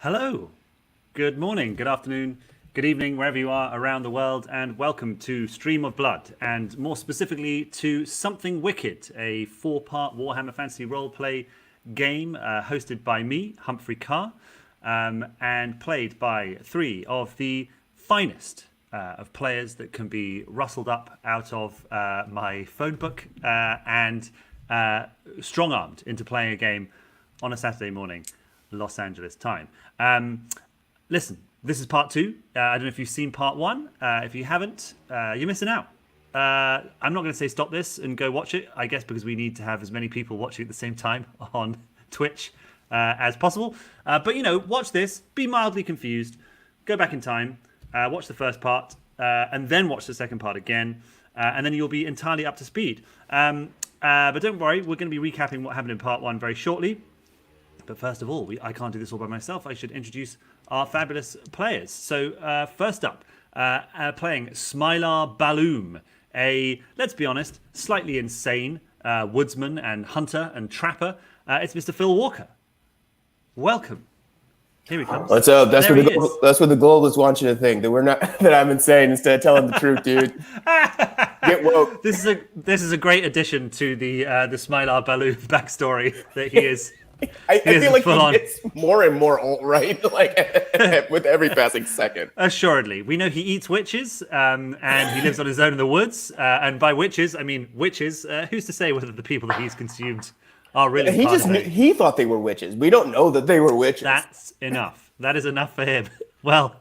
Hello, good morning, good afternoon, good evening, wherever you are around the world, and welcome to Stream of Blood, and more specifically to Something Wicked, a 4-part Warhammer Fantasy roleplay game hosted by me, Humphrey Kerr, and played by 3 of the finest of players that can be rustled up out of my phone book and strong-armed into playing a game on a Saturday morning, Los Angeles time. Listen, this is part 2. I don't know if you've seen part 1. If you haven't, you're missing out. I'm not going to say stop this and go watch it, I guess, because we need to have as many people watching at the same time on Twitch as possible. But, you know, watch this, be mildly confused, go back in time, watch the first part, and then watch the second part again, and then you'll be entirely up to speed. But don't worry, we're going to be recapping what happened in part 1 very shortly. But first of all, I can't do this all by myself. I should introduce our fabulous players. So first up, playing Smilar Balloom, a, let's be honest, slightly insane woodsman and hunter and trapper. It's Mr. Phil Walker. Welcome. Here he comes. What's up? That's what the globalists want you to think, that we're not that I'm insane instead of telling the truth, dude. Get woke. This is a great addition to the Smilar Balloon backstory that he is. I feel like he gets more and more alt-right, like with every passing second. Assuredly. We know he eats witches, and he lives on his own in the woods. And by witches, I mean witches. Who's to say whether the people that he's consumed are really He thought they were witches. We don't know that they were witches. That's enough. That is enough for him. Well,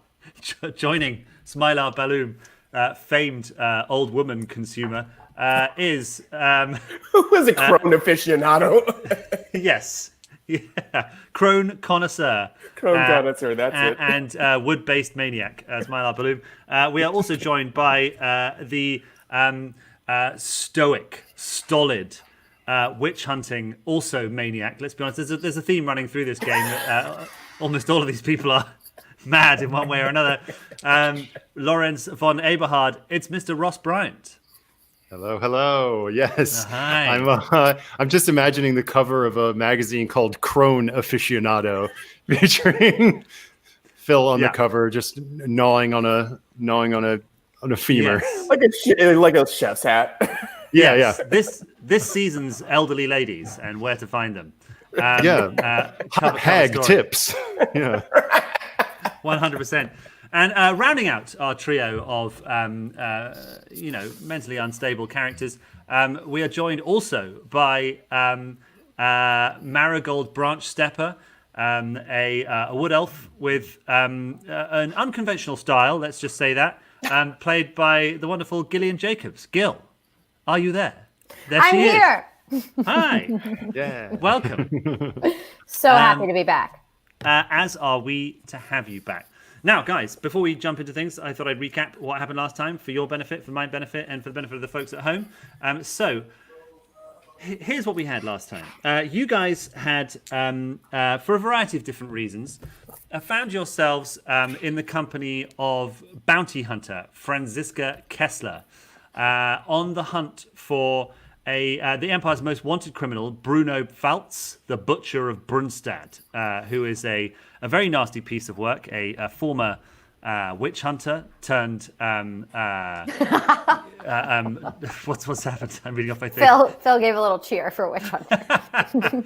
joining Smilar Balloom, famed old woman consumer, is... Who is a crone aficionado? Yes. Yeah, crone connoisseur. Crone connoisseur, that's it. And wood-based maniac, Smilar Balloon. We are also joined by the stoic, stolid, witch-hunting, also maniac. Let's be honest, there's a theme running through this game that almost all of these people are mad in one way or another. Lorenz von Eberhard, it's Mr. Ross Bryant. Hello, hello. Yes, hi. I'm just imagining the cover of a magazine called Crone Aficionado, featuring Phil on the cover, just gnawing on a femur, yes. like a chef's hat. Yeah. This season's elderly ladies and where to find them. Hag tips. Yeah, 100%. And rounding out our trio of, mentally unstable characters, we are joined also by Marigold Branch Stepper, a wood elf with an unconventional style, let's just say that, played by the wonderful Gillian Jacobs. Gil, are you there? There I'm she here. Is. Hi. Yeah. Welcome. So happy to be back. As are we to have you back. Now, guys, before we jump into things, I thought I'd recap what happened last time for your benefit, for my benefit, and for the benefit of the folks at home. So, here's what we had last time. You guys had, for a variety of different reasons, found yourselves in the company of bounty hunter Franziska Kessler on the hunt for the Empire's most wanted criminal, Bruno Pfalz, the Butcher of Brunstad, who is a very nasty piece of work, a former witch hunter turned... what's happened? I'm reading off my thing. Phil gave a little cheer for witch hunter.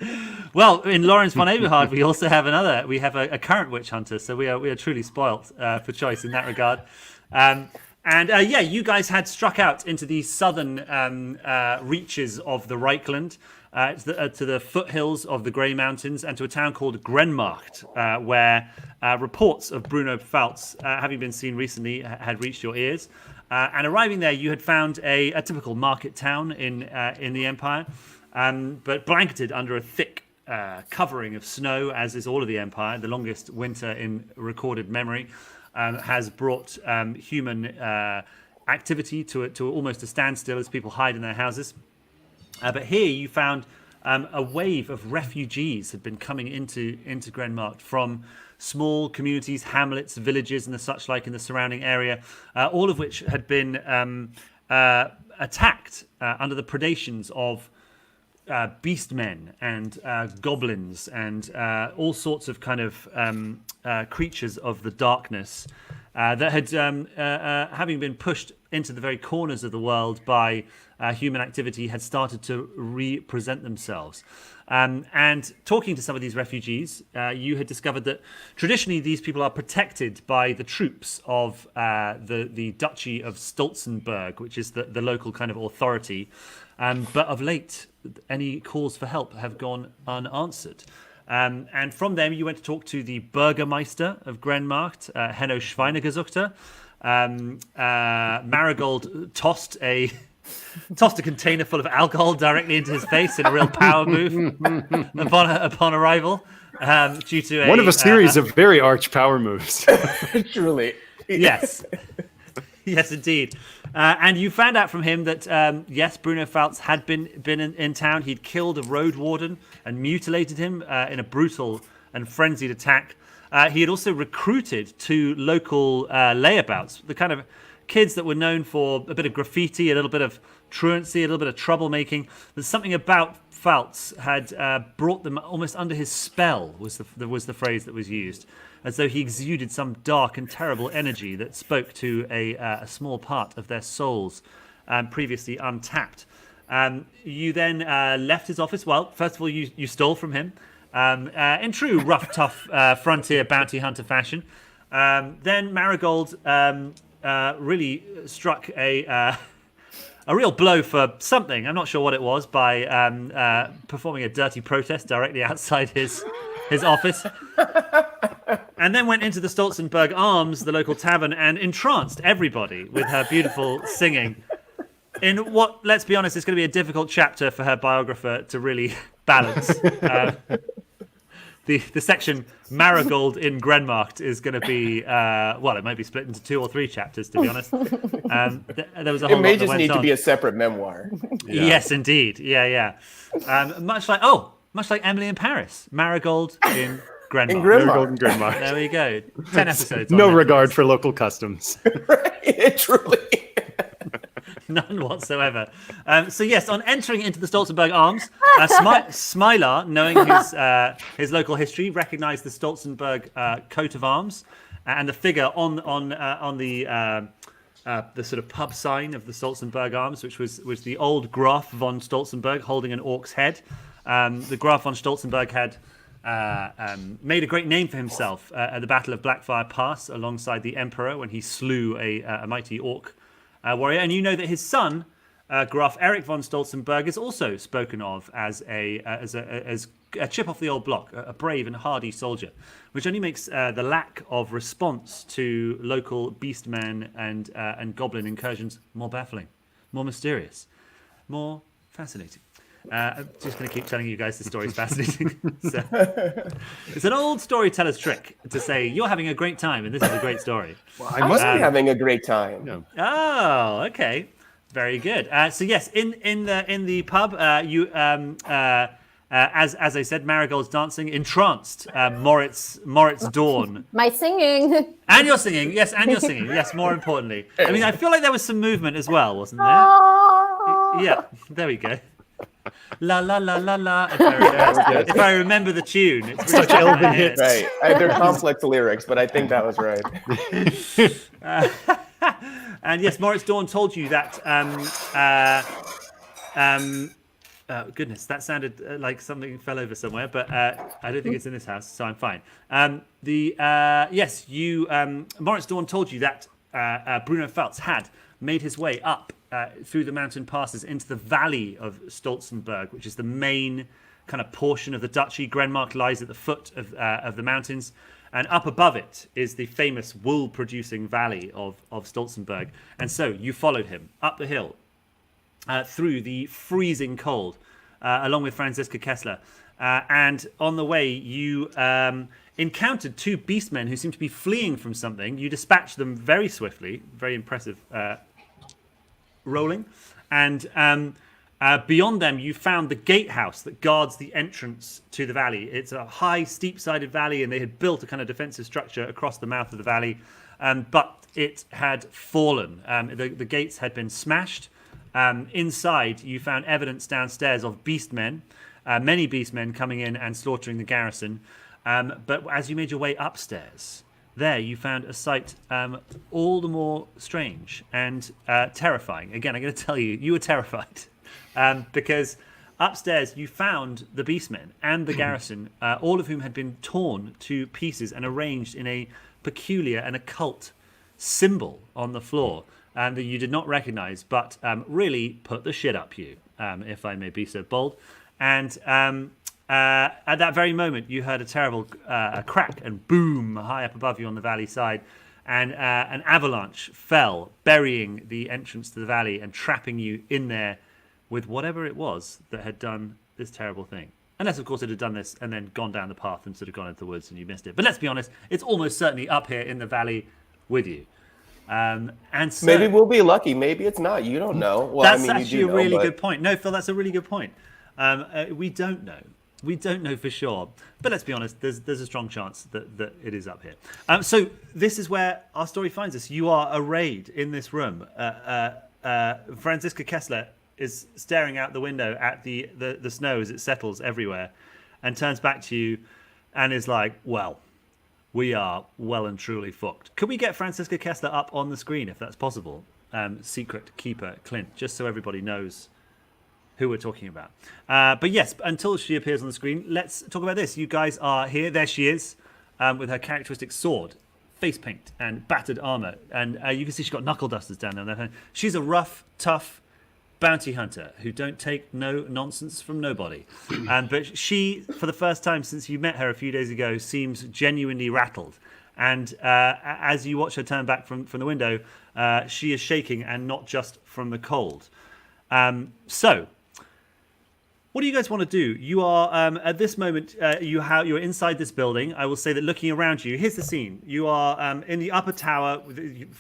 Well, in Lawrence von Eberhard, we also have a current witch hunter, so we are truly spoilt for choice in that regard. You guys had struck out into the southern reaches of the Reichland, to the foothills of the Grey Mountains, and to a town called Grenmarkt, where reports of Bruno Pfalz, having been seen recently, had reached your ears. And arriving there, you had found a typical market town in the Empire, but blanketed under a thick covering of snow, as is all of the Empire. The longest winter in recorded memory has brought human activity to almost a standstill as people hide in their houses. But here you found a wave of refugees had been coming into Grenmarkt from small communities, hamlets, villages, and the such like in the surrounding area, all of which had been attacked under the predations of beastmen and goblins and all sorts of kind of creatures of the darkness that had, having been pushed into the very corners of the world by human activity, had started to represent themselves. And talking to some of these refugees, you had discovered that traditionally these people are protected by the troops of the Duchy of Stolzenberg, which is the local kind of authority. But of late, any calls for help have gone unanswered. And from them, you went to talk to the Bürgermeister of Grenmarkt, Henno Schweinegesuchter. Marigold tossed a container full of alcohol directly into his face in a real power move upon arrival. Due to one of a series of very arch power moves. Truly. Yes. Yes, indeed. And you found out from him that, yes, Bruno Faltz had been in town. He'd killed a road warden and mutilated him in a brutal and frenzied attack. He had also recruited 2 local layabouts, the kind of kids that were known for a bit of graffiti, a little bit of truancy, a little bit of troublemaking. There's something about Faltz had brought them almost under his spell, was the phrase that was used, as though he exuded some dark and terrible energy that spoke to a small part of their souls, previously untapped. You then left his office. Well, first of all, you stole from him in true rough, tough frontier bounty hunter fashion. Then Marigold really struck a real blow for something. I'm not sure what it was, by performing a dirty protest directly outside his office. And then went into the Stolzenberg Arms, the local tavern, and entranced everybody with her beautiful singing. In what, let's be honest, is going to be a difficult chapter for her biographer to really balance. The section Marigold in Grenmarkt is going to be, well, it might be split into 2 or 3 chapters, to be honest. There was a whole It may lot that just went need to on. be a separate memoir. Yeah. Yes, indeed. Yeah. Much like Emily in Paris, Marigold in Grenmarkt. In Grenmarkt. Marigold and Grenmarkt. There we go. 10 episodes. No on regard for local customs. Right? Truly. None whatsoever. So yes, on entering into the Stolzenberg Arms, Smilar, knowing his local history, recognised the Stolzenberg coat of arms and the figure on the sort of pub sign of the Stolzenberg Arms, which was the old Graf von Stolzenberg holding an orc's head. The Graf von Stolzenberg had made a great name for himself at the Battle of Blackfire Pass alongside the Emperor when he slew a mighty orc warrior. And you know that his son, Graf Erich von Stolzenberg, is also spoken of as a chip off the old block, a brave and hardy soldier, which only makes the lack of response to local beastmen and goblin incursions more baffling, more mysterious, more fascinating. I'm just going to keep telling you guys the story's fascinating. So, it's an old storyteller's trick to say you're having a great time and this is a great story. Well, I must be having a great time. No. Oh, okay, very good. So yes, in the pub, you as I said, Marigold's dancing, entranced Moritz Dawn. My singing. And you're singing, yes, yes. More importantly, I mean, I feel like there was some movement as well, wasn't there? Yeah, there we go. La la la la la. If I remember the tune, it's really Such elven hits. Right. They're complex lyrics, but I think that was right. And yes, Moritz Dawn told you that. Goodness, that sounded like something fell over somewhere, but I don't think it's in this house, so I'm fine. Yes, Moritz Dawn told you that Bruno Faltz had made his way up through the mountain passes into the valley of Stolzenberg, which is the main kind of portion of the duchy. Grenmarkt lies at the foot of the mountains, and up above it is the famous wool-producing valley of Stolzenberg. And so you followed him up the hill through the freezing cold, along with Franziska Kessler. And on the way, you encountered 2 beastmen who seemed to be fleeing from something. You dispatched them very swiftly, very impressive rolling. And beyond them, you found the gatehouse that guards the entrance to the valley. It's a high, steep-sided valley, and they had built a kind of defensive structure across the mouth of the valley. But it had fallen. The gates had been smashed. Inside, you found evidence downstairs of beastmen, many beastmen coming in and slaughtering the garrison. But as you made your way upstairs, there you found a sight all the more strange and terrifying. Again, I'm going to tell you, you were terrified because upstairs you found the beastmen and the garrison, all of whom had been torn to pieces and arranged in a peculiar and occult symbol on the floor that you did not recognize, but really put the shit up you, if I may be so bold. And at that very moment, you heard a terrible crack and boom high up above you on the valley side, and an avalanche fell, burying the entrance to the valley and trapping you in there with whatever it was that had done this terrible thing. Unless, of course, it had done this and then gone down the path and sort of gone into the woods and you missed it. But let's be honest, it's almost certainly up here in the valley with you. And so, maybe we'll be lucky. Maybe it's not. You don't know. Well, that's I mean, actually you do a really know, good point. No, Phil, that's a really good point. We don't know. We don't know for sure. But let's be honest, there's a strong chance that it is up here. So this is where our story finds us. You are arrayed in this room. Franziska Kessler is staring out the window at the snow as it settles everywhere and turns back to you and is like, well, we are well and truly fucked. Could we get Franziska Kessler up on the screen if that's possible? Secret Keeper Clint, just so everybody knows who we're talking about. But yes, until she appears on the screen, let's talk about this. You guys are here. There she is with her characteristic sword, face paint and battered armor. And you can see she's got knuckle dusters down there. She's a rough, tough bounty hunter who don't take no nonsense from nobody. But she, for the first time since you met her a few days ago, seems genuinely rattled. And as you watch her turn back from the window, she is shaking, and not just from the cold. So, what do you guys want to do? You are, at this moment, you're inside this building. I will say that looking around you, here's the scene. You are in the upper tower.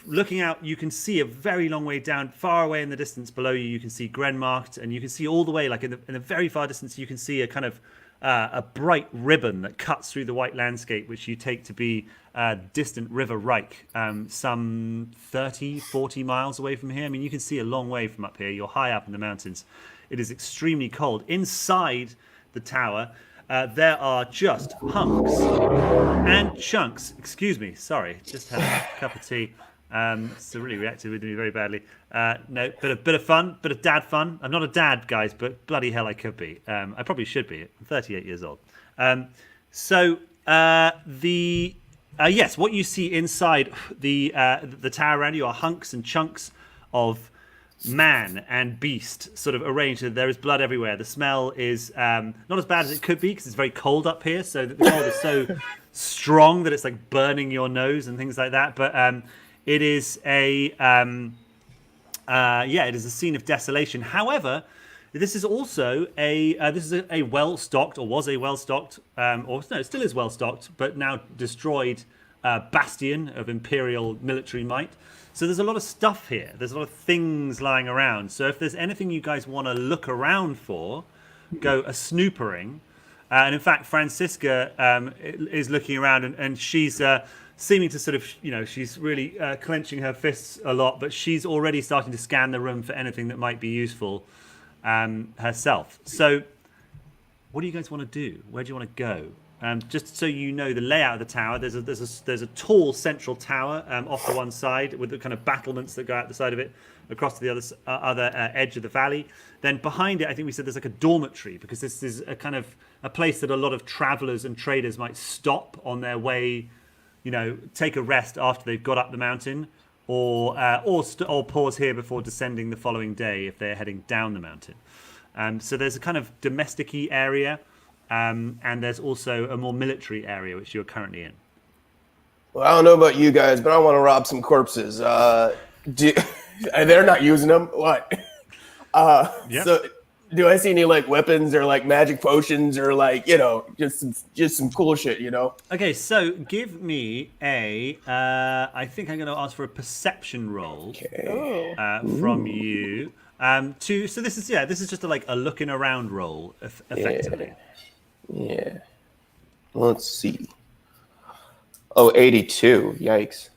Looking out, you can see a very long way down, far away in the distance below you. You can see Grenmarkt, and you can see all the way, like in the very far distance, you can see a kind of a bright ribbon that cuts through the white landscape, which you take to be distant River Reich, some 30, 40 miles away from here. I mean, you can see a long way from up here. You're high up in the mountains. It is extremely cold. Inside the tower, there are just hunks and chunks. Excuse me, sorry, just had a cup of tea. It's really reacted with me very badly. No, bit of fun, bit of dad fun. I'm not a dad, guys, but bloody hell I could be. I probably should be. I'm 38 years old. Yes, what you see inside the tower around you are hunks and chunks of man and beast sort of arranged. There is blood everywhere. The smell is not as bad as it could be because it's very cold up here. So the cold is so strong that it's like burning your nose and things like that. But it is it is a scene of desolation. However, this is also a well-stocked, or was a well-stocked, it still is well-stocked, but now destroyed bastion of Imperial military might. So there's a lot of stuff here. There's a lot of things lying around. So if there's anything you guys want to look around for, go a snoopering. And in fact, Franziska is looking around, and she's seeming to sort of, she's really clenching her fists a lot, but she's already starting to scan the room for anything that might be useful herself. So what do you guys want to do? Where do you want to go? Just so you know the layout of the tower, there's a tall central tower off to one side with the kind of battlements that go out the side of it across to the other edge of the valley. Then behind it, I think we said there's like a dormitory, because this is a kind of a place that a lot of travelers and traders might stop on their way, take a rest after they've got up the mountain, or pause here before descending the following day if they're heading down the mountain. So there's a kind of domestic-y area. And there's also a more military area, which you're currently in. Well, I don't know about you guys, but I want to rob some corpses. They're not using them. What? So do I see any like weapons or like magic potions or like, just some cool shit, Okay, so give me I think I'm going to ask for a perception roll from you. So this is just a looking around roll, effectively. Yeah. Let's see. Oh, 82. Yikes.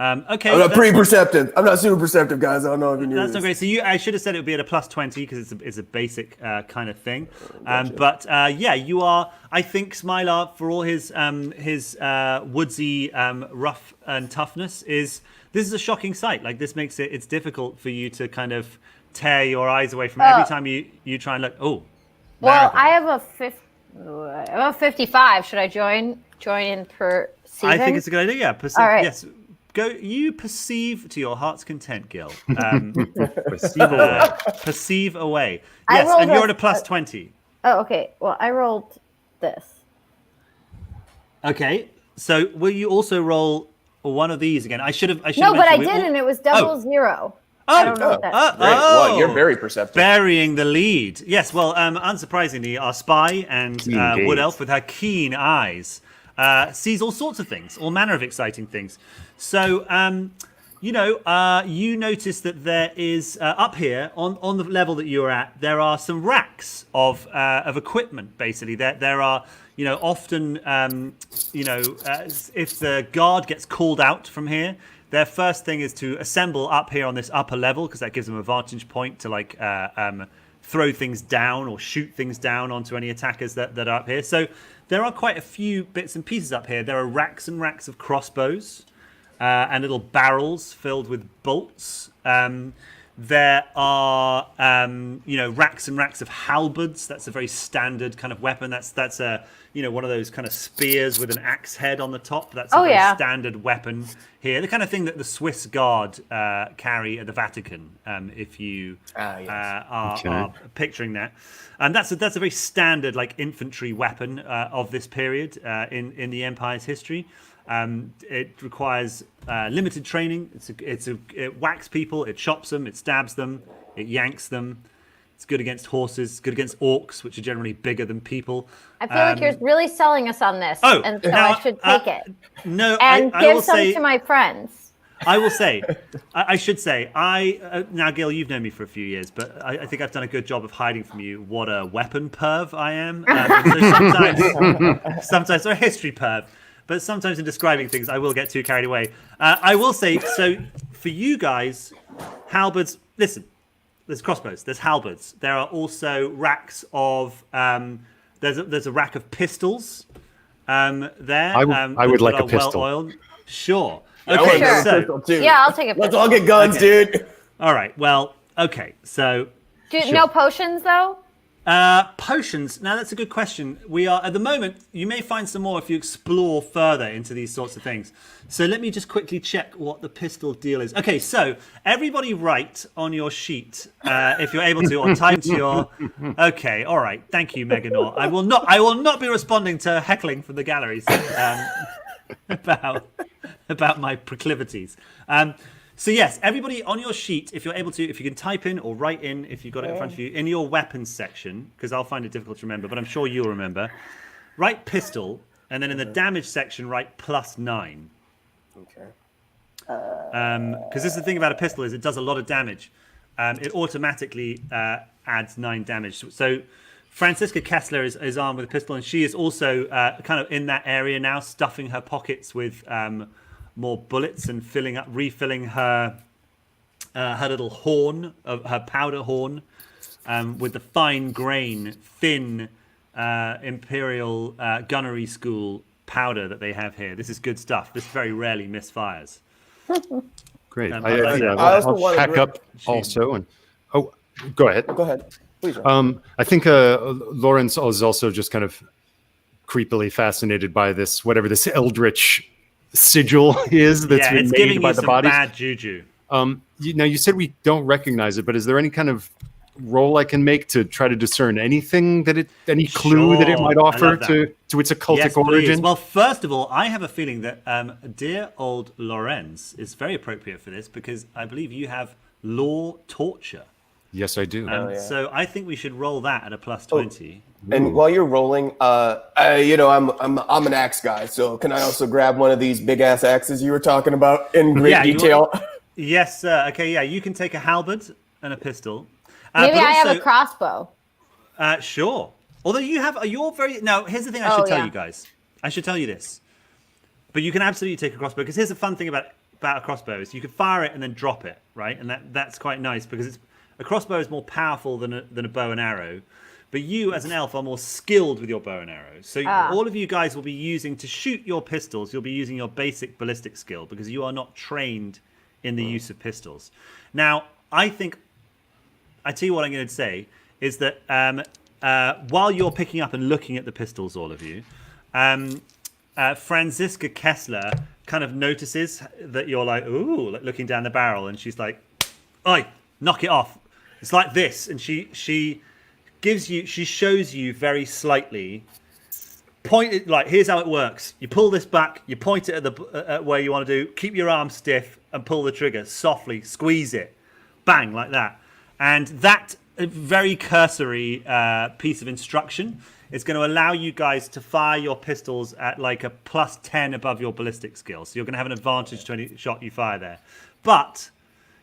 Okay, I'm not pretty perceptive. I'm not super perceptive, guys. I don't know if you knew that's this. not great. So I should have said it would be at a plus 20 because it's a basic kind of thing. Gotcha. But yeah, you are. I think Smilar, for all his woodsy rough and toughness, this is a shocking sight. Like this makes it's difficult for you to kind of tear your eyes away from every time you try and look. Oh, Well, Marathon. I have a 55. Should I join in perceiving? I think it's a good idea. Yeah, All right. Yes. Go. You perceive to your heart's content, Gil. Perceive away. I Yes, rolled and you're a- at a plus 20. Oh, okay. Well, I rolled this. Okay. So will you also roll one of these again? I should have. No, but I mentioned we all- didn't. It was double zero. Oh, I don't know what that's. Great. Well, you're very perceptive. Burying the lead. Yes. Well, unsurprisingly, our spy and Keen Wood gaze. Elf with her keen eyes sees all sorts of things, all manner of exciting things. So, you notice that there is up here on the level that you're at, there are some racks of equipment. Basically, there are often if the guard gets called out from here, their first thing is to assemble up here on this upper level because that gives them a vantage point to throw things down or shoot things down onto any attackers that are up here. So there are quite a few bits and pieces up here. There are racks and racks of crossbows and little barrels filled with bolts. There are racks and racks of halberds. That's a very standard kind of weapon. That's a one of those kind of spears with an axe head on the top. That's a very standard weapon here. The kind of thing that the Swiss Guard carry at the Vatican. If you are picturing that, and that's a very standard like infantry weapon of this period in the Empire's history. It requires limited training. It whacks people, it chops them, it stabs them, it yanks them. It's good against horses, it's good against orcs, which are generally bigger than people. I feel like you're really selling us on this, and so now, I should take it. No, and I give will some say, to my friends. I will say, I should say, now, Gil, you've known me for a few years, but I think I've done a good job of hiding from you what a weapon perv I am. So sometimes, or a history perv. But sometimes in describing things, I will get too carried away. I will say, so for you guys, halberds, listen, there's crossbows, there's halberds. There are also racks of, there's a rack of pistols there. I would like a pistol. Well-oiled. Sure. I Okay, want a so, pistol, too. Yeah, I'll take a Let's pistol. all get guns, dude. all right, well, okay, so. No potions, though? Potions. Now that's a good question. We are at the moment. You may find some more if you explore further into these sorts of things. So let me just quickly check what the pistol deal is. Okay, so everybody write on your sheet if you're able to, or type to your. Okay, all right. Thank you, Meganor. I will not be responding to heckling from the galleries about my proclivities. So yes, everybody on your sheet, if you're able to, if you can type in or write in, if you've got it in front of you, in your weapons section, because I'll find it difficult to remember, but I'm sure you'll remember, write pistol, and then in the damage section, write +9. Okay. Because this is the thing about a pistol is it does a lot of damage. It automatically adds 9 damage. So Franziska Kessler is armed with a pistol, and she is also kind of in that area now, stuffing her pockets with more bullets and refilling her little horn of her powder horn with the fine grain, thin Imperial gunnery school powder that they have here. This is good stuff. This very rarely misfires. Great. I also I'll wanted pack to- up also. And go ahead. Go ahead. Please. Ryan. I think Lawrence is also just kind of creepily fascinated by this, whatever this eldritch sigil is that's been it's made giving by you the some bodies. bad juju. Now you said we don't recognize it, but is there any kind of roll I can make to try to discern anything any clue that it might Sure, I offer love that. to its occultic Yes, origin? please. Well, first of all, I have a feeling that dear old Lorenz is very appropriate for this because I believe you have law torture. Yes, I do. So I think we should roll that at a +20. And while you're rolling, I'm an axe guy, so can I also grab one of these big ass axes you were talking about in great detail? Yes, sir. Okay, yeah, you can take a halberd and a pistol. Maybe but I have also- a crossbow. Sure. Although you're very. Now, here's the thing I should tell you guys. I should tell you this. But you can absolutely take a crossbow because here's the fun thing about about a crossbow is you can fire it and then drop it, right? And that's quite nice because a crossbow is more powerful than a bow and arrow. But you, as an elf, are more skilled with your bow and arrow. So all of you guys will be using to shoot your pistols. You'll be using your basic ballistic skill because you are not trained in the use of pistols. Now, I tell you what I'm going to say is that while you're picking up and looking at the pistols, all of you, Franziska Kessler kind of notices that you're like, ooh, like looking down the barrel, and she's like, oi, knock it off. It's like this, and she shows you very slightly. Point it like, here's how it works. You pull this back, you point it at where you want to do. Keep your arm stiff and pull the trigger softly. Squeeze it, bang, like that. And that very cursory piece of instruction is going to allow you guys to fire your pistols at like a +10 above your ballistic skill. So you're going to have an advantage to any shot you fire there. But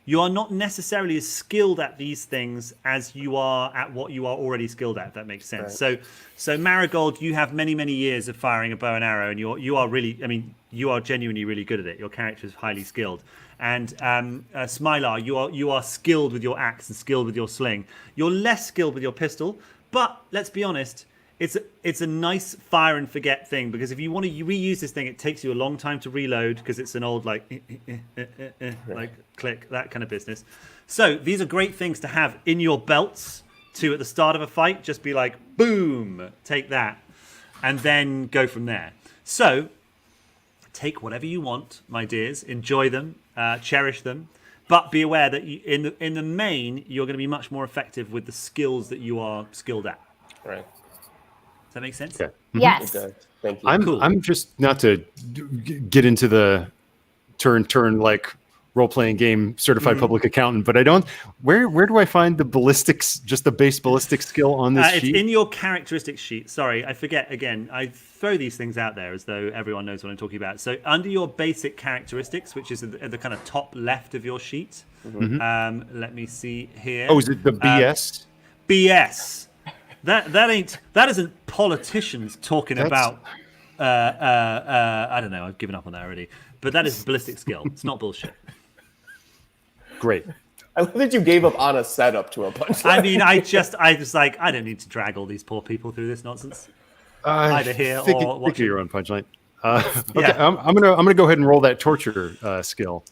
you are not necessarily as skilled at these things as you are at what you are already skilled at, if that makes sense. Right. So Marigold, you have many, many years of firing a bow and arrow, and you are genuinely really good at it. Your character is highly skilled. And Smilar, you are skilled with your axe and skilled with your sling. You're less skilled with your pistol, but let's be honest, it's a nice fire and forget thing, because if you want to reuse this thing, it takes you a long time to reload because it's an old like click, that kind of business. So these are great things to have in your belts to, at the start of a fight, just be like, boom, take that, and then go from there. So take whatever you want, my dears, enjoy them, cherish them, but be aware that in the main, you're going to be much more effective with the skills that you are skilled at. Right. Does that make sense? Okay. Yes. It does. Thank you. I'm just, not to get into the turn like role-playing game certified public accountant, but I don't. Where do I find the ballistics, just the base ballistic skill on this sheet? It's in your characteristics sheet. Sorry, I forget again. I throw these things out there as though everyone knows what I'm talking about. So under your basic characteristics, which is at the kind of top left of your sheet, let me see here. Oh, is it the BS? BS. That isn't politicians talking about. I don't know. I've given up on that already. But that is ballistic skill. It's not bullshit. Great. I love that you gave up on a setup to a punchline. I mean, I was like, I don't need to drag all these poor people through this nonsense. Either here or watching. Think of your own punchline. Okay, yeah. I'm gonna go ahead and roll that torture skill.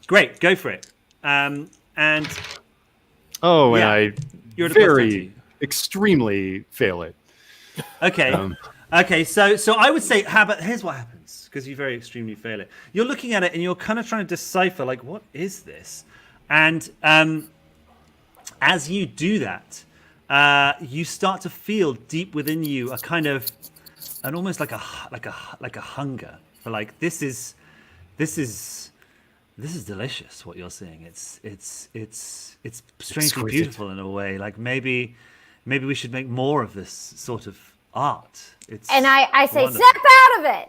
Great, go for it. And I you're at very extremely fail it. Okay. Okay, so I would say, here's what happens, because you very extremely fail it. You're looking at it and you're kind of trying to decipher, like, what is this? And as you do that, you start to feel deep within you a kind of, an almost like a hunger for, like, this is delicious. What you're seeing, it's strangely beautiful in a way. Like maybe we should make more of this sort of art. And I say, wonderful. Snap out of it.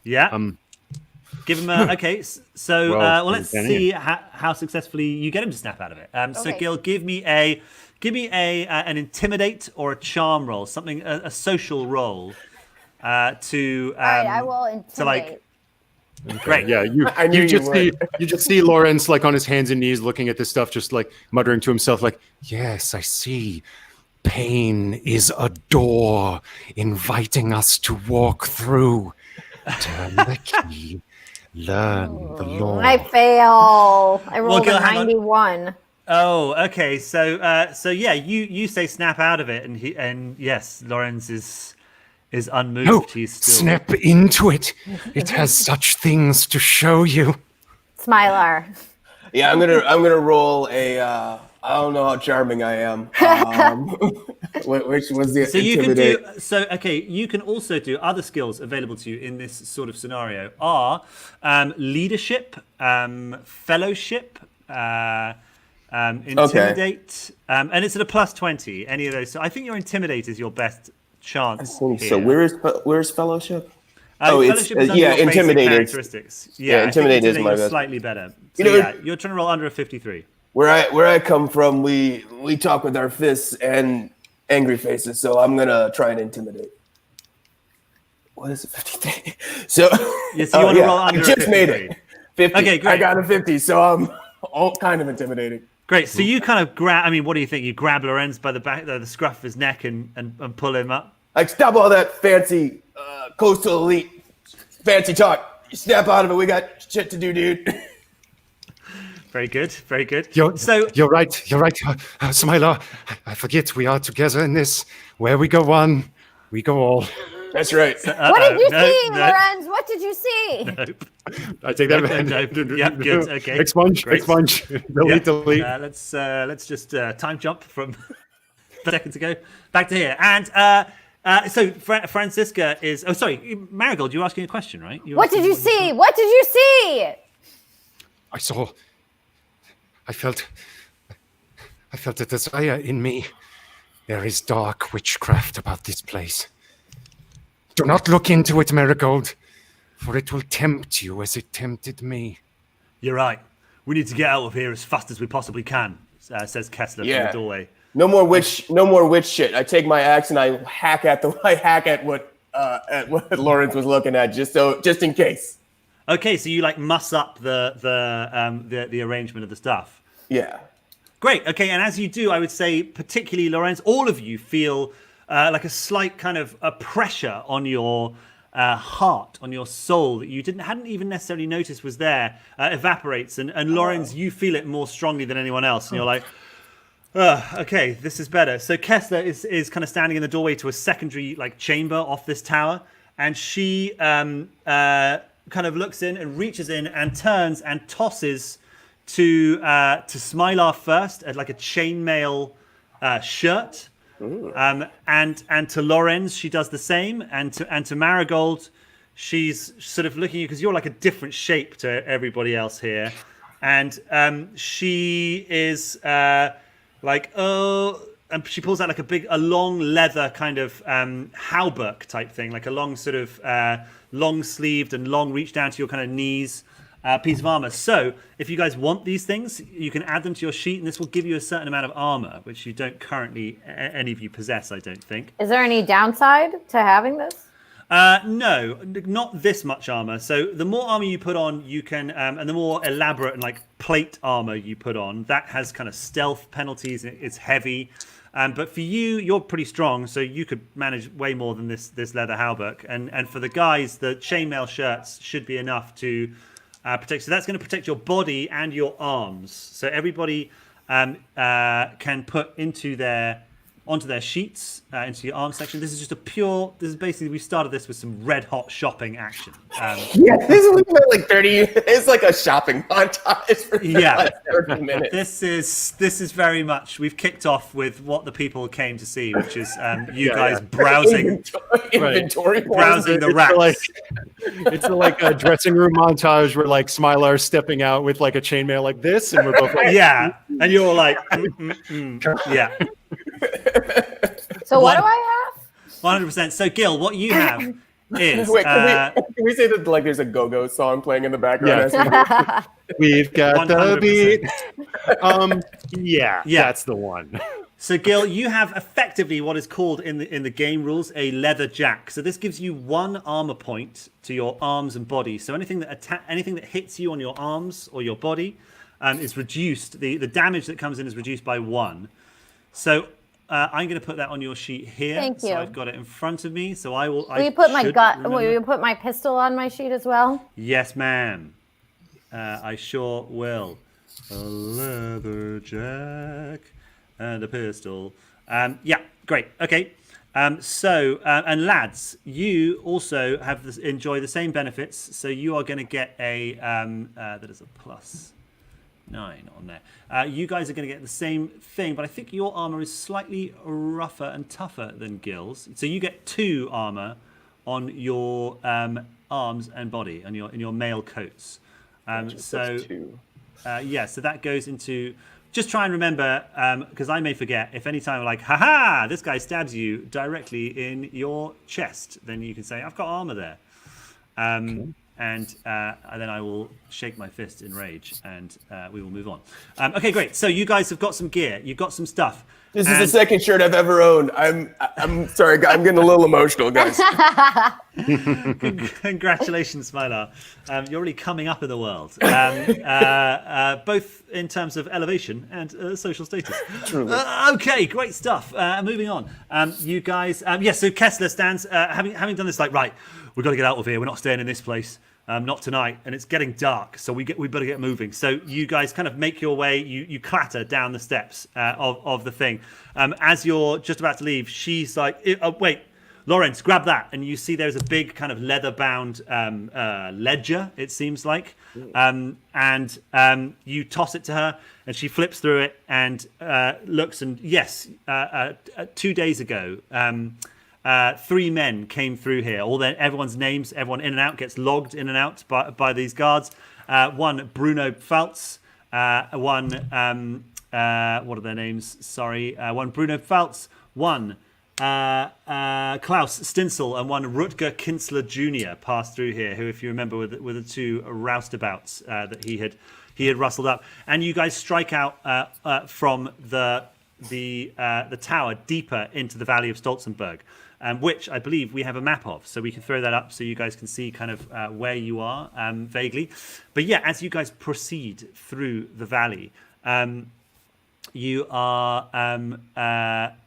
Yeah. Give him a okay. So let's see how successfully you get him to snap out of it. Okay. So Gil, give me an intimidate or a charm roll, something a social roll. To all right, I will intimidate. To like. Great. Yeah, you just see Lawrence like on his hands and knees looking at this stuff, just like muttering to himself, like, "Yes, I see. Pain is a door inviting us to walk through. Turn the key, learn the law." I fail. I rolled a 91. Oh, okay. So yeah, you say snap out of it, and yes, Lawrence is unmoved. No, he's still... snap into it. It has such things to show you. Smilar. Yeah, I'm gonna roll a. I don't know how charming I am. Which was the so you can do you can also do other skills available to you in this sort of scenario are leadership, fellowship, intimidate, and it's at a +20. Any of those. So I think your intimidate is your best chance. So where's fellowship? Fellowship is yeah, intimidate characteristics. Yeah, intimidate is my best. Slightly better. So you're trying to roll under a 53. Where I come from, we talk with our fists and angry faces, so I'm gonna try and intimidate. What is it, 53? So yes, you want to roll under I just made it. 50. Okay, great. I got a 50, so I'm all kind of intimidating. Great. So you kind of grab. I mean, what do you think? You grab Lorenz by the back, the scruff of his neck, and pull him up. Like, stop all that fancy coastal elite fancy talk. You snap out of it. We got shit to do, dude. Very good. Very good. You're right. Smiler, I forget we are together in this. Where we go one, we go all. That's right. What did you see, Lorenz? What did you see? Nope. I take that back. Nope. Yep, good. Okay. Expunge. Delete. Let's just time jump from a second ago back to here. And so Francisca is. Oh, sorry, Marigold. You're asking a question, right? What did you see? What did you see? I felt a desire in me. There is dark witchcraft about this place. Do not look into it, Marigold, for it will tempt you as it tempted me. You're right. We need to get out of here as fast as we possibly can, says Kessler from the doorway. No more witch shit. I take my axe and I hack at what Lawrence was looking at, just in case. Okay, so you like muss up the arrangement of the stuff. Yeah. Great. Okay, and as you do, I would say, particularly Lorenz, all of you feel like a slight kind of a pressure on your heart, on your soul that you hadn't even necessarily noticed was there, evaporates. And Lorenz, you feel it more strongly than anyone else, and you're like, okay, this is better. So Kessler is kind of standing in the doorway to a secondary like chamber off this tower, and she kind of looks in and reaches in and turns and tosses to Smilar first like a chainmail shirt, and to Lorenz she does the same, and to Marigold she's sort of looking at you because you're like a different shape to everybody else here, and she is like, oh, and she pulls out like a long leather kind of hauberk type thing, like a long sort of long sleeved and long reach down to your kind of knees piece of armor. So if you guys want these things, you can add them to your sheet, and this will give you a certain amount of armor, which you don't currently, any of you possess, I don't think. Is there any downside to having this? No, not this much armor. So the more armor you put on, you can, and the more elaborate and like plate armor you put on, that has kind of stealth penalties. It's heavy. But for you, you're pretty strong, so you could manage way more than this leather hauberk. And for the guys, the chainmail shirts should be enough to protect. So that's going to protect your body and your arms. So everybody can put onto their sheets, into your arm section. This is just this is basically, we started this with some red hot shopping action. Yeah, this is like 30, it's like a shopping montage for the last 30 minutes. This is very much, we've kicked off with what the people came to see, which is you guys browsing inventory, browsing the racks. It's like a dressing room montage where like Smilar stepping out with like a chainmail like this, and we're both like, yeah, and you're all like, yeah. So what do I have? 100%. So Gil, what you have is Wait, can we say that like there's a go-go song playing in the background? Yeah. We've got 100%. the beat. Yeah, that's the one. So Gil, you have effectively what is called in the game rules a leather jack. So this gives you 1 armor point to your arms and body. So anything that hits you on your arms or your body is reduced. The damage that comes in is reduced by 1. So I'm going to put that on your sheet here. Thank you. So I've got it in front of me. So I will. Will you put my pistol on my sheet as well? Yes, ma'am. I sure will. A leather jack and a pistol. Yeah, great. Okay. So lads, you also have enjoy the same benefits. So you are going to get a that is a +9 on there. You guys are going to get the same thing, but I think your armor is slightly rougher and tougher than Gil's. So you get 2 armor on your arms and body, and in your male coats. So that goes into. Just try and remember, because I may forget. If any time like, haha, this guy stabs you directly in your chest, then you can say, I've got armor there. and then I will shake my fist in rage, and we will move on. Okay, great. So you guys have got some gear. You've got some stuff. This is the second shirt I've ever owned. I'm sorry, I'm getting a little emotional, guys. Congratulations, Smilar. You're really coming up in the world, both in terms of elevation and social status. Truly. Okay, great stuff. Moving on. You guys, so Kessler stands, having done this, like, right, we've got to get out of here. We're not staying in this place. Not tonight, and it's getting dark, so we better get moving. So you guys kind of make your way. You clatter down the steps of the thing. As you're just about to leave, she's like, "Wait, Lawrence, grab that!" And you see there's a big kind of leather-bound ledger. It seems like, and you toss it to her, and she flips through it and looks. And yes, 2 days ago. 3 men came through here. Everyone's names, everyone in and out gets logged in and out by these guards. One, Bruno Faltz. One, what are their names? Sorry. One, Bruno Faltz. One, Klaus Stinsel, and one, Rutger Kinsler Jr. passed through here, who, if you remember, were the 2 roustabouts that he had rustled up. And you guys strike out from the tower deeper into the Valley of Stolzenberg. Which I believe we have a map of, so we can throw that up so you guys can see kind of where you are vaguely. But yeah, as you guys proceed through the valley, you are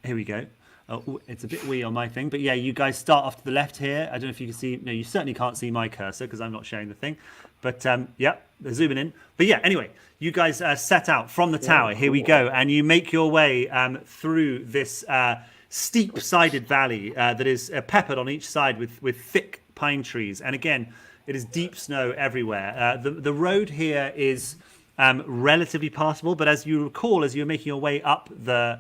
here we go. Oh, it's a bit wee on my thing, but yeah, you guys start off to the left here. I don't know if you can see. No, you certainly can't see my cursor because I'm not sharing the thing. But yeah, they're zooming in. But yeah, anyway, you guys set out from the tower. Here we go, and you make your way through this. Steep-sided valley that is peppered on each side with thick pine trees, and again, it is deep snow everywhere. The road here is relatively passable, but as you recall, as you're making your way up the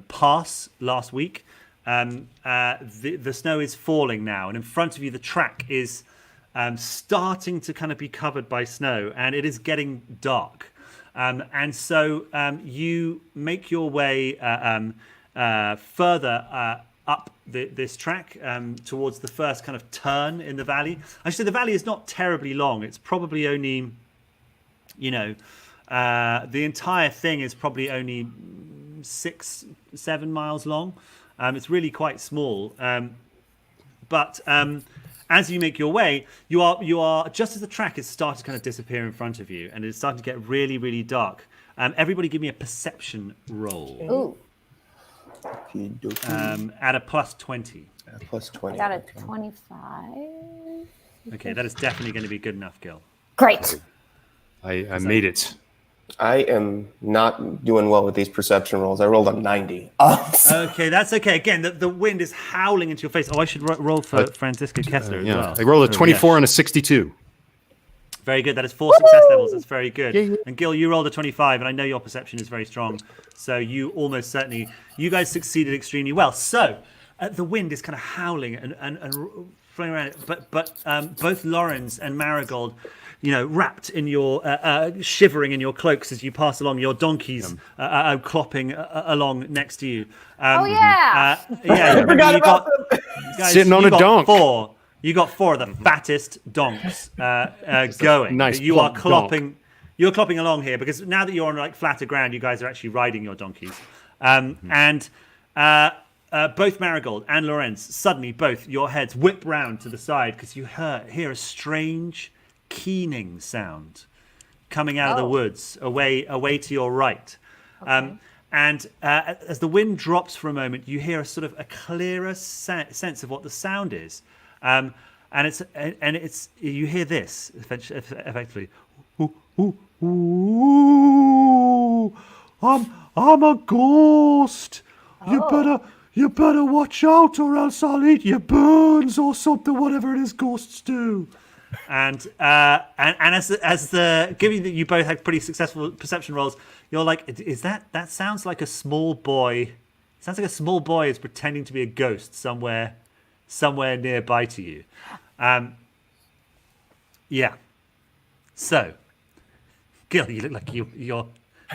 pass last week, the snow is falling now, and in front of you, the track is starting to kind of be covered by snow, and it is getting dark, and so you make your way. Further up this track towards the first kind of turn in the valley. Actually, the valley is not terribly long. It's probably only, the entire thing is probably only 6-7 miles long. It's really quite small. But as you make your way, you are just as the track is starting to kind of disappear in front of you, and it's starting to get really, really dark. Everybody, give me a perception roll. Ooh. At a +20. +20. I got a 25. Okay, that is definitely going to be good enough, Gil. Great. I made it. I am not doing well with these perception rolls. I rolled a 90. Okay, that's okay. Again, the wind is howling into your face. Oh, I should roll for Franziska Kessler as well. I rolled a 24 and a 62. Very good. That is 4 success levels. That's very good. Yeah. And Gil, you rolled a 25, and I know your perception is very strong. So you almost certainly, you guys succeeded extremely well. So the wind is kind of howling and flowing around. But both Lawrence and Marigold, wrapped in your, shivering in your cloaks as you pass along. Your donkeys clopping along next to you. Oh yeah. I forgot about them. Guys, sitting on a donk. You got 4 of the fattest donks going. Nice. You are clopping. You're clopping along here because now that you're on like flatter ground, you guys are actually riding your donkeys. And both Marigold and Lorenz, suddenly both your heads whip round to the side because you hear a strange keening sound coming out of the woods away to your right. Okay. And as the wind drops for a moment, you hear a clearer sense of what the sound is. And it's you hear this effectively. Ooh, ooh, ooh, I'm a ghost. Oh. You better watch out, or else I'll eat your bones or something. Whatever it is ghosts do. And as given that you both had pretty successful perception rolls, you're like, is that sounds like a small boy? Sounds like a small boy is pretending to be a ghost somewhere nearby to you. Yeah. So, Gil, you look like you're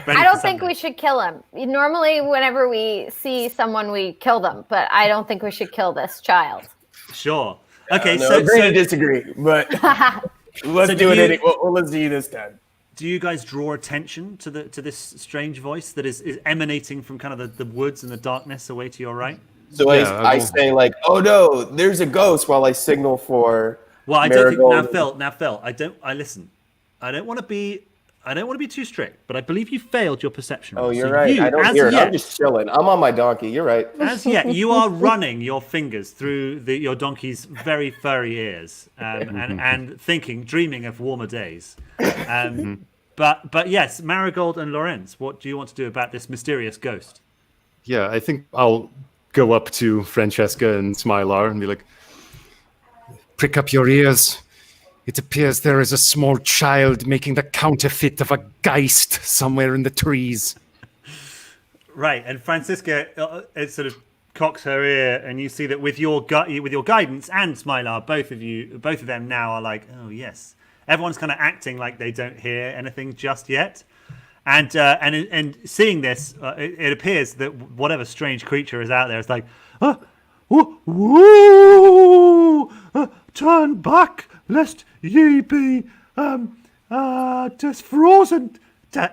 ready. I don't think we should kill him. Normally, whenever we see someone, we kill them, but I don't think we should kill this child. Sure. Okay, no, agree to disagree, but let's do it. Let's do this time. Do you guys draw attention to this strange voice that is emanating from kind of the woods and the darkness away to your right? So I say like, "Oh no, there's a ghost," while I signal for. Well, I don't think now, Phil. I listen. I don't want to be too strict, but I believe you failed your perception. Oh, you're right. I don't hear it. I'm just chilling. I'm on my donkey. You're right. As yet, you are running your fingers through your donkey's very furry ears, and dreaming of warmer days. But yes, Marigold and Lorenz, what do you want to do about this mysterious ghost? Yeah, I think I'll go up to Francesca and Smilar and be like, "Prick up your ears. It appears there is a small child making the counterfeit of a geist somewhere in the trees." Right, and Francisca it sort of cocks her ear, and you see that with your guidance and Smilar, both of them now are like, "Oh yes." Everyone's kind of acting like they don't hear anything just yet, and seeing this, it appears that whatever strange creature is out there is like, "Turn back, lest ye be just frozen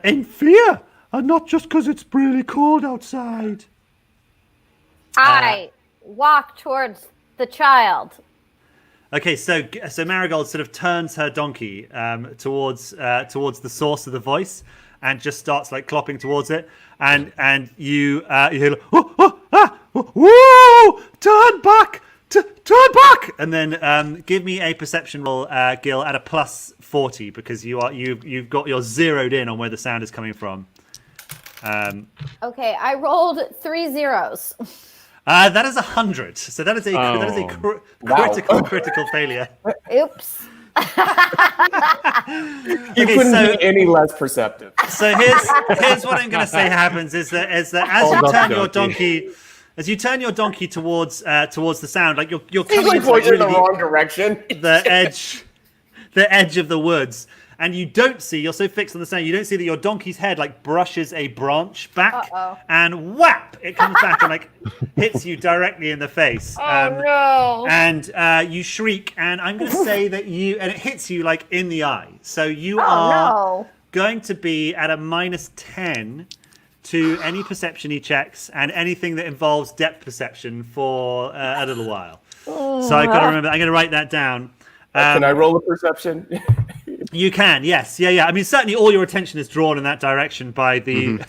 in fear, and not just because it's really cold outside." I walk towards the child. Okay, so Marigold sort of turns her donkey towards the source of the voice, and just starts like clopping towards it, and you hear like, turn back, and then give me a perception roll, Gil, at a plus 40, because you've got your zeroed in on where the sound is coming from. Okay, I rolled 3 zeros. That is 100. So that is a critical failure. Oops. You couldn't be any less perceptive. So here's what I'm going to say happens is that as you turn your donkey towards the sound, like you're coming into like, in the wrong direction. The edge of the woods. And you're so fixed on the sound, you don't see that your donkey's head like brushes a branch back, and whap, it comes back and like hits you directly in the face. No! And you shriek, and I'm going to say that and it hits you like in the eye. So you are going to be at a -10 to any perception-y checks and anything that involves depth perception for a little while. So I've got to remember, I'm going to write that down. Can I roll a perception? You can, yes. Yeah. I mean, certainly all your attention is drawn in that direction by the...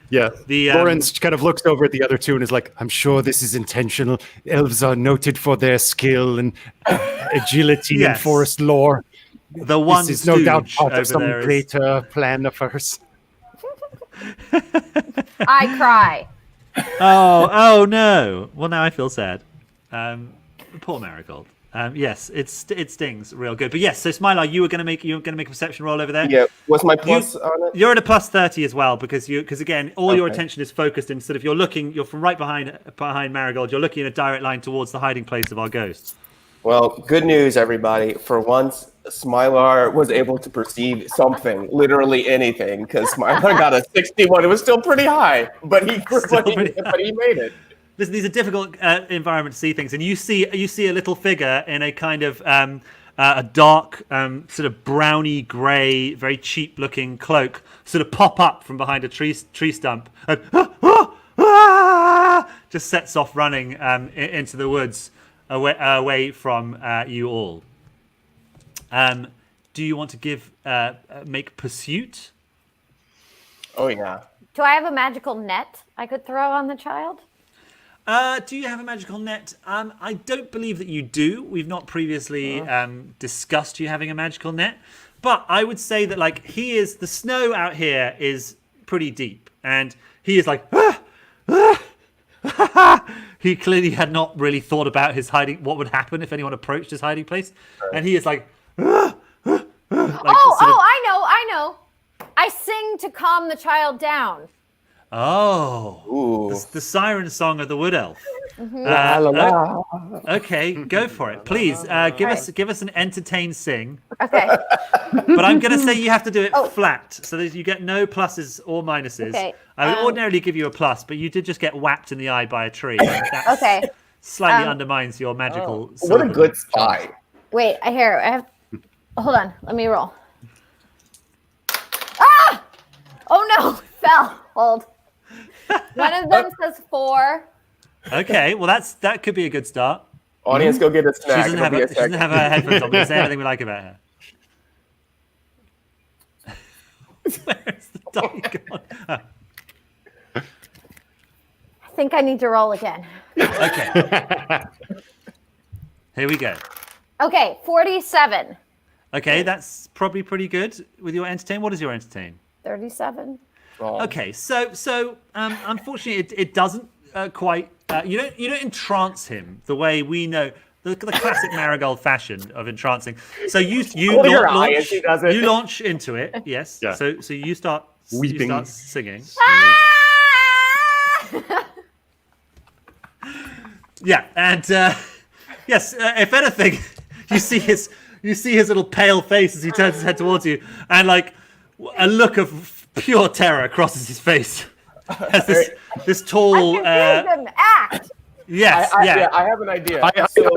Yeah, Lawrence kind of looks over at the other two and is like, "I'm sure this is intentional. Elves are noted for their skill and agility and forest lore. This is no doubt part of some greater plan of hers." I cry. Oh no. Well, now I feel sad. Poor Marigold. Yes, it stings real good. But yes, so Smilar, you were going to make a perception roll over there. Yeah, what's my plus on it? You're at a plus 30 as well because again, all your attention is focused instead of you're from right behind Marigold. You're looking in a direct line towards the hiding place of our ghosts. Well, good news, everybody. For once, Smilar was able to perceive something, literally anything, because Smilar got a 61. It was still pretty high, but he made it. Listen, these are difficult environment to see things, and you see a little figure in a kind of a dark, sort of browny grey, very cheap-looking cloak, sort of pop up from behind a tree stump, and just sets off running into the woods away from you all. Do you want to make pursuit? Oh yeah. Do I have a magical net I could throw on the child? Do you have a magical net? I don't believe that you do. We've not previously discussed you having a magical net. But I would say that the snow out here is pretty deep. And he is like, he clearly had not really thought about his hiding, what would happen if anyone approached his hiding place. And he is like, I know. I sing to calm the child down. Oh, the siren song of the wood elf. Okay, go for it, please. Give us an entertain sing. Okay. But I'm going to say you have to do it flat, so that you get no pluses or minuses. Okay. I would ordinarily give you a plus, but you did just get whacked in the eye by a tree. Okay. slightly undermines your magical. What a good spy! Wait, I have. Hold on, let me roll. Ah! Oh no, fell. Hold. One of them says 4. Okay, well that could be a good start. Audience, go get a snack. She doesn't have her headphones on. We're gonna say everything we like about her. Where's the die gone? Oh. I think I need to roll again. Okay. Here we go. Okay, 47. Okay, that's probably pretty good with your entertain. What is your entertain? 37. Okay, so unfortunately, it doesn't quite. You don't entrance him the way we know the classic Marigold fashion of entrancing. So you launch into it. Yes. Yeah. So you start weeping. You start singing. Yeah, and yes, if anything, you see his little pale face as he turns his head towards you, and like a look of pure terror crosses his face as this tall. I can them act. Yes, I have an idea.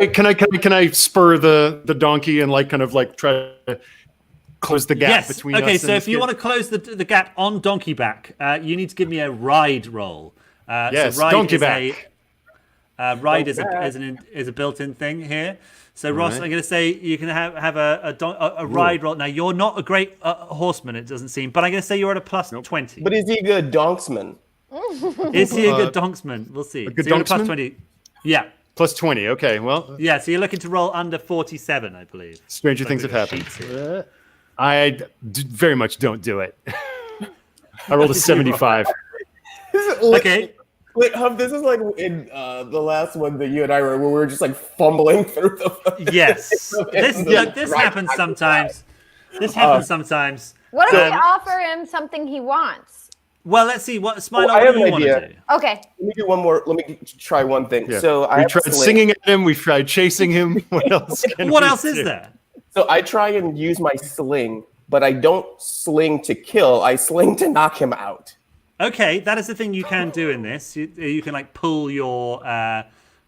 Can I spur the donkey and like kind of like try to close the gap between us? Okay, so if you want to close the gap on donkey back, you need to give me a ride roll. Yes, so ride donkey back. Ride is a built-in thing here. So Ross, I'm going to say you can have a ride roll. Now you're not a great horseman, it doesn't seem, but I'm going to say you're at a plus 20. But is he a good donksman? Is he a good donksman? We'll see. A good so you're at a donksman? plus 20. Yeah. Plus 20. Okay, well. Yeah. So you're looking to roll under 47, I believe. Stranger things have happened. I very much don't do it. I rolled a 75. Okay. Wait, Hump, this is like in the last one that you and I were, where we were just like fumbling through the. Yes, this happens sometimes. This happens sometimes. What if we offer him something he wants? Well, let's see. What Smilo, I what have do you an want to idea. do? Okay. Let me do one more. Let me try one thing. Yeah. So we tried singing at him. We've tried chasing him. What else? What else is there? So I try and use my sling, but I don't sling to kill. I sling to knock him out. Okay, that is the thing you can do in this. You can like pull your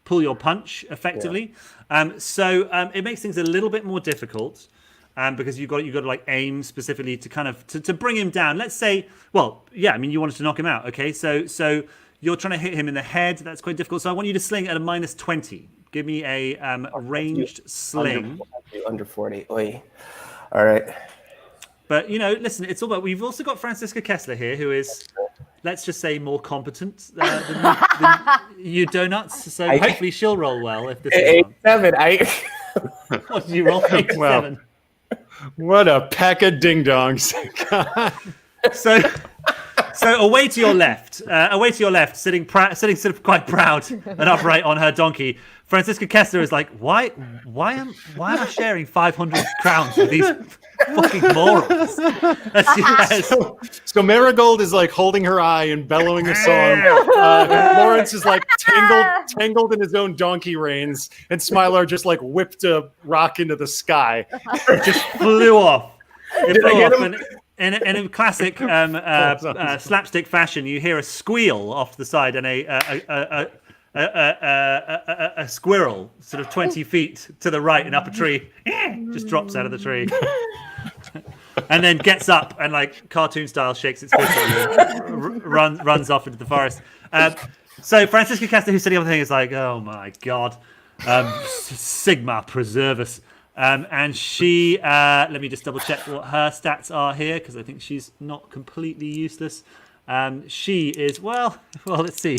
punch effectively. Yeah. So it makes things a little bit more difficult because you've got to like aim specifically to kind of to bring him down. Let's say, well, yeah, I mean you wanted to knock him out. Okay, so you're trying to hit him in the head. That's quite difficult. So I want you to sling at a minus 20. Give me a ranged sling. Under 40. Oy. All right. But, you know, listen, it's all about... We've also got Franziska Kessler here, who is, let's just say, more competent than you donuts. So hopefully she'll roll well if this is 7. What did you roll? 8 well, 7. What a pack of ding-dongs. So away to your left, sitting sort of quite proud and upright on her donkey, Franziska Kessler is like, why am I sharing 500 crowns with these fucking morons? So Marigold is like holding her eye and bellowing a song. Lawrence is like tangled in his own donkey reins, and Smilar just like whipped a rock into the sky. It just flew off. It flew off. And in classic slapstick fashion, you hear a squeal off the side, and a squirrel, sort of 20 feet to the right and up a tree, just drops out of the tree, and then gets up and, like cartoon style, shakes its fist and runs off into the forest. So Franziska Kessler, who's sitting on the thing, is like, "Oh my god, Sigma preserve us." And she, let me just double check what her stats are here, because I think she's not completely useless. She is, well, let's see.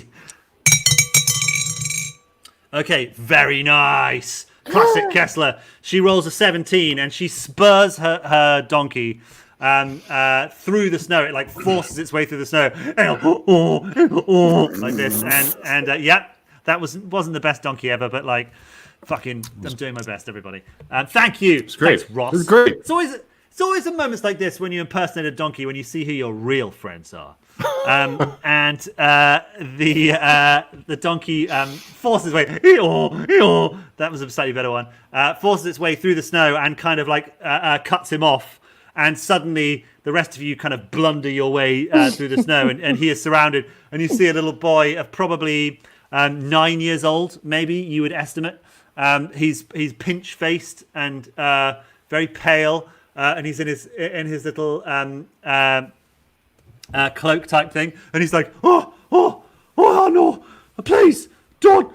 Okay, very nice. Classic Kessler. She rolls a 17 and she spurs her donkey through the snow. It like forces its way through the snow. Like this. And yeah, that wasn't the best donkey ever, but like, fucking, I'm doing my best, everybody. Thank you. It's great. Thanks, Ross. It's great. It's always in moments like this when you impersonate a donkey, when you see who your real friends are. And the donkey forces its way. That was a slightly better one. Forces its way through the snow and kind of like cuts him off. And suddenly the rest of you kind of blunder your way through the snow, and he is surrounded. And you see a little boy of probably 9 years old, maybe you would estimate. He's pinch-faced and very pale, and he's in his little cloak type thing, and he's like, oh no, please don't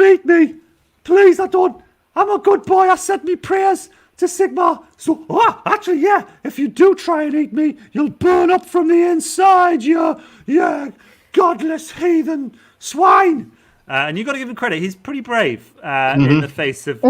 eat me, please. I'm a good boy. I said me prayers to Sigmar. So actually, yeah, if you do try and eat me, you'll burn up from the inside. You godless heathen swine. And you've got to give him credit. He's pretty brave in the face of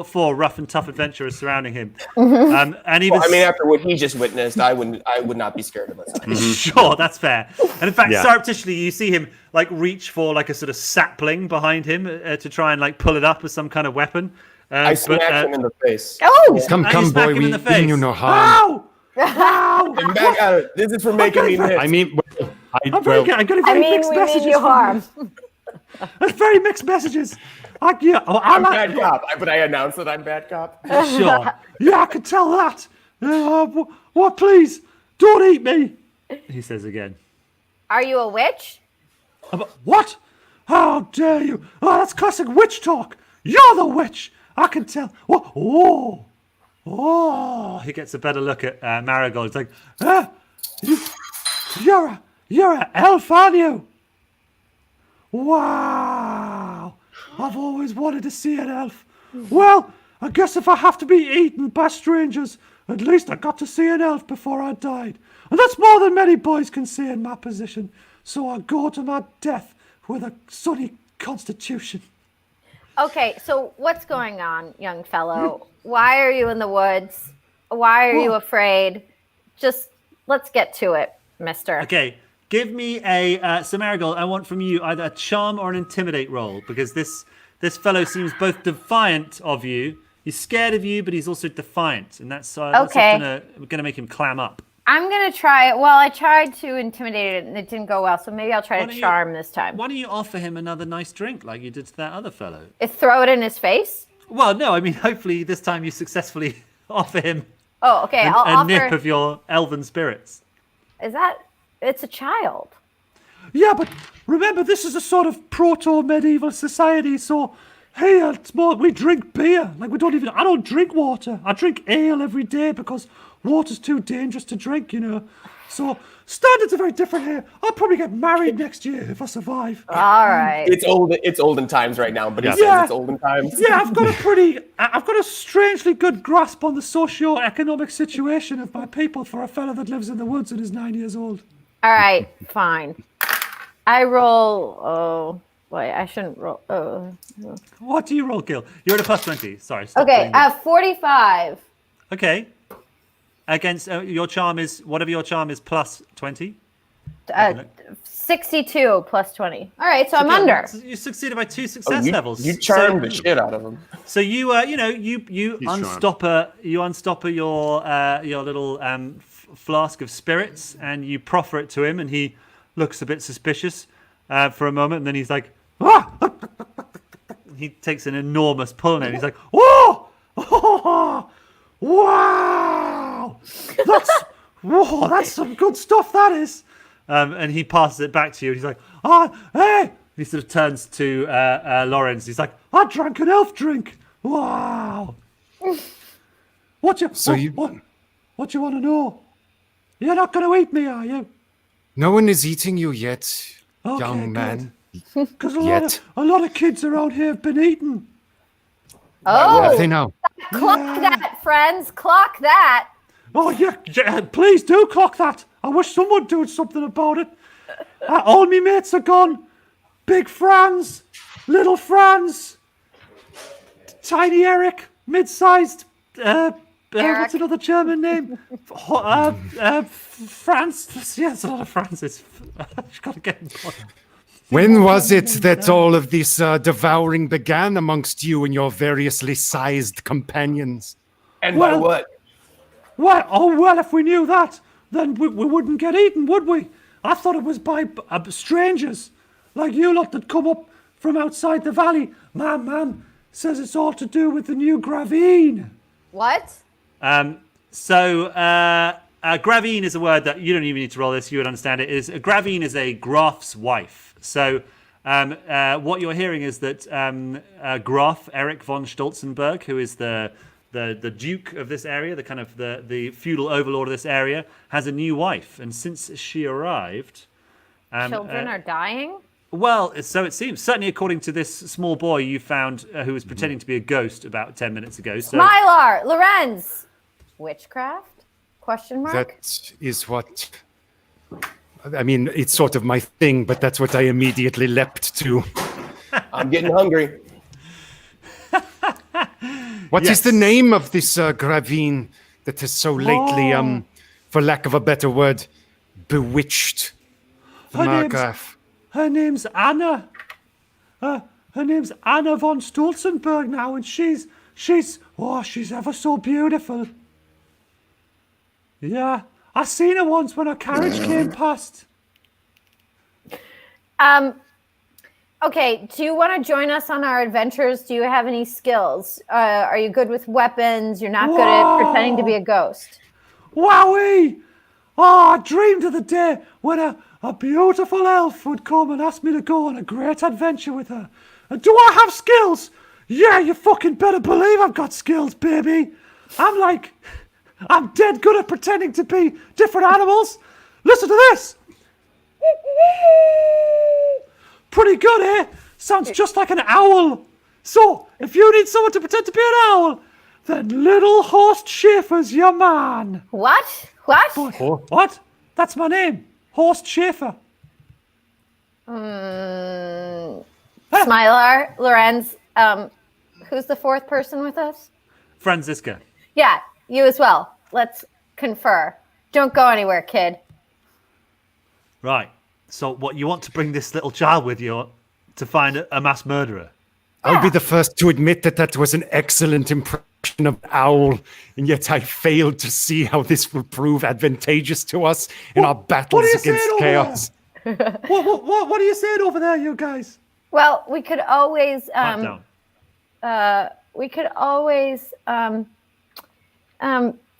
four rough and tough adventurers surrounding him. And even after what he just witnessed, I would not be scared of us. Sure, that's fair. And in fact, surreptitiously, you see him like reach for like a sort of sapling behind him to try and like pull it up as some kind of weapon. I smack him in the face. Oh! Come, boy, we mean you no harm. Ow! Ow! I'm back at it. This is for making me miss. I mean, I'm getting very mixed we messages. mean you harm. That's very mixed messages. I'm bad cop, but I announce that I'm bad cop. Sure. Yeah, I can tell that. What? Please, don't eat me. He says again. Are you a witch? What? How dare you? Oh, that's classic witch talk. You're the witch. I can tell. What? Oh. He gets a better look at Marigold. He's like, you're an elf, aren't you? Wow! I've always wanted to see an elf. Well, I guess if I have to be eaten by strangers, at least I got to see an elf before I died. And that's more than many boys can say in my position. So I go to my death with a sunny constitution. Okay, so what's going on, young fellow? Why are you in the woods? Why are you afraid? Just let's get to it, mister. Okay. Give me so Marigold, I want from you either a charm or an intimidate roll, because this fellow seems both defiant of you. He's scared of you, but he's also defiant, and that's gonna make him clam up. I'm gonna try it. Well, I tried to intimidate it, and it didn't go well, so maybe I'll try to charm this time. Why don't you offer him another nice drink like you did to that other fellow? Throw it in his face? Well, no. I mean, hopefully this time you successfully offer him. Oh, okay. I'll a offer nip of your elven spirits. Is that? It's a child. Yeah, but remember, this is a sort of proto-medieval society, so here it's more, we drink beer. Like, I don't drink water. I drink ale every day because water's too dangerous to drink, you know. So standards are very different here. I'll probably get married next year if I survive. All right. It's olden times right now, but he says it's olden times. Yeah, I've got a strangely good grasp on the socio-economic situation of my people for a fella that lives in the woods and is 9 years old. All right, fine. I roll. Oh, wait, I shouldn't roll. Oh. What do you roll, Gil? You're at a plus 20. Sorry. Okay, I have 45. Okay. Against your charm is whatever your charm is plus 20. 62 plus 20. All right, so I'm under. You succeeded by 2 success levels. You charmed the shit out of him. So you unstopper your little flask of spirits, and you proffer it to him, and he looks a bit suspicious for a moment, and then he's like, ah! He takes an enormous pull on it, and he's like, oh, wow, that's some good stuff, that is. And he passes it back to you. He's like, hey. He sort of turns to Lawrence. He's like, I drank an elf drink. Wow. What you want to know? You're not going to eat me, are you? No one is eating you yet, young man. Because a lot of kids around here have been eaten. Oh, have they now? Clock that, friends. Clock that. Oh, yeah, please do clock that. I wish someone would do something about it. All me mates are gone. Big Franz, little Franz, tiny Eric, mid-sized, what's another German name? Franz. Yeah, it's a lot of Francis. I've got to get him. When was it that all of this devouring began amongst you and your variously sized companions? And by what? Well, if we knew that, then we wouldn't get eaten, would we? I thought it was by strangers, like you lot that come up from outside the valley. My mum says it's all to do with the new Gravine. What? So Gravine is a word that you don't even need to roll this. You would understand it. Gravine is a Graf's wife. So What you're hearing is that Graf Erich von Stolzenberg, who is the duke of this area, the kind of the feudal overlord of this area, has a new wife, and since she arrived, children are dying. Well, so it seems. Certainly, according to this small boy you found, who was pretending to be a ghost about 10 minutes ago. So, Mylar, Lorenz, witchcraft? Question mark. That is what. I mean, it's sort of my thing, but that's what I immediately leapt to. I'm getting hungry. What is the name of this Gravine that has so lately, for lack of a better word, bewitched the Margraf? Her name's Anna. Her name's Anna von Stolzenberg now, and she's ever so beautiful. Yeah, I seen her once when her carriage came past. Okay, do you want to join us on our adventures? Do you have any skills? Are you good with weapons? You're not good at pretending to be a ghost. Wowee! Oh, I dreamed of the day when a beautiful elf would come and ask me to go on a great adventure with her. And do I have skills? Yeah, you fucking better believe I've got skills, baby. I'm dead good at pretending to be different animals. Listen to this. Pretty good, eh? Sounds just like an owl. So, if you need someone to pretend to be an owl, then little Horst Schaefer's your man. What? What? That's my name. Horst Schaefer. Smilar, Lorenz, who's the fourth person with us? Franziska. Yeah, you as well. Let's confer. Don't go anywhere, kid. Right. So what, you want to bring this little child with you to find a mass murderer? I'll be the first to admit that was an excellent impression of an owl, and yet I failed to see how this will prove advantageous to us in our battles against chaos. What are you saying over there, you guys? Well, we could always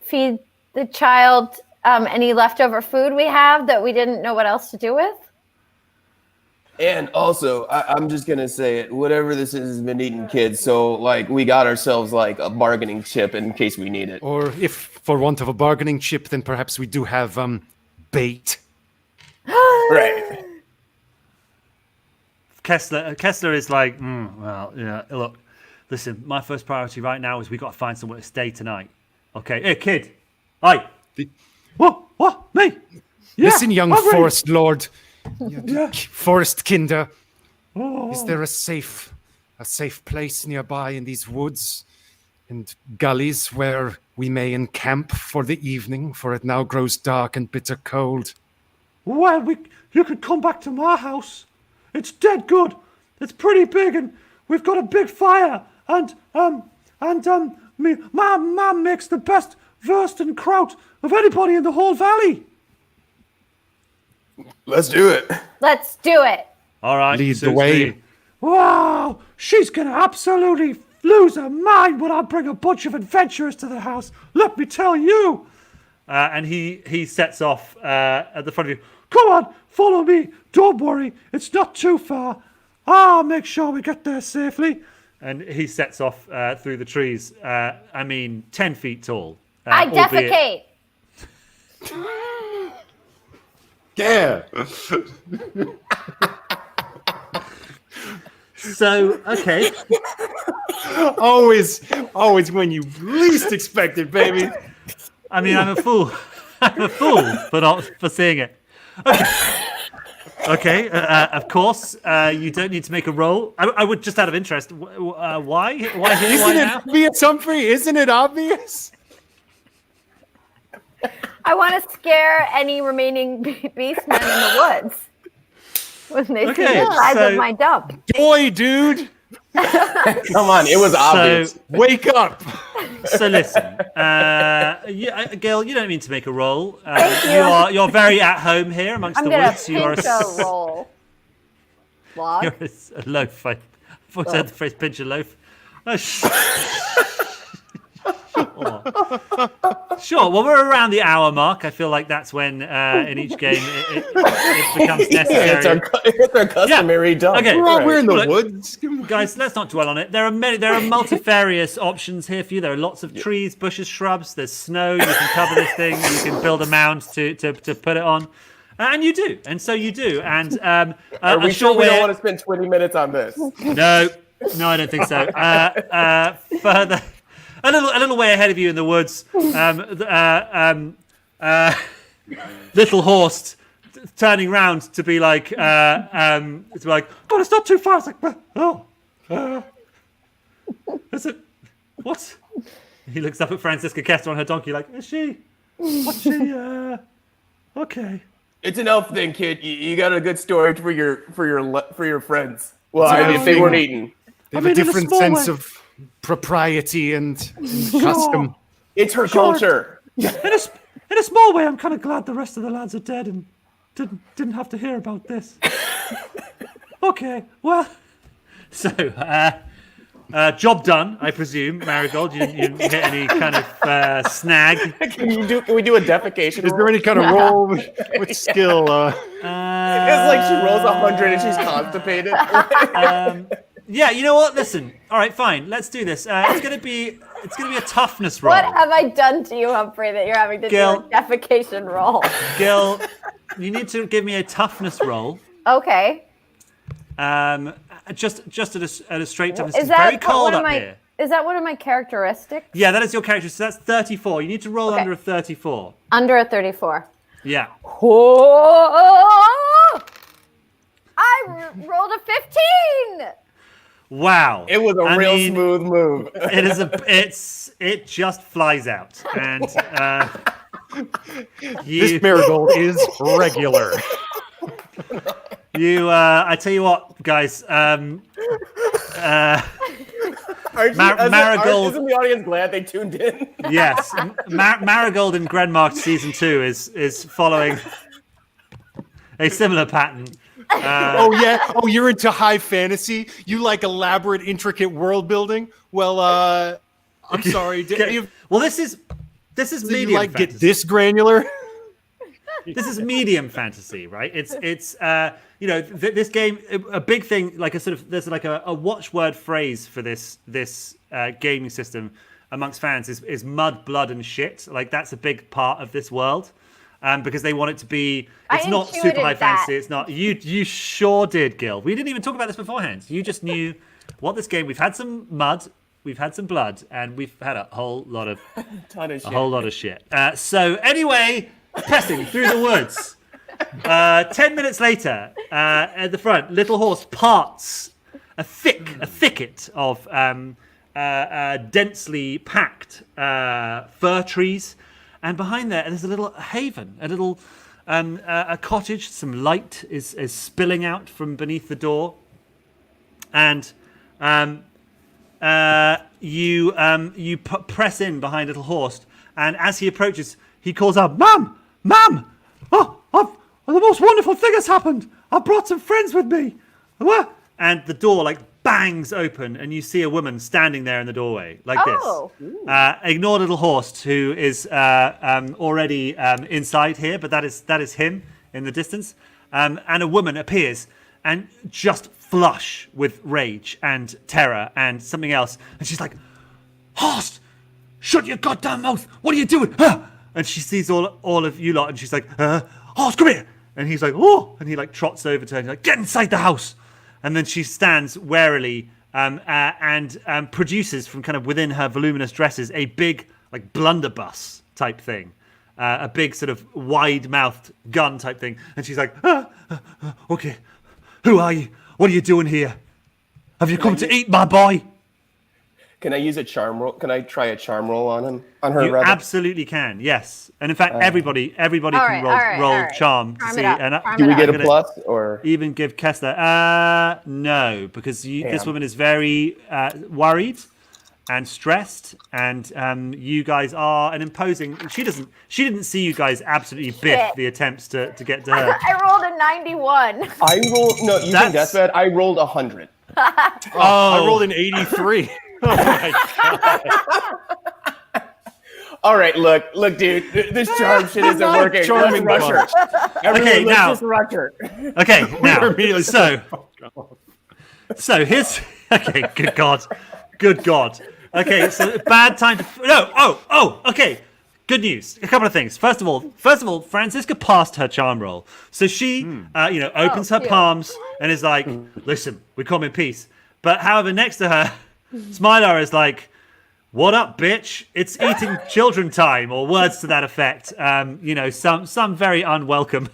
feed the child any leftover food we have that we didn't know what else to do with. And also, I'm just going to say it, whatever this is has been eating kids, so, we got ourselves, a bargaining chip in case we need it. Or if, for want of a bargaining chip, then perhaps we do have, bait. Right. Kessler is like, well, yeah, look, listen, my first priority right now is we got to find somewhere to stay tonight. Okay, hey, kid. Hi. What? Me? Yeah, listen, young forest lord. Yeah. Forest kinder. Is there a safe place nearby in these woods and gullies where we may encamp for the evening, for it now grows dark and bitter cold? Well, you could come back to my house. It's dead good. It's pretty big, and we've got a big fire. And my mum makes the best Wurstenkraut of anybody in the whole valley. Let's do it. All right. Lead the way. Wow, she's going to absolutely lose her mind when I bring a bunch of adventurers to the house. Let me tell you. And he sets off at the front of you. Come on, follow me. Don't worry, it's not too far. I'll make sure we get there safely. And he sets off through the trees. 10 feet tall. I defecate. Yeah. So, okay. Always when you least expect it, baby. I'm a fool. for not for seeing it. Okay. Of course, you don't need to make a roll. I would, just out of interest, why? Why here? Isn't it obvious, Humphrey? Isn't it obvious? I want to scare any remaining beastmen in the woods when they see the size of my dump. Boy, dude. Come on, it was obvious. Wake up. So listen, Gail, you don't mean to make a roll. You're very at home here amongst the woods. I'm going to roll. Log? You're a loaf. I thought I had the phrase pinch a loaf. Sure. Well, we're around the hour mark. I feel like that's when in each game it becomes necessary. It's our customary dump. Okay. We're in the woods. Guys, let's not dwell on it. There are multifarious options here for you. There are lots of trees, bushes, shrubs. There's snow. You can cover this thing. You can build a mound to put it on. And you do. And so you do. And are we sure we don't want to spend 20 minutes on this? No, I don't think so. Further, a little way ahead of you in the woods, little Horst turning round to be like, oh, it's not too far. It's like, is it? What? He looks up at Franziska Kester on her donkey, like, is she? What's she? Okay. It's an elf thing, kid. You got a good story for your friends. Well, I mean, if they weren't eaten. They have a different sense of propriety and custom. It's her culture. In a small way, I'm kind of glad the rest of the lads are dead and didn't have to hear about this. Okay, well, so job done, I presume, Marigold. You didn't hit any kind of snag. Can we do a defecation? Is there any kind of roll with skill? It's like she rolls 100 and she's constipated. Yeah, you know what? Listen. All right, fine. Let's do this. It's gonna be a toughness roll. What have I done to you, Humphrey, that you're having to do a defecation roll? Gil, you need to give me a toughness roll. Okay. Just at a straight toughness. Is it's very cold up my, here. Is that one of my characteristics? Yeah, that is your character. So that's 34. You need to roll under a 34. Under a 34. Yeah. Oh! I rolled a 15. Wow. It was a real smooth move. It just flies out. And this marigold is regular. I tell you what, guys. Marigold. Isn't the audience glad they tuned in? Yes, Marigold in Grenmark season 2 is following a similar pattern. Oh yeah. Oh, you're into high fantasy. You like elaborate, intricate world building. Well, I'm sorry. Well, this is medium. You like fantasy. Get this granular? This is medium fantasy, right? It's this game, a big thing, like there's like a watchword phrase for this gaming system amongst fans is mud, blood, and shit. Like that's a big part of this world, because they want it to be. It's not super high fantasy. It's not. You sure did, Gil. We didn't even talk about this beforehand. You just knew what this game. We've had some mud, we've had some blood, and we've had a whole lot of whole lot of shit. So anyway. Pressing through the woods. 10 minutes later, at the front, Little Horse parts a thicket of densely packed fir trees, and behind there's a little haven, a little a cottage. Some light is spilling out from beneath the door, and you press in behind Little Horse, and as he approaches, he calls out, "Mum! Mum! Oh, the most wonderful thing has happened! I've brought some friends with me!" And the door bangs open, and you see a woman standing there in the doorway this. Ignore Little Horst, who is already inside here, but that is him in the distance. And a woman appears, and just flush with rage and terror and something else, and she's like, "Horst, shut your goddamn mouth! What are you doing?" And she sees all of you lot, and she's like, "Horst, come here!" And he's like, "Oh!" And he trots over to her, and he's like, "Get inside the house!" And then she stands warily and produces from kind of within her voluminous dresses a big blunderbuss type thing, a big sort of wide-mouthed gun type thing. And she's like, "Okay, who are you? What are you doing here? Have you come to eat my boy?" Can I use a charm roll? Can I try a charm roll on him? On her? You absolutely can. Yes, and in fact, everybody can roll charm to see. Do we get a plus or even give Kessler? No, because this woman is very worried and stressed, and you guys are an imposing. She didn't see you guys absolutely biff the attempts to get to her. I rolled a 91. You think that's bad? I rolled 100. I rolled an 83. Oh my god! All right, look, dude. This charm shit isn't working. Charming Let's rush her. Okay, now. Let's just rush her. Okay, now. So here's. Okay, good God. Okay, so bad time to. No, okay. Good news. A couple of things. First of all, Franziska passed her charm roll, so she, opens her palms and is like, "Listen, we come in peace." But however, next to her, Smilar is like, "What up, bitch? It's eating children time," or words to that effect. Some very unwelcome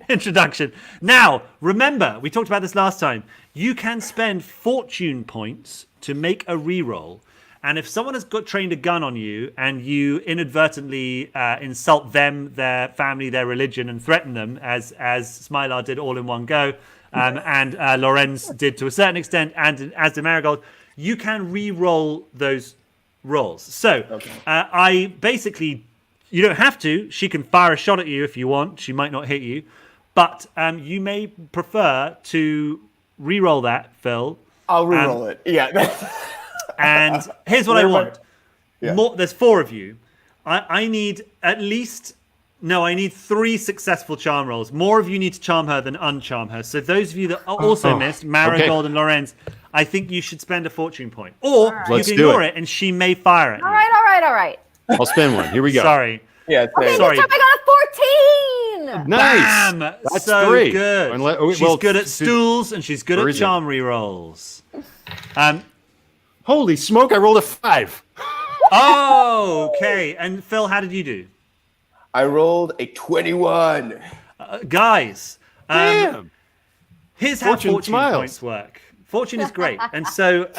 introduction. Now, remember, we talked about this last time. You can spend fortune points to make a reroll. And if someone has trained a gun on you and you inadvertently insult them, their family, their religion, and threaten them, as Smilar did all in one go, and Lorenz did to a certain extent, and as did Marigold, you can re-roll those rolls. So you don't have to. She can fire a shot at you if you want. She might not hit you. But you may prefer to re-roll that, Phil. I'll re-roll it. Yeah. And here's what I want. There's 4 of you. I need I need 3 successful charm rolls. More of you need to charm her than uncharm her. So those of you that also missed, Marigold and Lorenz, I think you should spend a fortune point. Or you can ignore it and she may fire it. All right. I'll spend one. Here we go. Sorry. Yeah, okay, sorry. I got a 14! Nice. Bam! That's so great. Good. She's good at stools and she's good at charm rerolls. Holy smoke, I rolled a 5. Oh, okay. And Phil, how did you do? I rolled a 21. Guys, Damn. Here's how fortune points work. Fortune is great. And so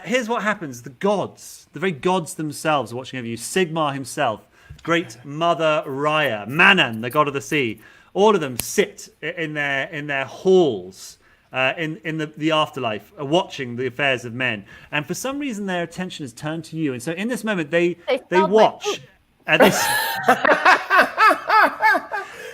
here's what happens. The gods, the very gods themselves are watching over you. Sigmar himself, great mother Raya, Manan, the god of the sea. All of them sit in their halls in the afterlife, watching the affairs of men. And for some reason, their attention is turned to you. And so in this moment, they watch at this.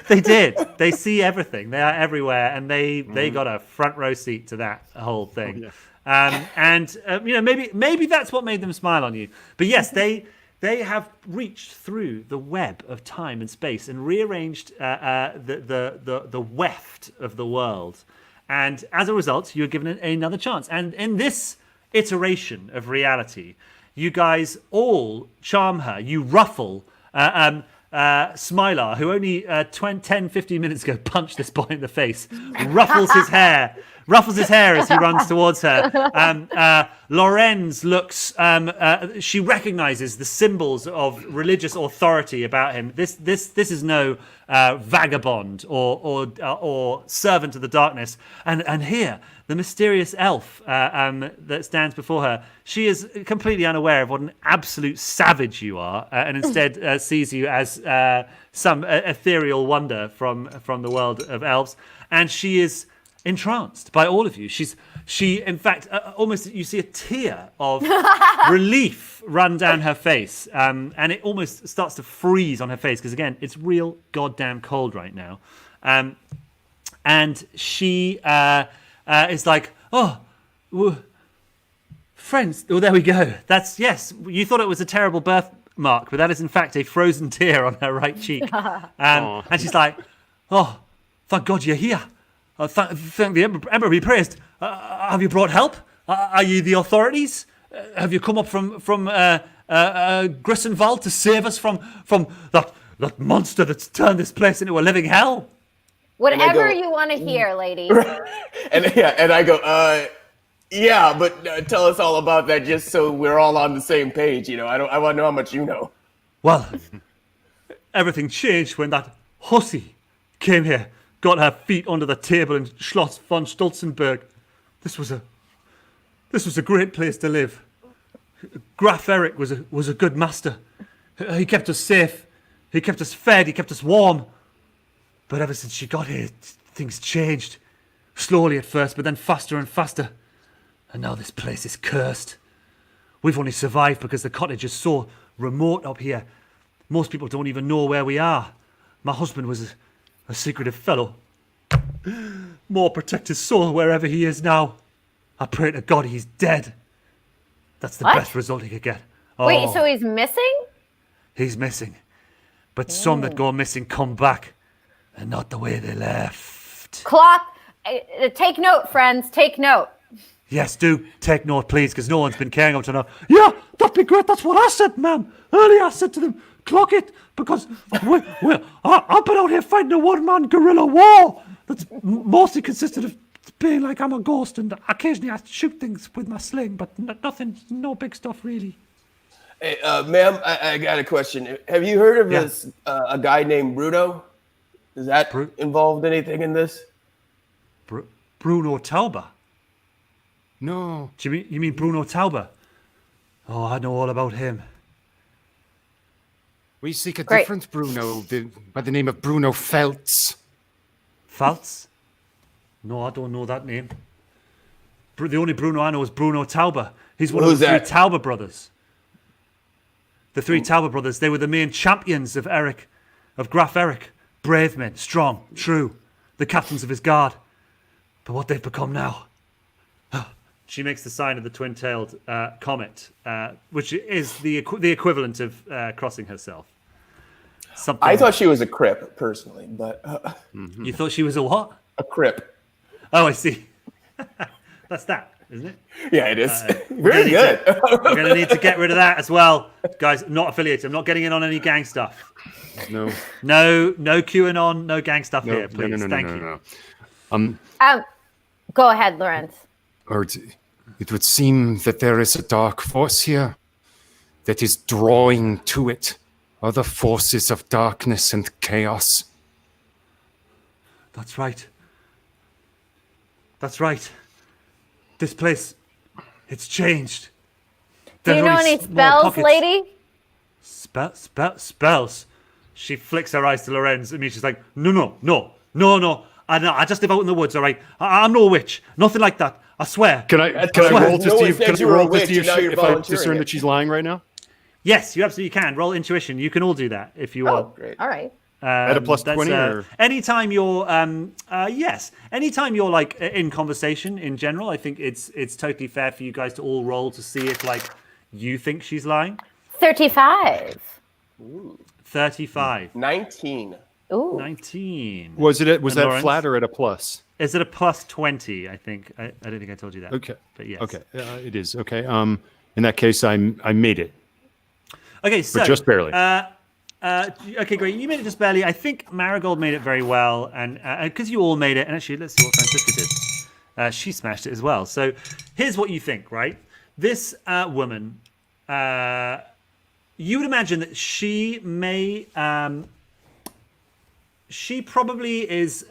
They did. They see everything. They are everywhere, and they got a front row seat to that whole thing. Maybe that's what made them smile on you. But yes, they have reached through the web of time and space and rearranged the weft of the world. And as a result, you are given another chance. And in this iteration of reality, you guys all charm her. You ruffle Smilar, who only 10, 15 minutes ago punched this boy in the face, ruffles his hair as he runs towards her. Lorenz looks, she recognizes the symbols of religious authority about him. This is no vagabond or servant of the darkness. And here, the mysterious elf that stands before her, she is completely unaware of what an absolute savage you are, and instead sees you as some ethereal wonder from the world of elves. And she is entranced by all of you. She in fact, almost you see a tear of relief run down her face, and it almost starts to freeze on her face because again, it's real goddamn cold right now. And she is like, friends. Oh, there we go. That's yes. You thought it was a terrible birthmark, but that is in fact a frozen tear on her right cheek. And she's like, oh, thank God you're here. Thank the Emperor be praised. Have you brought help? Are you the authorities? Have you come up from Grissenwald to save us from that monster that's turned this place into a living hell? Whatever you want to hear, lady. and I go, yeah, but tell us all about that just so we're all on the same page. I want to know how much you know. Well, everything changed when that hussy came here. Got her feet under the table in Schloss von Stolzenberg. This was a great place to live. Graf Eric was a good master. He kept us safe. He kept us fed. He kept us warm. But ever since she got here, things changed. Slowly at first, but then faster and faster. And now this place is cursed. We've only survived because the cottage is so remote up here. Most people don't even know where we are. My husband was a secretive fellow. More protect his soul wherever he is now. I pray to God he's dead. That's the best result he could get. Wait, so he's missing? He's missing. But some that go missing come back. And not the way they left. Clock. Take note, friends. Take note. Yes, do take note, please, because no one's been caring up to now. Yeah, that'd be great. That's what I said, ma'am. Earlier I said to them, clock it, because I've been out here fighting a one-man guerrilla war that's mostly consisted of being like I'm a ghost, and occasionally I shoot things with my sling, but nothing, no big stuff really. Hey, ma'am, I got a question. Have you heard of this a guy named Bruno? Does that involve anything in this? Bruno Tauber? No. Do you mean Bruno Tauber? Oh, I know all about him. We seek a different Bruno by the name of Bruno Feltz. Feltz? No, I don't know that name. The only Bruno I know is Bruno Tauber. He's one of the three Tauber brothers. The three Tauber brothers, they were the main champions of Graf Eric. Brave men, strong, true, the captains of his guard. But what they've become now. She makes the sign of the twin-tailed comet, which is the equivalent of crossing herself. Something. I thought she was a crip, personally, but... You thought she was a what? A crip. Oh, I see. That's that, isn't it? Yeah, it is. Very good. We're going to need to get rid of that as well. Guys, not affiliated. I'm not getting in on any gang stuff. No QAnon, no gang stuff here, please. Thank you. Go ahead, Lorenz. Or it would seem that there is a dark force here that is drawing to it other forces of darkness and chaos. That's right. That's right. This place, it's changed. Do you know any spells, lady? Spells? She flicks her eyes to Lorenz. I mean, she's like, no. I just live out in the woods, all right? I'm no witch. Nothing like that. I swear. Can I roll to see if I discern that she's lying right now? Yes, you absolutely can. Roll intuition. You can all do that if you want. Great. All right. At a plus 20 or? Anytime you're anytime you're like in conversation in general, I think it's totally fair for you guys to all roll to see if like you think she's lying. 35. Ooh. 35. 19. Ooh. 19. Was that Lawrence? Flat or at a plus? Is it a plus 20? I think. I don't think I told you that. Okay. But yes. Okay. It is. Okay. In that case, I made it. Okay. So but just barely. Okay, great. You made it just barely. I think Marigold made it very well, and because you all made it, and actually, let's see what Francisca did. She smashed it as well. So here's what you think, right? This woman, you would imagine that she may, she probably is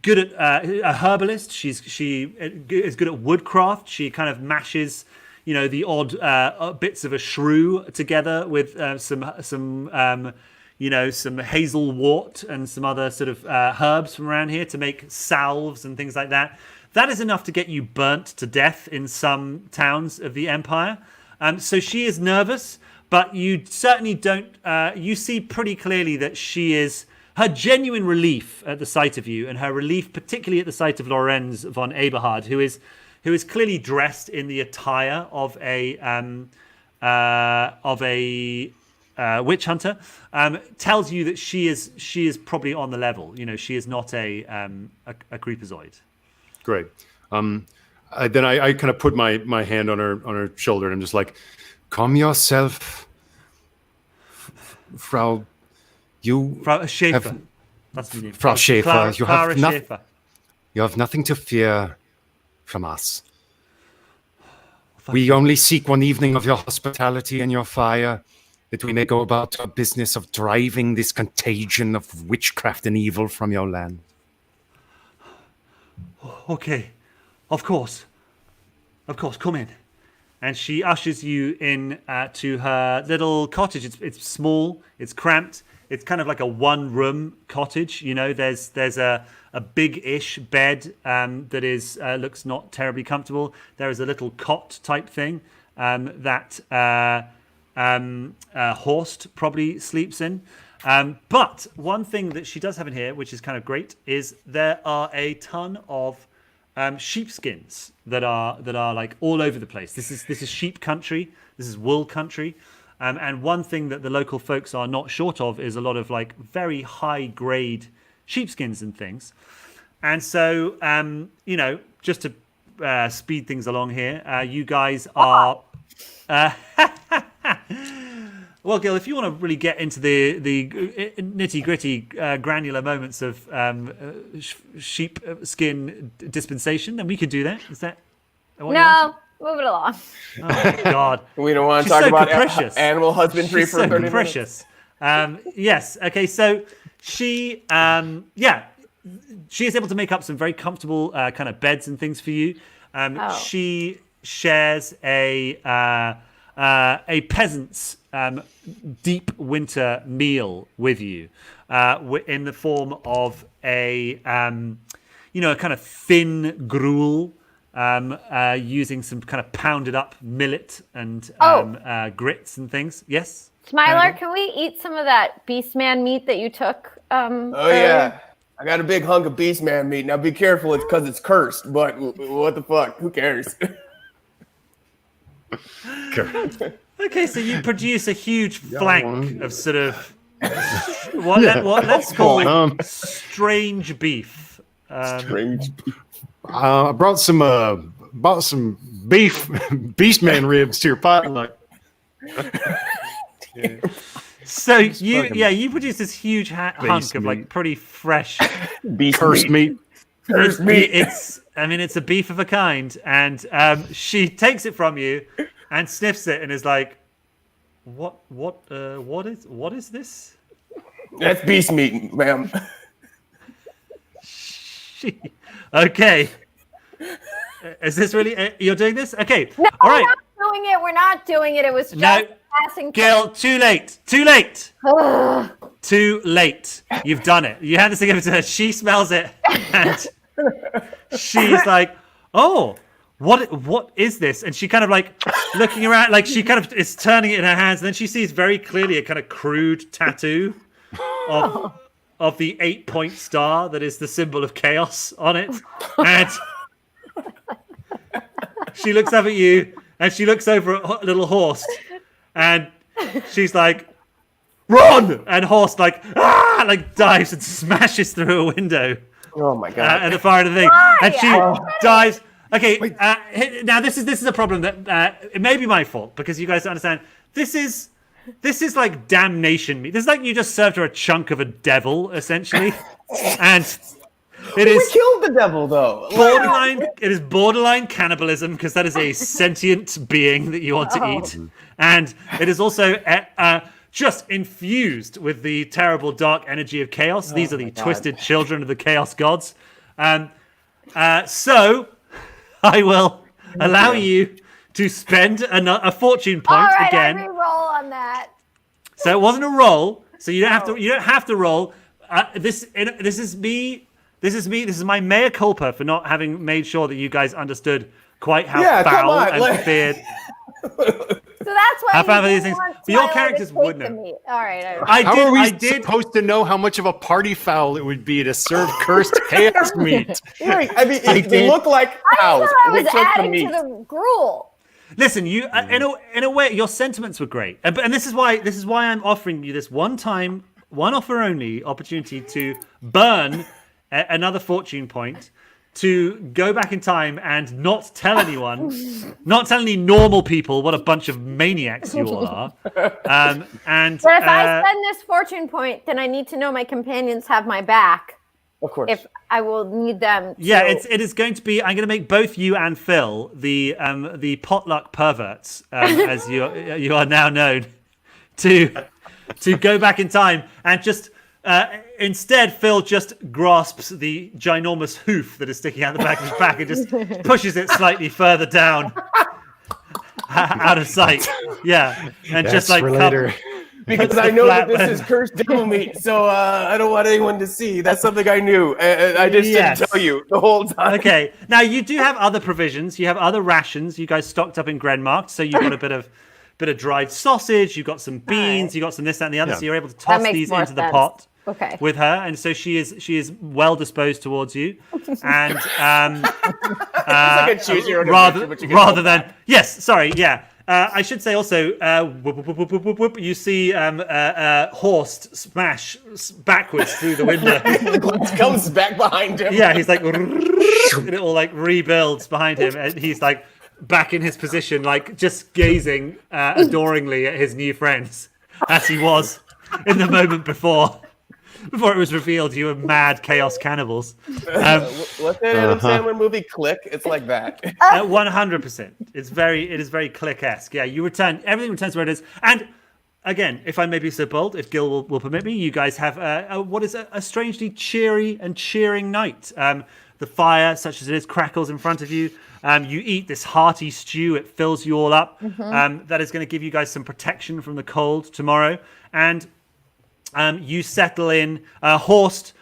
good at a herbalist. She is good at woodcraft. She kind of mashes, you know, the odd bits of a shrew together with some hazelwort and some other sort of herbs from around here to make salves and things like that. That is enough to get you burnt to death in some towns of the Empire. So she is nervous, but you certainly don't. You see pretty clearly that she is. Her genuine relief at the sight of you, and her relief particularly at the sight of Lorenz von Eberhard, who is clearly dressed in the attire of a witch hunter, tells you that she is probably on the level. You know, she is not a creepazoid. Great. Then I kind of put my hand on her shoulder and I'm just like, calm yourself, Frau. Frau Schäfer. That's the name. Frau Schäfer. Schäfer. You have nothing to fear from us. We only seek one evening of your hospitality and your fire, that we may go about our business of driving this contagion of witchcraft and evil from your land. Okay, of course, come in. And she ushers you in to her little cottage. It's small, it's cramped. It's kind of like a one-room cottage. You know, there's a big-ish bed that is looks not terribly comfortable. There is a little cot type thing that Horst probably sleeps in. But one thing that she does have in here, which is kind of great, is there are a ton of sheepskins that are like all over the place. This is sheep country. This is wool country. And one thing that the local folks are not short of is a lot of like very high grade sheepskins and things. And so, just to speed things along here, you guys are. Well, Gil, if you want to really get into the nitty gritty, granular moments of sheep skin dispensation, then we could do that. Is that? No. Move it along. Oh my God. We don't want to talk about animal husbandry for 30 minutes. Yes. Okay. So she is able to make up some very comfortable kind of beds and things for you. She shares a peasant's deep winter meal with you in the form of a kind of thin gruel. Using some kind of pounded up millet and grits and things. Yes? Smiler, can we eat some of that beastman meat that you took? Yeah. I got a big hunk of beastman meat. Now be careful, it's because it's cursed, but what the fuck? Who cares? Okay, so you produce a huge flank of sort of what let's call it strange beef. Strange beef. I bought some beastman ribs to your potluck. So you produce this huge hunk of like pretty fresh cursed meat. Cursed meat. It's a beef of a kind, and she takes it from you and sniffs it and is like, what is this? That's beast meat, ma'am. Okay. Is this really? You're doing this? Okay. No, all right. We're not doing it. It was just passing. Gil, too late. Too late. You've done it. You hand this thing over to her. She smells it, and she's like, "Oh, what is this?" And she kind of like looking around, like she kind of is turning it in her hands, and then she sees very clearly a kind of crude tattoo of the 8-point star that is the symbol of chaos on it. And she looks up at you and she looks over at little Horst and she's like, "Run!" And Horst like dives and smashes through a window. Oh my God. At the far end of the thing. And she dives. Okay, now this is a problem that it may be my fault because you guys don't understand. This is like damnation meat. This is like you just served her a chunk of a devil, essentially. And it is. We killed the devil, though. Borderline. It is borderline cannibalism because that is a sentient being that you want to eat, and it is also just infused with the terrible dark energy of chaos. These are the twisted children of the chaos gods. So I will allow you to spend a fortune point again. I re-roll on that. So it wasn't a roll. So you don't have to. You don't have to roll. This is me. This is my mea culpa for not having made sure that you guys understood quite how foul and feared. So that's why how foul these things. But your characters wouldn't have. All right. How are we supposed to know how much of a party foul it would be to serve cursed chaos meat? Right. I mean, they look like cows. I was adding to the gruel. Listen, you in a way, your sentiments were great, and this is why I'm offering you this one offer only opportunity to burn another fortune point, to go back in time and not tell anyone, not tell any normal people what a bunch of maniacs you all are. But if I spend this fortune point, then I need to know my companions have my back. Of course. If I will need them. Yeah, it is going to be. I'm going to make both you and Phil the potluck perverts, as you are now known, to go back in time and just. Instead, Phil just grasps the ginormous hoof that is sticking out the back of his back and just pushes it slightly further down, out of sight. Yeah, and That's just like for later. Because I know that this is cursed devil meat, so I don't want anyone to see. That's something I knew. I just didn't tell you the whole time. Okay, now you do have other provisions. You have other rations. You guys stocked up in Grenmark, so you've got a bit of dried sausage. You've got some beans. You got some this, that, and the other. So you're able to toss these into the pot. with her, and so she is well disposed towards you, and rather than yes, sorry, yeah. I should say also, you see Horst smash backwards through the window. The glass comes back behind him. Yeah, he's like, and it all like rebuilds behind him, and he's like back in his position, like just gazing adoringly at his new friends, as he was in the moment before it was revealed you were mad chaos cannibals. What's that Adam Sandler movie, Click? It's like that. 100%. It is very Click-esque. Yeah, everything returns where it is. And again, if I may be so bold, if Gil will permit me, you guys have what is a strangely cheery and cheering night. The fire, such as it is, crackles in front of you. You eat this hearty stew. It fills you all up. That is going to give you guys some protection from the cold tomorrow. And you settle in. Horst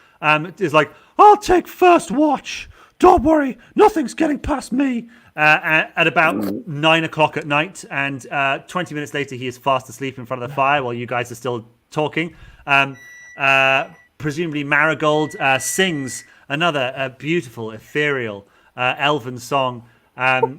is like, I'll take first watch. Don't worry, nothing's getting past me. At about 9 o'clock at night, and 20 minutes later, he is fast asleep in front of the fire while you guys are still talking. Presumably, Marigold sings another beautiful, ethereal, elven song. Wow.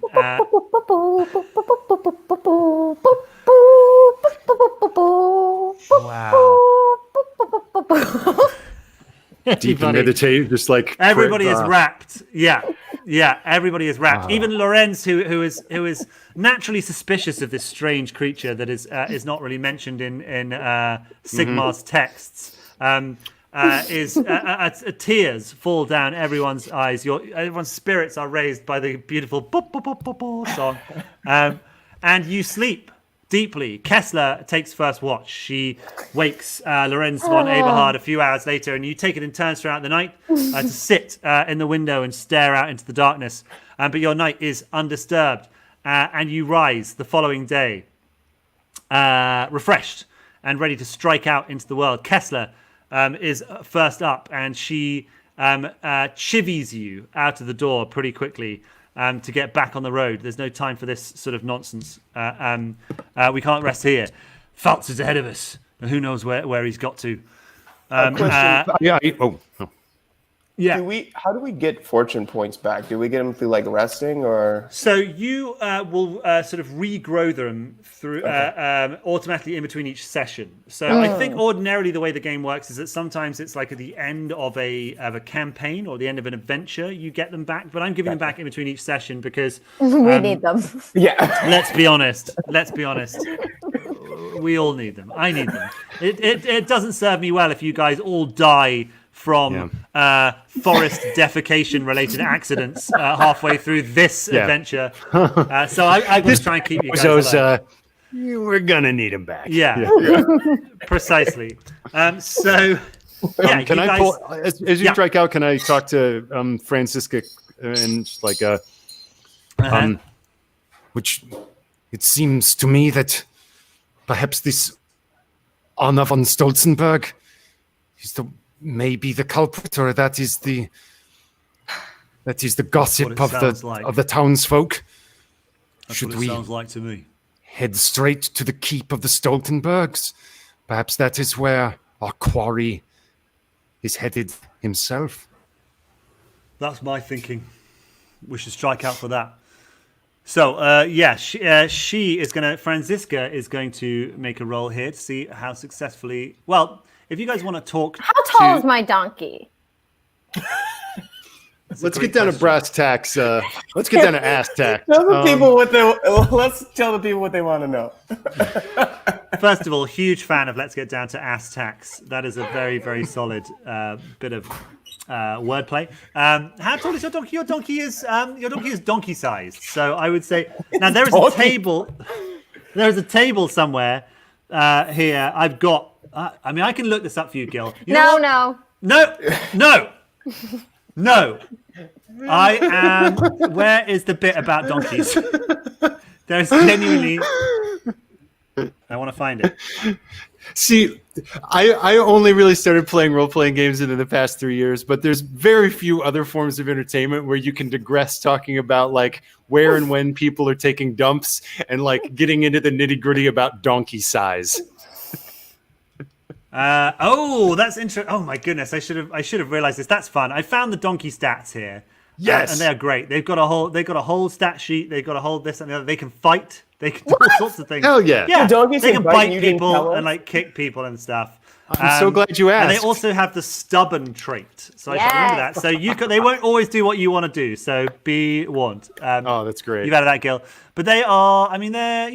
Deep and meditate, just like everybody is wrapped. Yeah, everybody is wrapped. Even Lorenz, who is naturally suspicious of this strange creature that is not really mentioned in Sigmar's texts, tears fall down everyone's eyes. Everyone's spirits are raised by the beautiful song, and you sleep deeply. Kessler takes first watch. She wakes Lorenz von Eberhard a few hours later, and you take it in turns throughout the night to sit in the window and stare out into the darkness. But your night is undisturbed, and you rise the following day, refreshed and ready to strike out into the world. Kessler is first up, and she chivies you out of the door pretty quickly. To get back on the road. There's no time for this sort of nonsense. We can't rest here. Faltz is ahead of us. Who knows where he's got to? Yeah. How do we get fortune points back? Do we get them through like resting or? So you will sort of regrow them through automatically in between each session. So I think ordinarily the way the game works is that sometimes it's like at the end of a campaign or the end of an adventure you get them back. But I'm giving them back in between each session because we need them. Yeah. Let's be honest. We all need them. I need them. It doesn't serve me well if you guys all die from forest defecation related accidents halfway through this adventure. So I'm going to try and keep you guys alive. We're going to need them back. Yeah. Precisely. Can I pull, as you strike out, can I talk to Franziska and just like, which it seems to me that perhaps this Anna von Stolzenberg is maybe the culprit, or that is the gossip of the townsfolk. Should we sounds like to me. Head straight to the keep of the Stoltenbergs? Perhaps that is where our quarry is headed himself. That's my thinking. We should strike out for that. So, she is going to. Franziska is going to make a roll here to see how successfully. Well, if you guys want to talk, how tall is my donkey? Let's get down to brass tacks. Let's get down to ass tacks. Let's tell the people what they want to know. First of all, huge fan of Let's Get Down to Ass Tacks. That is a very, very solid bit of wordplay. How tall is your donkey? Your donkey is donkey-sized. So I would say now there is a table. There is a table somewhere here. I've got. I can look this up for you, Gil. No. I am. Where is the bit about donkeys? There's genuinely. I want to find it. See, I only really started playing role-playing games in the past 3 years, but there's very few other forms of entertainment where you can digress talking about like where and when people are taking dumps and like getting into the nitty-gritty about donkey size. That's interesting. Oh my goodness, I should have realized this. That's fun. I found the donkey stats here. Yes, and they're great. They've got a whole stat sheet. They've got a whole this and the other. They can fight. They can do all sorts of things. Hell yeah! Yeah, donkeys they can can bite bite you, didn't people tell us? and like kick people and stuff. I'm so glad you asked. And they also have the stubborn trait. So I should remember that. So they won't always do what you want to do. So be warned. Oh, that's great. You've added that, Gil. But they are. I mean, they're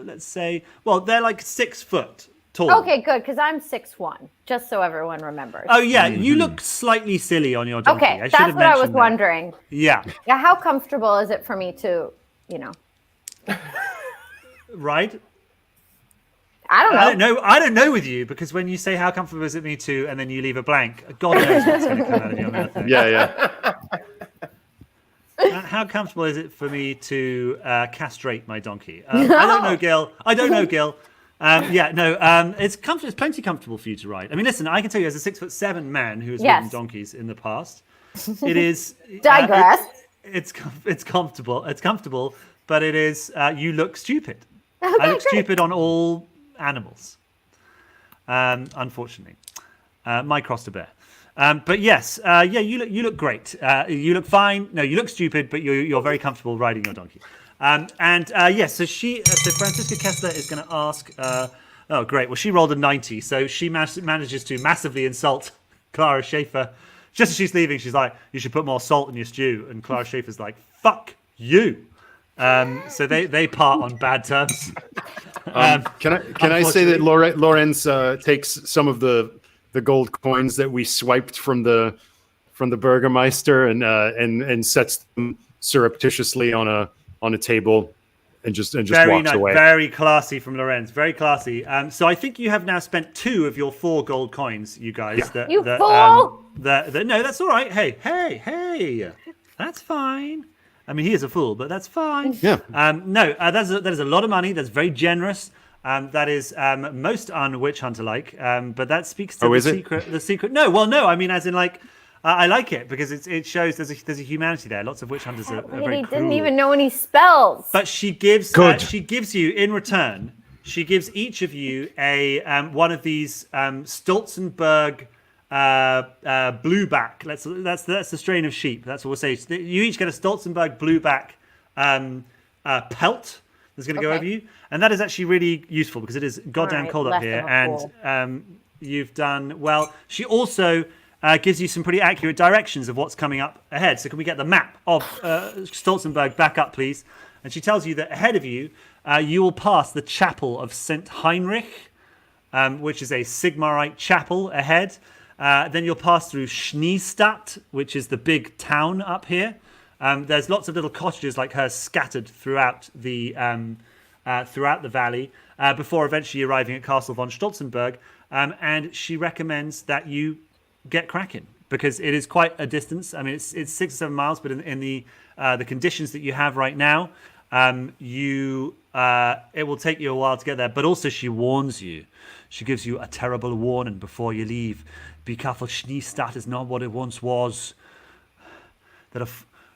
let's say, well, they're like 6 foot tall. Okay, good, because I'm 6'1", just so everyone remembers. Oh yeah, you look slightly silly on your donkey. Okay, that's what I was wondering. Yeah. Yeah, how comfortable is it for me to, Right? I don't know. I don't know with you, because when you say how comfortable is it me to, and then you leave a blank, God knows what's going to come out of your mouth. Yeah. How comfortable is it for me to castrate my donkey? I don't know, Gil. It's plenty comfortable for you to ride. I mean, listen, I can tell you, as a 6'7" man who has ridden donkeys in the past, it is digress. It's comfortable. It's comfortable, but it is. You look stupid. Okay, I look stupid on all animals. Unfortunately, my cross to bear. But yes, you look great. You look fine. No, you look stupid, but you're very comfortable riding your donkey. So Franziska Kessler is going to ask. Oh, great. Well, she rolled a 90, so she manages to massively insult Clara Schaefer. Just as she's leaving, she's like, "You should put more salt in your stew." And Clara Schaefer's like, "Fuck you." So they part on bad terms. Can I say that Lorenz takes some of the gold coins that we swiped from the Burgermeister and sets them surreptitiously on a table and just very walks nice, away. Very classy from Lorenz. Very classy. So I think you have now spent 2 of your 4 gold coins, you guys. Yeah. You fool! No, that's all right. Hey, that's fine. I mean, he is a fool, but that's fine. Yeah. That is a lot of money. That's very generous. That is most un-witch hunter like. But that speaks to the secret. No. I mean, as in like, I like it because it shows there's a humanity there. Lots of witch hunters are very cruel. Didn't even know any spells. But she gives you in return. She gives each of you a one of these Stolzenberg blueback. That's the strain of sheep. That's what we'll say. You each get a Stolzenberg blueback pelt that's going to go over you, and that is actually really useful because it is goddamn cold up here. And you've done well. She also gives you some pretty accurate directions of what's coming up ahead. So can we get the map of Stolzenberg back up, please? And she tells you that ahead of you, you will pass the chapel of St. Heinrich, which is a Sigmarite chapel ahead. Then you'll pass through Schneestadt, which is the big town up here. There's lots of little cottages like hers scattered throughout the valley before eventually arriving at Castle von Stolzenberg. And she recommends that you get cracking because it is quite a distance. I mean, it's 6 or 7 miles, but in the conditions that you have right now, it will take you a while to get there. But also, she warns you. She gives you a terrible warning before you leave. Be careful, Schneestadt is not what it once was. That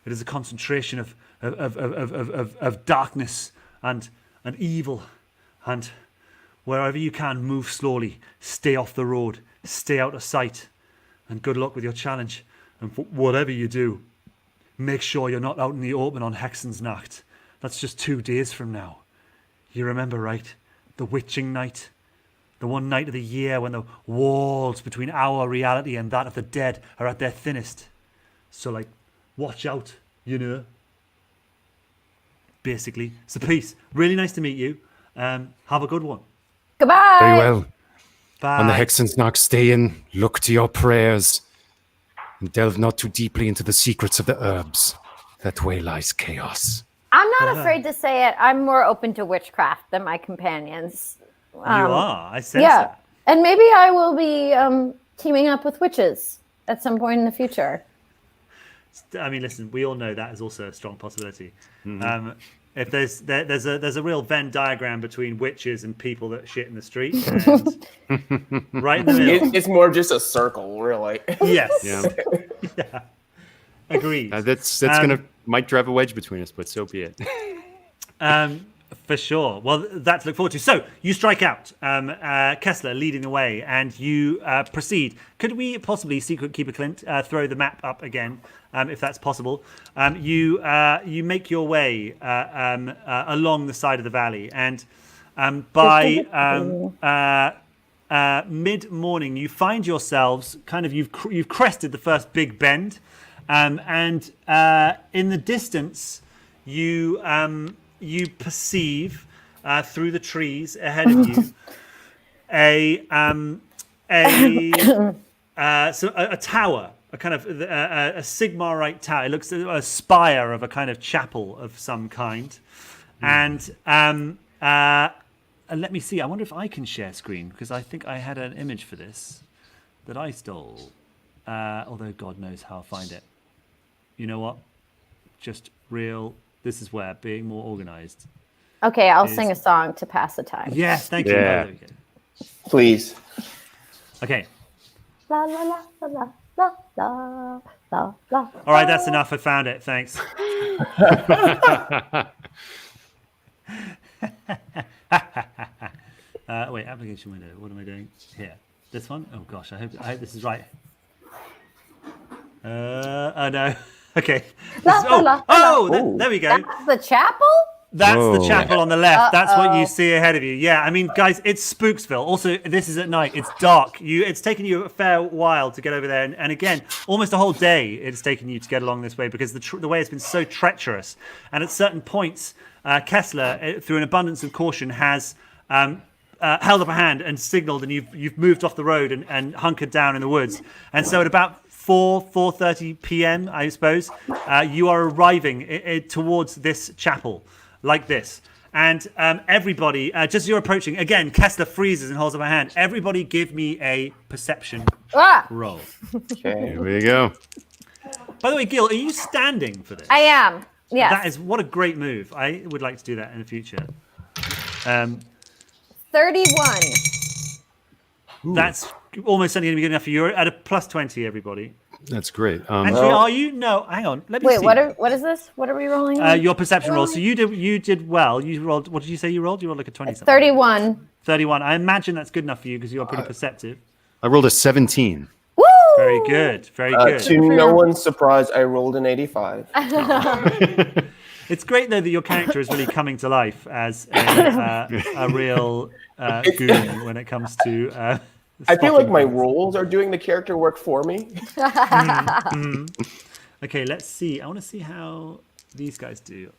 it is a concentration of darkness and evil. And wherever you can, move slowly. Stay off the road. Stay out of sight. And good luck with your challenge. And whatever you do, make sure you're not out in the open on Hexensnacht. That's just 2 days from now. You remember, right? The witching night. The one night of the year when the walls between our reality and that of the dead are at their thinnest. So, watch out, Basically. So, peace. Really nice to meet you. Have a good one. Goodbye. Very well. Bye. On the Hexensnacht, stay in, look to your prayers, and delve not too deeply into the secrets of the herbs. That way lies chaos. I'm not afraid to say it. I'm more open to witchcraft than my companions. You are. I sense that. And maybe I will be teaming up with witches at some point in the future. I mean, listen, we all know that is also a strong possibility. Mm-hmm. If there's a real Venn diagram between witches and people that shit in the street, and right in the middle. It's more just a circle, really. Yes. Yeah. Agreed. That's might drive a wedge between us, but so be it. For sure. Well, that to look forward to. So you strike out, Kessler leading the way, and you proceed. Could we possibly, Secret Keeper Clint, throw the map up again, if that's possible? You make your way along the side of the valley, and by mid-morning, you find yourselves you've crested the first big bend, and in the distance, you perceive through the trees ahead of you a tower, a kind of a Sigmarite tower. It looks a spire of a kind of chapel of some kind, and let me see. I wonder if I can share screen, because I think I had an image for this that I stole. Although God knows how I'll find it. You know what? Just real. This is where being more organized. Okay, I'll sing a song to pass the time. Yes, thank you. Yeah. Oh, there we go. Please. Okay. La la la la la la la la. All right, that's enough. I found it. Thanks. Wait, application window. What am I doing here? This one? Oh gosh, I hope this is right. Oh no. Okay. There we go. That's the chapel? That's Whoa. the chapel on the left. That's what you see ahead of you. Yeah, I mean, guys, it's Spooksville. Also, this is at night. It's dark. It's taken you a fair while to get over there, and again, almost a whole day it's taken you to get along this way, because the way has been so treacherous. And at certain points, Kessler, through an abundance of caution, has held up a hand and signaled, and you've moved off the road and hunkered down in the woods. And so at about 4:30 p.m., I suppose, you are arriving towards this chapel, like this. And everybody, just as you're approaching, again, Kessler freezes and holds up a hand. Everybody give me a perception roll. Okay. Here we go. By the way, Gil, are you standing for this? I am. Yes. That is, what a great move. I would like to do that in the future. 31. That's almost certainly going to be good enough for you. You're at a plus 20, everybody. That's great. Actually, are you? No, hang on. Let me Wait, see. what is this? What are we rolling? Your perception roll. So you did well. You rolled. What did you say you rolled? You rolled like a 20 something. 31. 31. I imagine that's good enough for you because you are pretty perceptive. I rolled a 17. Woo! Very good. Very good. To no one's surprise, I rolled an 85. It's great though that your character is really coming to life as a real goon when it comes to. I feel like my roles are doing the character work for me. Okay, let's see. I want to see how these guys do.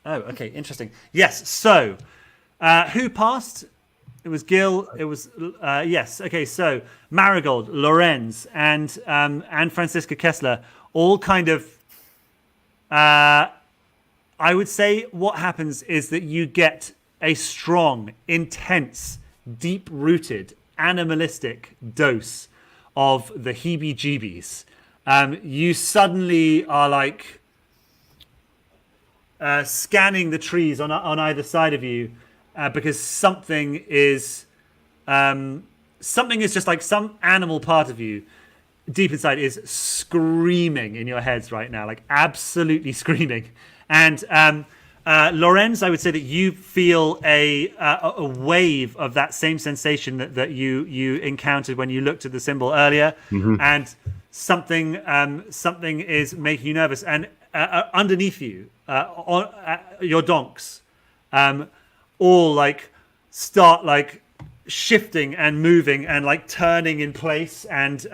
Oh, okay, interesting. Yes. So, who passed? It was Gil. It was yes. Okay, so Marigold, Lorenz, and Franziska Kessler all kind of. I would say what happens is that you get a strong, intense, deep-rooted, animalistic dose of the heebie-jeebies. You suddenly are like scanning the trees on either side of you because something is just like some animal part of you deep inside is screaming in your heads right now, like absolutely screaming. And Lorenz, I would say that you feel a wave of that same sensation that you encountered when you looked at the symbol earlier, and something is making you nervous. And underneath you, your donks, all like start like shifting and moving and like turning in place and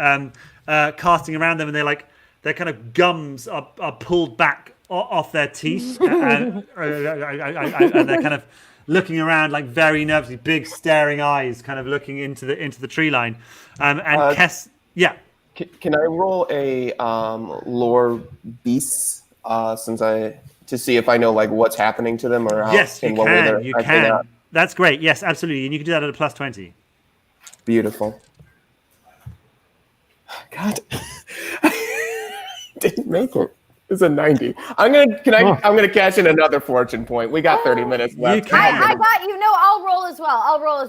casting around them, and their kind of gums are pulled back off their teeth, and they're kind of looking around like very nervously, big staring eyes, kind of looking into the tree line. And Kess, yeah. Can I roll a lore beasts to see if I know like what's happening to them or how? Yes, you can. You can. That's great. Yes, absolutely, and you can do that at a plus 20. Beautiful. God, didn't make it. It's a 90. I'm gonna cash in another fortune point. We got 30 minutes left. You can. I got I'll roll as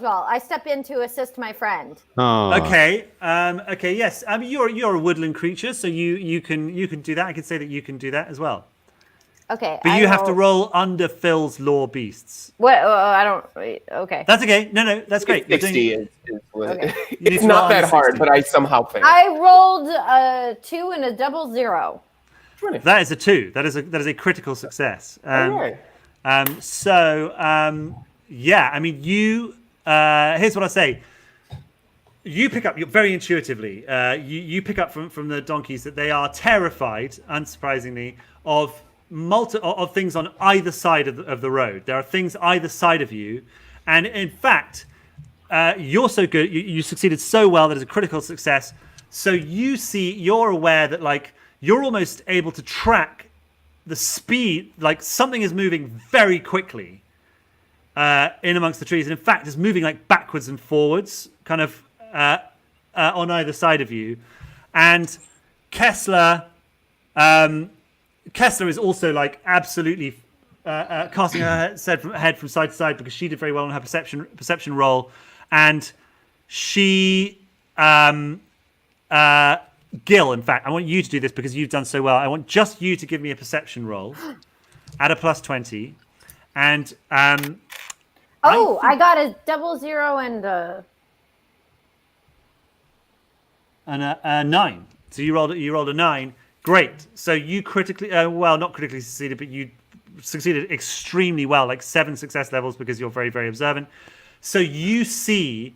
well. I step in to assist my friend. Oh. Okay. Okay. Yes. I mean, you're a woodland creature, so you can do that. I could say that you can do that as well. Okay. But you have to roll under Phil's law beasts. What? I don't. Okay. That's okay. No, that's great. 60 is Okay. it's not that hard, 60. but I somehow failed. I rolled a 2 and a 0. 20. That is a 2. That is a critical success. Alright. Yeah, I mean, you. Here's what I say. You pick up very intuitively. You pick up from the donkeys that they are terrified, unsurprisingly, of things on either side of the road. There are things either side of you, and in fact, you're so good. You succeeded so well that it's a critical success. So you're aware that like you're almost able to track the speed. Like something is moving very quickly in amongst the trees, and in fact, is moving like backwards and forwards, kind of. On either side of you, and Kessler is also like absolutely casting her head from side to side because she did very well on her perception roll, and she Gil, in fact, I want you to do this because you've done so well. I want just you to give me a perception roll at a +20, and I got a 00 and a. And a 9. So you rolled a 9. Great. So you critically, not critically succeeded, but you succeeded extremely well, like 7 success levels because you're very, very observant. So you see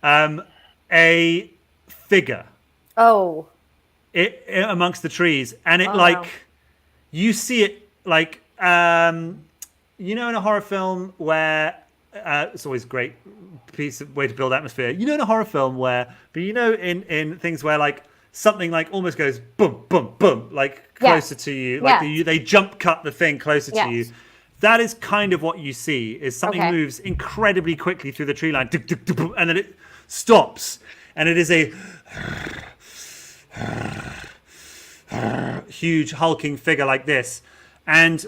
a figure. Oh. It amongst the trees, and it you see it like in a horror film where. It's always a great way to build atmosphere. In a horror film in things where like something like almost goes boom, boom, boom, like closer to you, like they jump cut the thing closer to you. That is kind of what you see. Is something moves incredibly quickly through the tree line, and then it stops, and it is a huge hulking figure like this, and.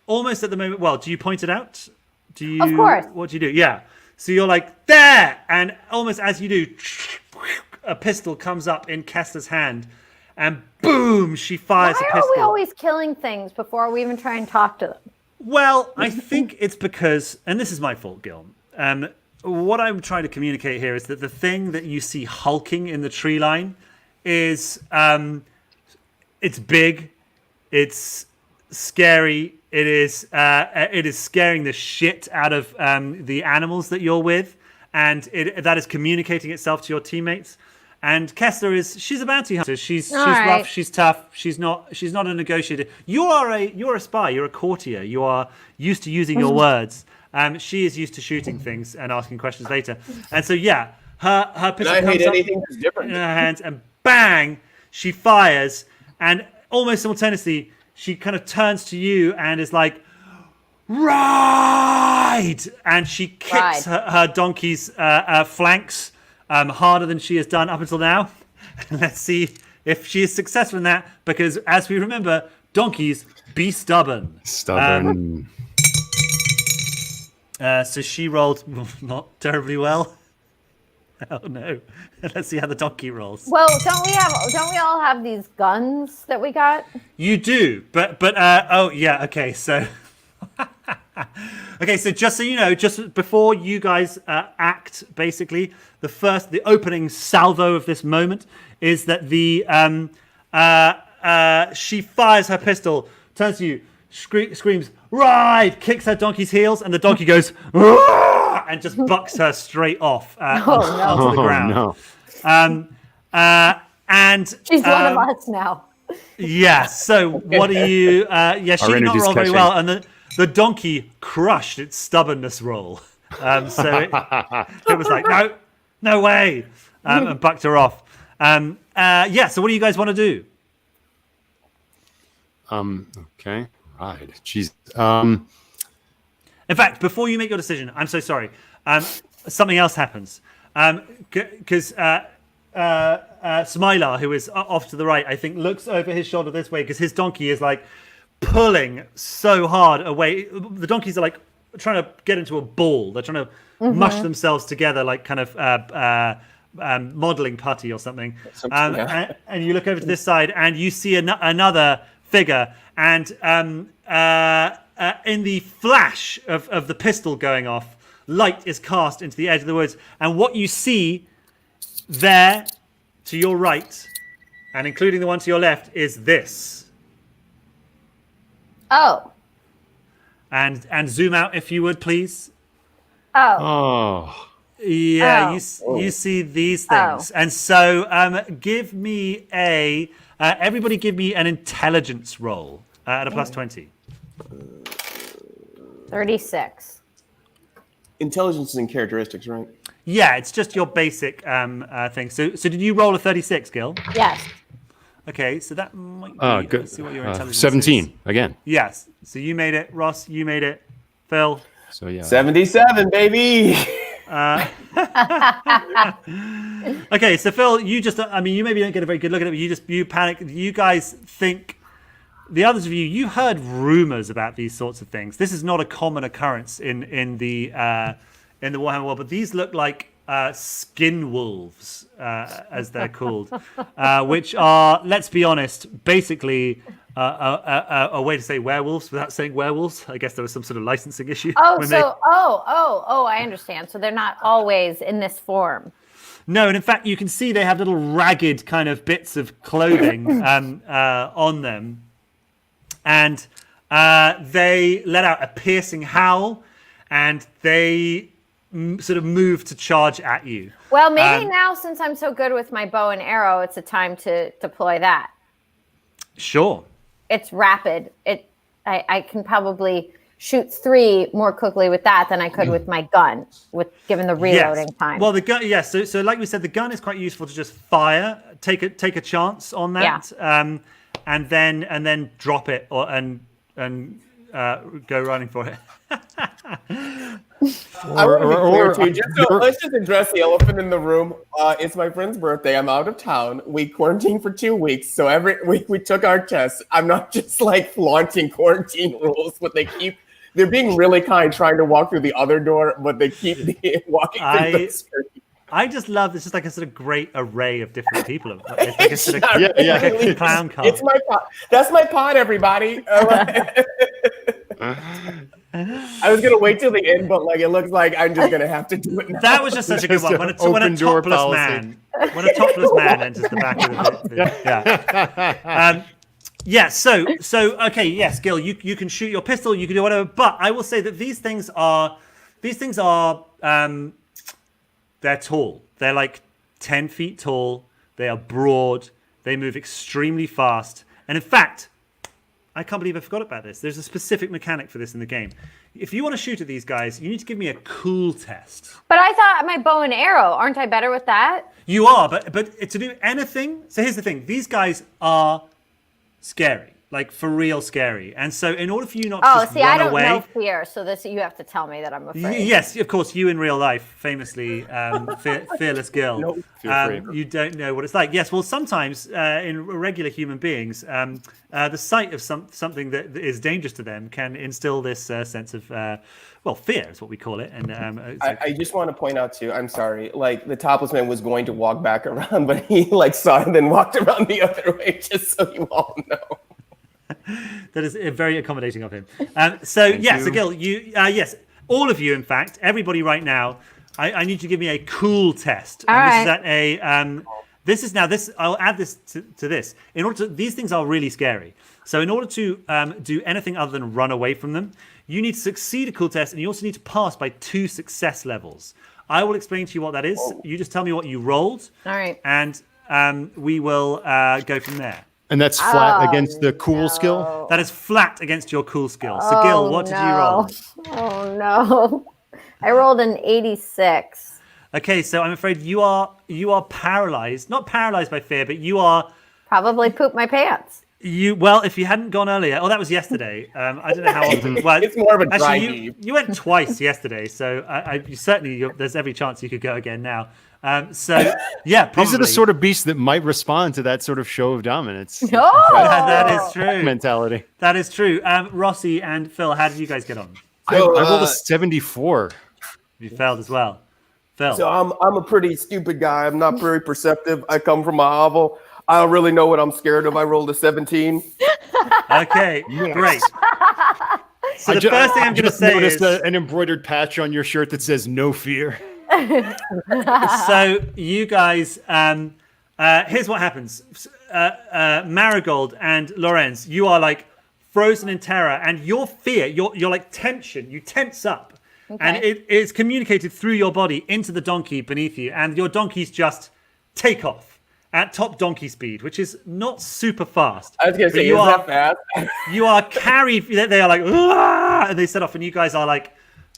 Almost at the moment. Well, do you point it out? Do you? Of course. What do you do? Yeah. So you're like there, and almost as you do, a pistol comes up in Kessler's hand, and boom, she fires a pistol. Why are we always killing things before we even try and talk to them? Well, I think it's because, and this is my fault, Gil. What I'm trying to communicate here is that the thing that you see hulking in the tree line is, it's big, it's scary. It is scaring the shit out of the animals that you're with, and that is communicating itself to your teammates. And Kessler she's a bounty hunter. She's rough. She's tough. She's not a negotiator. You're a spy. You're a courtier. You are used to using your words. She is used to shooting things and asking questions later. And so her pistol comes up in her hands, and bang, she fires, and almost simultaneously. She kind of turns to you and is like, ride! And she kicks her donkey's flanks harder than she has done up until now. Let's see if she is successful in that, because as we remember, donkeys be stubborn. Stubborn. So she rolled not terribly well. Oh no! Let's see how the donkey rolls. Well, don't we all have these guns that we got? You do, but okay. So, so just so you know, just before you guys act, basically, the opening salvo of this moment is that she fires her pistol, turns to you, screams, "Ride!" kicks her donkey's heels, and the donkey goes. And just bucks her straight off onto the ground. No. And she's one of us now. Yeah. So what do you? She did not roll very well, and the donkey crushed its stubbornness roll. So it was like no way, and bucked her off. So what do you guys want to do? Okay. Right. Jeez. In fact, before you make your decision, I'm so sorry. Something else happens because Smilar, who is off to the right, I think, looks over his shoulder this way because his donkey is like pulling so hard away. The donkeys are like trying to get into a ball. They're trying to mush themselves together, like kind of modeling putty or something. And you look over to this side, and you see another figure, and in the flash of the pistol going off, light is cast into the edge of the woods, and what you see there to your right, and including the one to your left, is this. Oh. And zoom out if you would, please. Oh. Yeah, you see these things. And so give me everybody give me an intelligence roll at a plus 20. 36. Intelligence and characteristics, right? Yeah, it's just your basic thing. So did you roll a 36, Gil? Yes. Okay, so that might be... Good. Let's see what your intelligence 17, is. again. Yes. So you made it. Ross, you made it. Phil? So, yeah. 77, baby! Okay, so Phil, you just... I mean, you maybe don't get a very good look at it, but you panic. You guys think... The others of you heard rumors about these sorts of things. This is not a common occurrence in the Warhammer world, but these look like skin wolves, as they're called, which are, let's be honest, basically a way to say werewolves without saying werewolves. I guess there was some sort of licensing issue. I understand. So they're not always in this form. No, and in fact, you can see they have little ragged kind of bits of clothing on them. And they let out a piercing howl, and they sort of move to charge at you. Well, maybe now, since I'm so good with my bow and arrow, it's a time to deploy that. Sure. It's rapid. I can probably shoot 3 more quickly with that than I could with my gun, given the reloading time. Well, the gun, yes. So like we said, the gun is quite useful to just fire, take a chance on that, and then drop it and go running for it. I want to be clear too. Let's just address the elephant in the room. It's my friend's birthday. I'm out of town. We quarantined for 2 weeks, so every week we took our tests. I'm not just like flaunting quarantine rules, but they're being really kind, trying to walk through the other door, but they keep walking through the screen. I just love it's just like a sort of great array of different people. It's like a sort of like a clown car. It's my pod. That's my pod, everybody. I was gonna wait till the end, but like it looks like I'm just gonna have to do it now. That was just such a good one. When a topless man enters the back of the So okay, yes, Gil, you can shoot your pistol, you can do whatever. But I will say that these things are they're tall. They're like 10 feet tall. They are broad. They move extremely fast. And in fact, I can't believe I forgot about this. There's a specific mechanic for this in the game. If you want to shoot at these guys, you need to give me a cool test. But I thought my bow and arrow, aren't I better with that? You are, but to do anything. So here's the thing: these guys are scary, like for real scary. And so, in order for you not to just run away, I don't know fear. So you have to tell me that I'm afraid. Yes, of course. You in real life, famously fearless Gil. Nope. You don't know what it's like. Yes, well, sometimes in regular human beings, the sight of something that is dangerous to them can instill this sense of, fear is what we call it. And I just want to point out too, I'm sorry, like the topless man was going to walk back around, but he like saw it and then walked around the other way, just so you all know. That is very accommodating of him. So Gil, yes, all of you, in fact, everybody right now, I need you to give me a cool test. All right. I'll add this to this. These things are really scary. So in order to do anything other than run away from them, you need to succeed a cool test, and you also need to pass by 2 success levels. I will explain to you what that is. You just tell me what you rolled. All right. And we will go from there. And that's flat against the cool skill? That is flat against your cool skill. So, Gil, what did you roll? Oh, no. I rolled an 86. Okay, so I'm afraid you are paralyzed. Not paralyzed by fear, but you are... Probably pooped my pants. If you hadn't gone earlier... Oh, that was yesterday. I don't know how often... Well, it's more of a dry heave. You went twice yesterday, so there's every chance you could go again now. Probably. These are the sort of beasts that might respond to that sort of show of dominance. No! That is true. Mentality. That is true. Rossi and Phil, how did you guys get on? I rolled a 74. You failed as well. Phil. So I'm a pretty stupid guy. I'm not very perceptive. I come from a hovel. I don't really know what I'm scared of. I rolled a 17. Okay, great. So the first thing I'm going to say is an embroidered patch on your shirt that says "No fear." So you guys, here's what happens. Marigold and Lorenz, you are like frozen in terror, and your fear, your like tension, you tense up, and it is communicated through your body into the donkey beneath you, and your donkeys just take off at top donkey speed, which is not super fast. I was going to say, is that fast? You are carried. They are like, and they set off, and you guys are like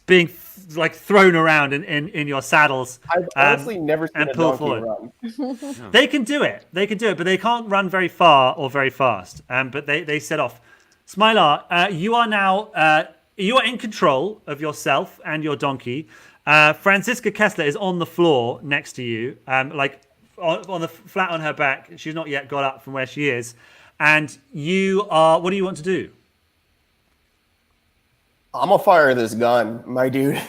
being like thrown around in your saddles. I've honestly never seen a donkey run. They can do it, but they can't run very far or very fast. But they set off. Smilar, you are now you are in control of yourself and your donkey. Franziska Kessler is on the floor next to you, like on the flat on her back. She's not yet got up from where she is. And you are. What do you want to do? I'm gonna fire this gun, my dude.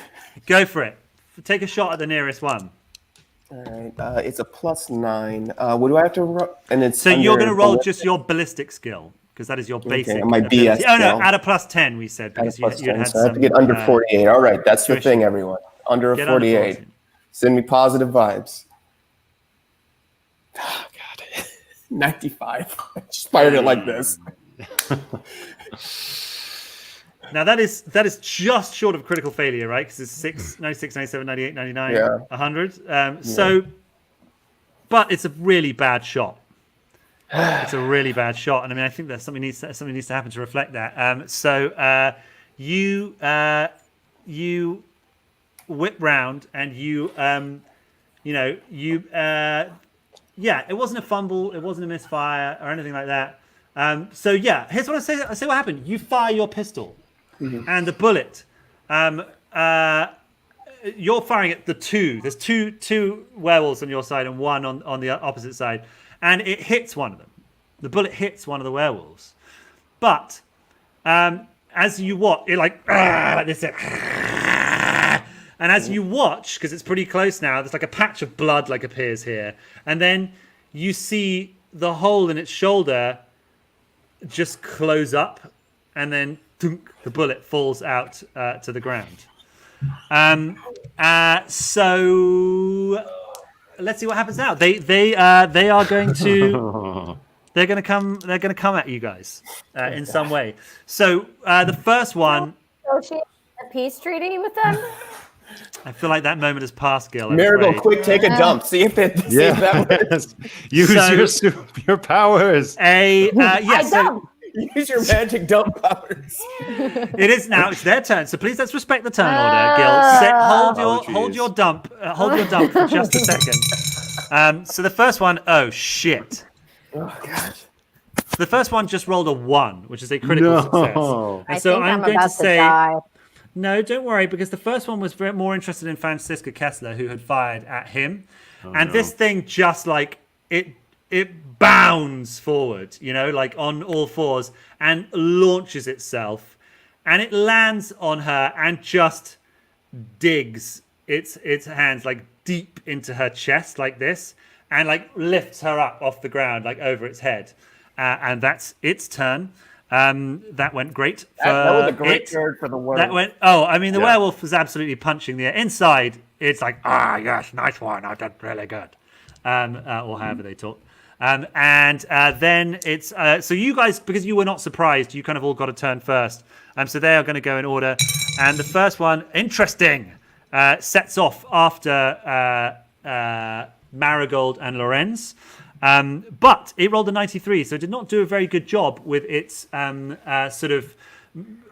Go for it. Take a shot at the nearest one. All right. It's a +9. What do I have to roll? And it's so you're going to roll just your ballistic skill because that is your basic. Okay, my BS skill. Oh no, add a +10. We said because you had so I have to get under 48. All right, that's the thing, everyone. Under a 48. Send me positive vibes. Oh, God. 95. I just fired it like this. Now that is just short of critical failure, right? Because it's 6, 96, 97, 98, 99, 100. So, but it's a really bad shot. It's a really bad shot, and I mean, I think that something needs to happen to reflect that. So you whip round, and it wasn't a fumble, it wasn't a misfire or anything like that. So yeah, here's what I say. I say what happened. You fire your pistol. Mm-hmm. And the bullet, you're firing at the two. There's two werewolves on your side and one on the opposite side, and it hits one of them. The bullet hits one of the werewolves, but as you watch, it like this, and as you watch, because it's pretty close now, there's like a patch of blood like appears here, and then you see the hole in its shoulder just close up, and then the bullet falls out to the ground. So let's see what happens now. They are going to they're going to come at you guys in some way. So the first one. Negotiate a peace treaty with them. I feel like that moment has passed, Gil. Marigold, quick, take a dump. See if that works. Use your powers. Use your magic dump powers. It is now. It's their turn. So please let's respect the turn order, Gil. Hold your dump for just a second. So the first one, oh shit. Oh god. The first one just rolled a 1, which is a critical success. And so I'm going to say, no, don't worry, because the first one was more interested in Franziska Kessler, who had fired at him, this thing just like it bounds forward, like on all fours, and launches itself, and it lands on her and just digs its hands like deep into her chest like this, and like lifts her up off the ground like over its head, and that's its turn. That went great. That was a great turn for the werewolf. That went. Oh, I mean, the werewolf was absolutely punching the air. Inside, it's like, yes, nice one. I did really good, or however they talk. And then it's so you guys, because you were not surprised, you kind of all got a turn first. So they are going to go in order, and the first one, interesting, sets off after Marigold and Lorenz. But it rolled a 93, so it did not do a very good job with its sort of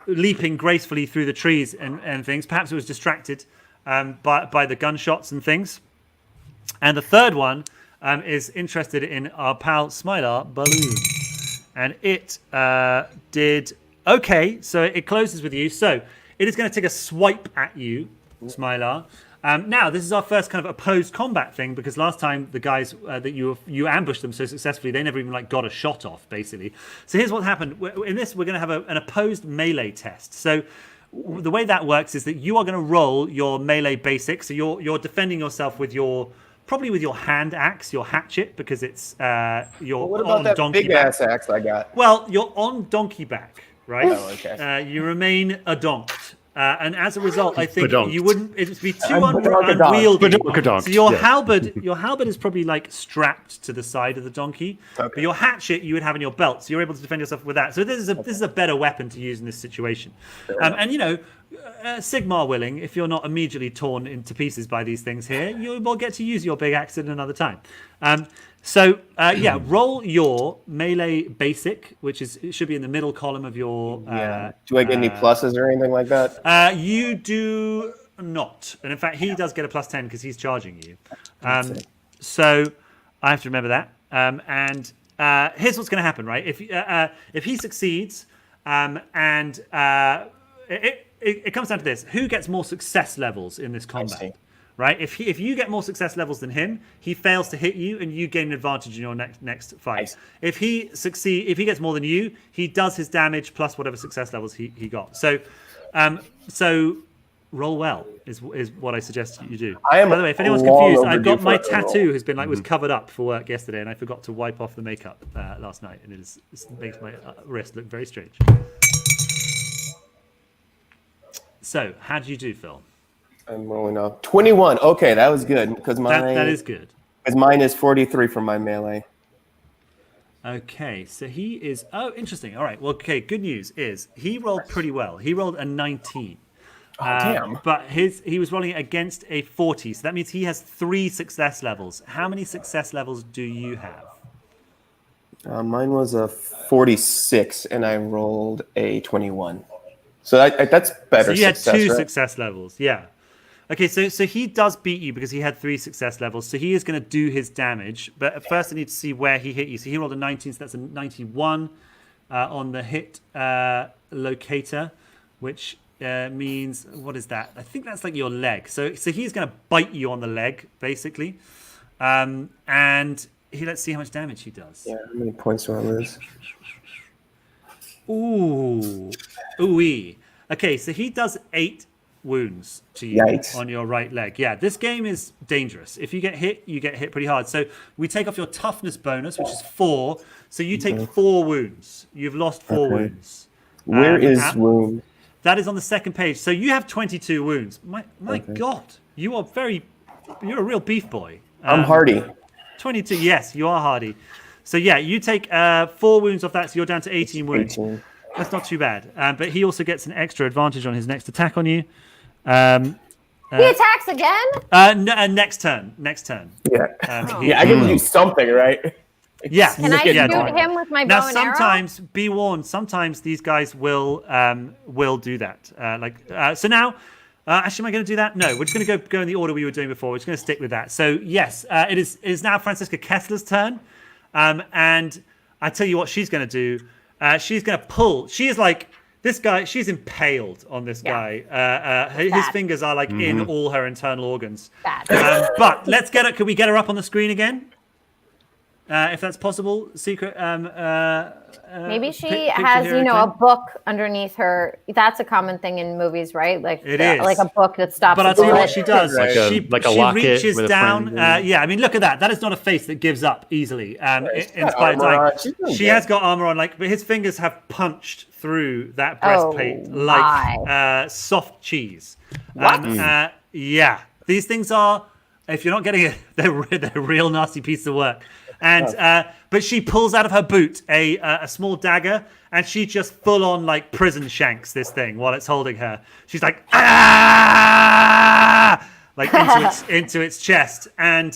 leaping gracefully through the trees and things. Perhaps it was distracted by the gunshots and things. And the third one is interested in our pal Smilar Balloon. And it did okay, so it closes with you. So it is going to take a swipe at you, Smilar. Now, this is our first kind of opposed combat thing, because last time the guys that you ambushed them so successfully, they never even got a shot off, basically. So here's what happened. In this, we're going to have an opposed melee test. So the way that works is that you are going to roll your melee basics. So you're defending yourself with your probably with your hand axe, your hatchet, because it's you're What about on that donkey big back. ass axe I got? Well, you're on donkey back, right? Oh, okay. You remain adonked. And as a result, I think Badonked. you wouldn't. It'd be too I'm unwieldy. badonked, So your yes. halberd is probably like strapped to the side of the donkey. Okay. But your hatchet you would have in your belt, so you're able to defend yourself with that. So this is a better weapon to use in this situation. And you know, Sigmar willing, if you're not immediately torn into pieces by these things here, you will get to use your big axe at another time. So roll your melee basic, it should be in the middle column of your. Do I get any pluses or anything like that? You do not, and in fact, he does get a +10 because he's charging you. So I have to remember that. And here's what's going to happen, right? If he succeeds, it comes down to this: who gets more success levels in this combat? Right? If you get more success levels than him, he fails to hit you, and you gain an advantage in your next fight. If he gets more than you, he does his damage plus whatever success levels he got. So roll well is what I suggest you do. By the way, if anyone's confused, I've got my tattoo was covered up for work yesterday, and I forgot to wipe off the makeup last night, and it makes my wrist look very strange. So, how did you do, Phil? I'm rolling off 21. Okay, that was good because that is good. Because mine is 43 for my melee. Okay, so he is. Oh, interesting. All right. Well, okay. Good news is he rolled pretty well. He rolled a 19. Oh, damn. But he was rolling it against a 40, so that means he has 3 success levels. How many success levels do you have? Mine was a 46, and I rolled a 21. So that's better. So you had 2 right? success levels. Yeah. Okay, so he does beat you because he had 3 success levels. So he is going to do his damage. But at first I need to see where he hit you. So he rolled a 19, so that's a 91 on the hit locator, which means, what is that? I think that's like your leg. So he's going to bite you on the leg, basically. And let's see how much damage he does. Yeah, how many points do I lose? Ooh-wee. Okay, so he does 8 wounds to you on your right leg. Yeah, this game is dangerous. If you get hit pretty hard. So we take off your toughness bonus, which is 4. So you take 4 wounds. You've lost 4 wounds. Where is wound? That is on the second page. So you have 22 wounds. My God, you're a real beef boy. I'm hardy. 22. Yes, you are hardy. So yeah, you take 4 wounds off that, so you're down to 18 wounds. 18. That's not too bad. But he also gets an extra advantage on his next attack on you. He attacks again? Next turn. Yeah. I can do something, right? Yeah. Can I shoot him with my bow and arrow? Now, sometimes, be warned, sometimes these guys will do that. So now, actually, am I going to do that? No, we're just going to go in the order we were doing before. We're just going to stick with that. So, yes, it is now Franziska Kessler's turn. And I tell you what she's going to do. She's going to pull. She is like, this guy, she's impaled on this guy. His fingers are like in all her internal organs. But let's get her. Can we get her up on the screen again? If that's possible, secret. Maybe she has, a book underneath her. That's a common thing in movies, right? Like it is like a book that stops. But I'll tell you what she does. She reaches down. I mean, look at that. That is not a face that gives up easily. In spite of dying, she has got armor on. But his fingers have punched through that breastplate like soft cheese. What? These things are. If you're not getting it, they're real nasty pieces of work. And but she pulls out of her boot a small dagger, and she just full on like prison shanks this thing while it's holding her. She's like like into its chest. And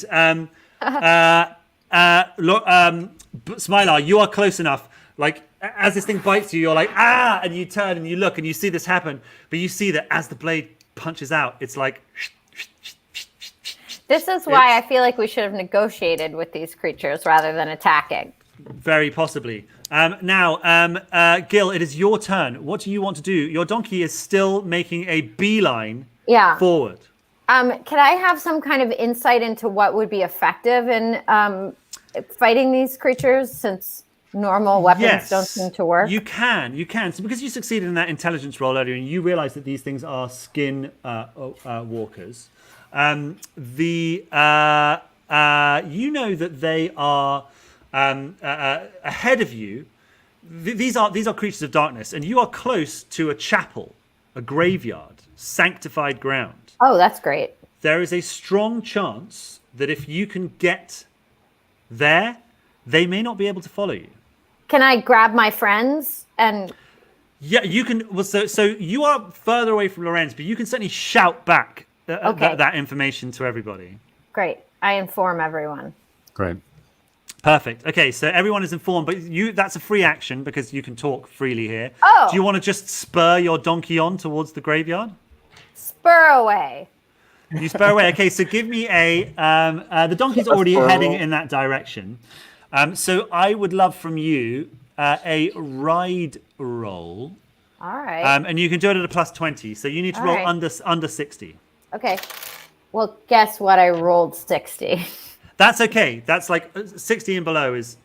Smilar, you are close enough. Like as this thing bites you, you're like and you turn and you look and you see this happen, but you see that as the blade punches out, it's like. This is why I feel like we should have negotiated with these creatures rather than attacking. Very possibly. Now, Gil, it is your turn. What do you want to do? Your donkey is still making a beeline forward. Can I have some kind of insight into what would be effective in fighting these creatures, since normal weapons don't seem to work? You can. So because you succeeded in that intelligence roll earlier, and you realize that these things are skin walkers. you know that they are ahead of you. These are creatures of darkness, and you are close to a chapel, a graveyard, sanctified ground. Oh, that's great. There is a strong chance that if you can get there, they may not be able to follow you. Can I grab my friends and... Yeah, you can. Well, so you are further away from Lorenz, but you can certainly shout back that information to everybody. Great. I inform everyone. Great. Perfect. Okay, so everyone is informed, but that's a free action because you can talk freely here. Oh. Do you want to just spur your donkey on towards the graveyard? Spur away. You spur away. Okay, so give me the donkey's already heading in that direction. So I would love from you a ride roll. All right. And you can do it at a +20. So you need to roll under 60. Okay. Well, guess what? I rolled 60. That's okay. That's like 60 and below is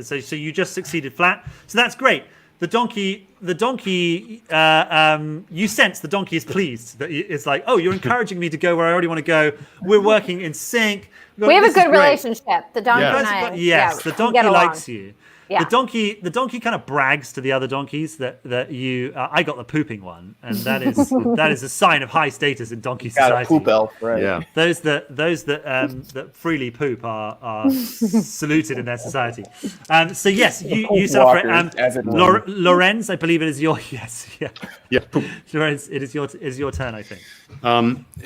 so you just succeeded flat. So that's great. The donkey. You sense the donkey is pleased. That it's like, oh, you're encouraging me to go where I already want to go. We're working in sync. We have a good relationship. The donkey and I. Yes, the donkey likes you. Yeah. The donkey kind of brags to the other donkeys that you. I got the pooping one, and that is a sign of high status in donkey society. Got a poop elf, right? Yeah. Those that freely poop are saluted in their society. So yes, you suffer it. Lorenz, I believe it is your Lorenz, it is your turn, I think.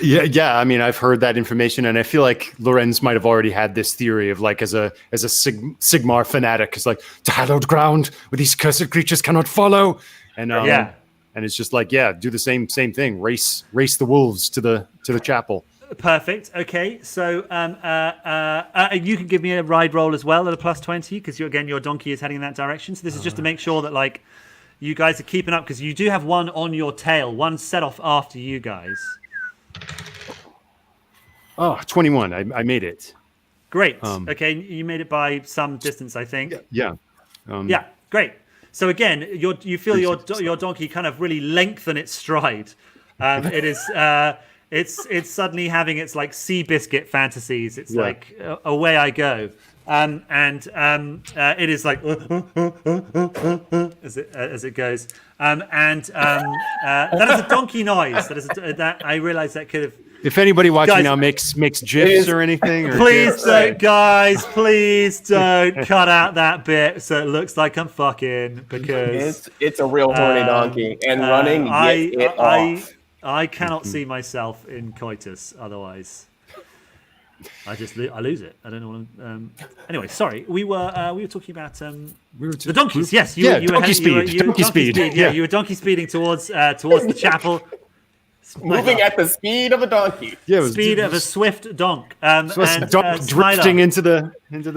Yeah. I mean, I've heard that information, and I feel like Lorenz might have already had this theory of like as a Sigmar fanatic, it's like the hallowed ground where these cursed creatures cannot follow, and and it's just like do the same thing, race the wolves to the chapel. Perfect. Okay, so you can give me a ride roll as well at a +20 because your donkey is heading in that direction. So this is just to make sure that like you guys are keeping up because you do have one on your tail, one set off after you guys. Oh, 21. I made it. Great. Okay, you made it by some distance, I think. Yeah. Yeah, great. So again, you feel your donkey kind of really lengthen its stride. It is it's suddenly having its like Seabiscuit fantasies. It's like away I go. It is like as it goes. That is a donkey noise. That I realize that could have. If anybody watching now makes GIFs or anything, or please don't, guys. Please don't cut out that bit so it looks like I'm fucking because it's a real horny donkey and running. I cannot see myself in coitus otherwise. I lose it. I don't know what anyway, sorry. We were talking about the donkeys. Yes, you were donkey speed. Yeah, you were donkey speeding towards the chapel. Moving at the speed of a donkey. Yeah, speed of a swift donk. Drifting into the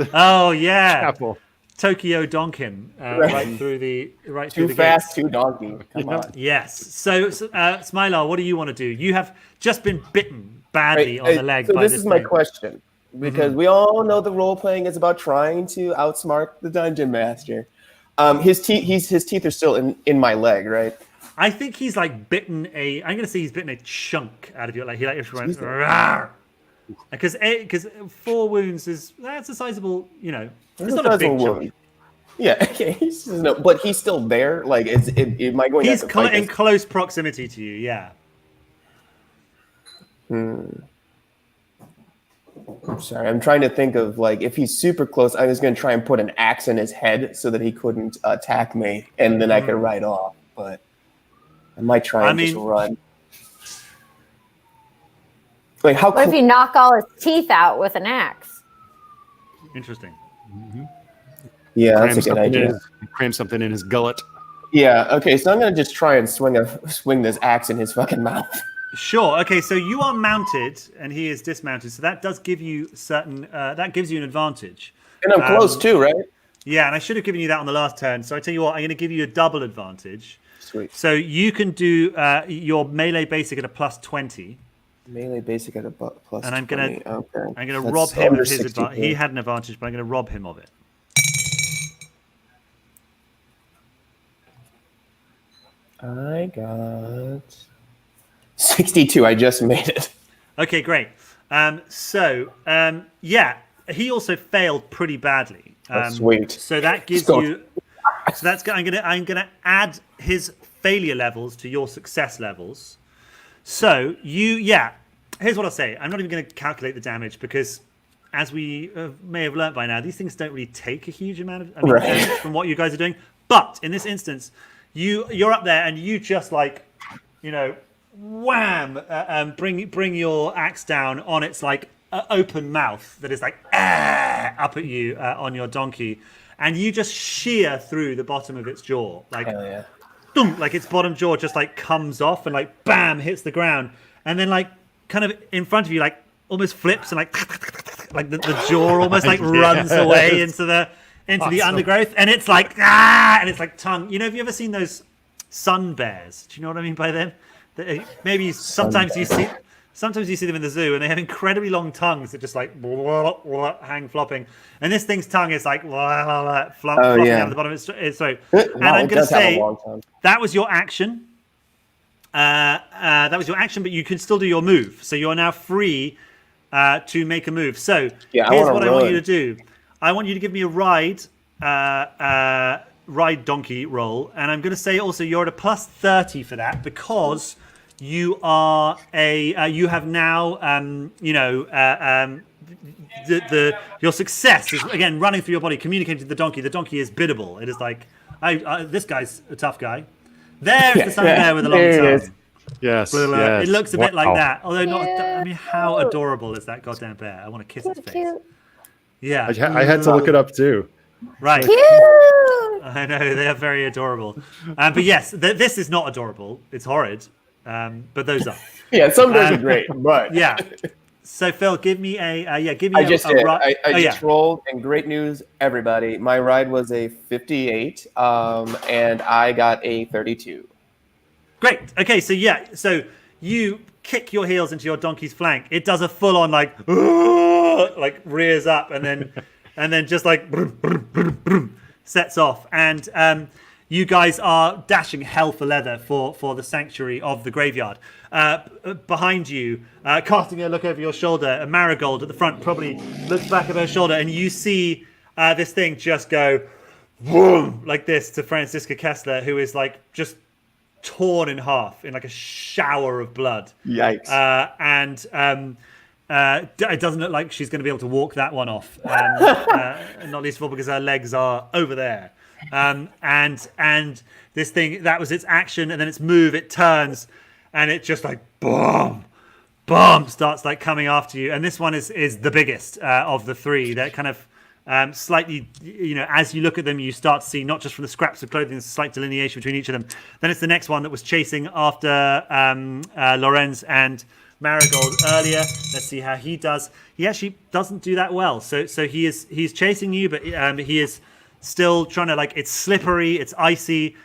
chapel. Tokyo Donkin right through the too fast, too donkey. Come on. Yes. So Smilar, what do you want to do? You have just been bitten badly on the leg. So by this is my question, because we all know the role playing is about trying to outsmart the dungeon master. His teeth are still in my leg, right? I think he's like bitten I'm going to say he's bitten a chunk out of your leg. He like went rawr. Because 4 wounds that's a sizable, it's not a big chunk. Yeah, okay. But he's still there. Like, am I going? He's in close proximity to you. Yeah. I'm sorry. I'm trying to think of like if he's super close. I was going to try and put an axe in his head so that he couldn't attack me, and then I could ride off. But I might try and just run. Like what if you knock all his teeth out with an axe? Interesting. Mm-hmm. Yeah, that's a good idea. Cram something in his gullet. Yeah. Okay. So I'm gonna just try and swing this axe in his fucking mouth. Sure. Okay. So you are mounted and he is dismounted. So that does give you that gives you an advantage. And I'm close too, right? Yeah. And I should have given you that on the last turn. So I tell you what, I'm going to give you a double advantage. Sweet. So you can do your melee basic at a +20. Melee basic at a +20. And I'm gonna rob him of his advantage. He had an advantage, but I'm gonna rob him of it. I got 62. I just made it. Okay, great. he also failed pretty badly. Sweet. So that gives you. So that's I'm gonna add his failure levels to your success levels. So here's what I'll say. I'm not even going to calculate the damage because, as we may have learnt by now, these things don't really take a huge amount of damage from what you guys are doing. But in this instance, you're up there and you just like, wham, bring your axe down on its like open mouth that is like up at you on your donkey, and you just shear through the bottom of its jaw, like. Hell yeah. Like its bottom jaw just like comes off and like bam hits the ground, and then like kind of in front of you like almost flips and like the jaw almost like runs away into the undergrowth, and it's like and it's like tongue. Have you ever seen those sun bears? Do you know what I mean by them? Maybe sometimes you see them in the zoo, and they have incredibly long tongues that just like hang flopping. And this thing's tongue is like flopping out of the bottom of its throat. And I'm going to say that was your action. That was your action, but you can still do your move. So you are now free to make a move. So here's what I want you to do. I want you to give me a ride donkey roll, and I'm going to say also you're at a plus 30 for that because. You are you have now, your success is again running through your body, communicating to the donkey. The donkey is biddable. It is like, this guy's a tough guy. There's the sun bear with a long tongue. Yes, It looks a bit like that, although not. I mean, how adorable is that goddamn bear? I want to kiss its face. Cute. Yeah, I had to look it up too. Right. Cute. I know they are very adorable, but yes, this is not adorable. It's horrid. But those are. Yeah, some days are great, but yeah. So Phil, give me a I just rolled, and great news, everybody. My ride was a 58, and I got a 32. Great. Okay, so you kick your heels into your donkey's flank. It does a full on like rears up and then just like sets off, and you guys are dashing hell for leather for the sanctuary of the graveyard. Behind you, casting a look over your shoulder, a marigold at the front probably looks back at her shoulder, and you see this thing just go boom like this to Franziska Kessler, who is like just torn in half in like a shower of blood. Yikes. It doesn't look like she's going to be able to walk that one off, not least of all because her legs are over there. And this thing, that was its action, and then its move, it turns, and it just like boom starts like coming after you. And this one is the biggest of the three. They're kind of slightly, as you look at them, you start to see not just from the scraps of clothing, there's a slight delineation between each of them. Then it's the next one that was chasing after Lorenz and Marigold earlier. Let's see how he does. He actually doesn't do that well. So he's chasing you, but he is still trying to, like, it's slippery, it's icy.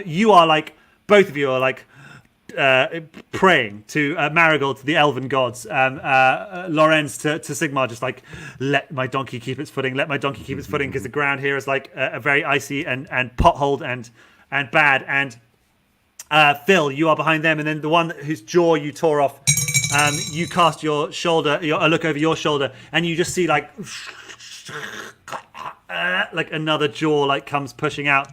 You are like, both of you are like praying to Marigold, to the elven gods. Lorenz to Sigmar, just like, let my donkey keep its footing, because the ground here is like a very icy and potholed and bad. And Phil, you are behind them, and then the one whose jaw you tore off, you cast your shoulder, a look over your shoulder, and you just see like another jaw like comes pushing out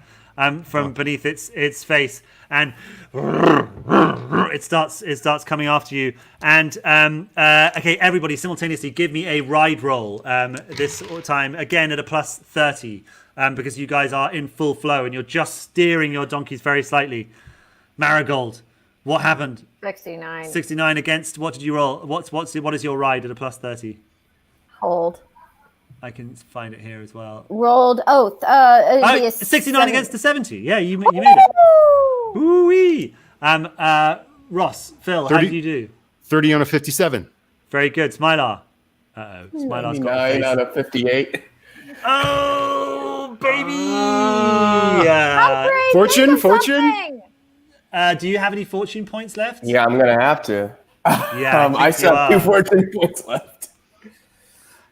from beneath its face, and it starts coming after you. And okay, everybody simultaneously give me a ride roll this time, again at a plus 30, because you guys are in full flow and you're just steering your donkeys very slightly. Marigold, what happened? 69 against, what did you roll? What is your ride at a plus 30? Hold. I can find it here as well. Rolled 69 against the 70. Yeah, you made it. Ooh-wee. Ross, Phil, 30, how did you do? 30 on a 57. Very good. Smilar. Smilar's got a face. 9 out of 58. Oh, baby! Fortune? Do you have any fortune points left? Yeah, I'm going to have to. Yeah, I still have 2 fortune points left.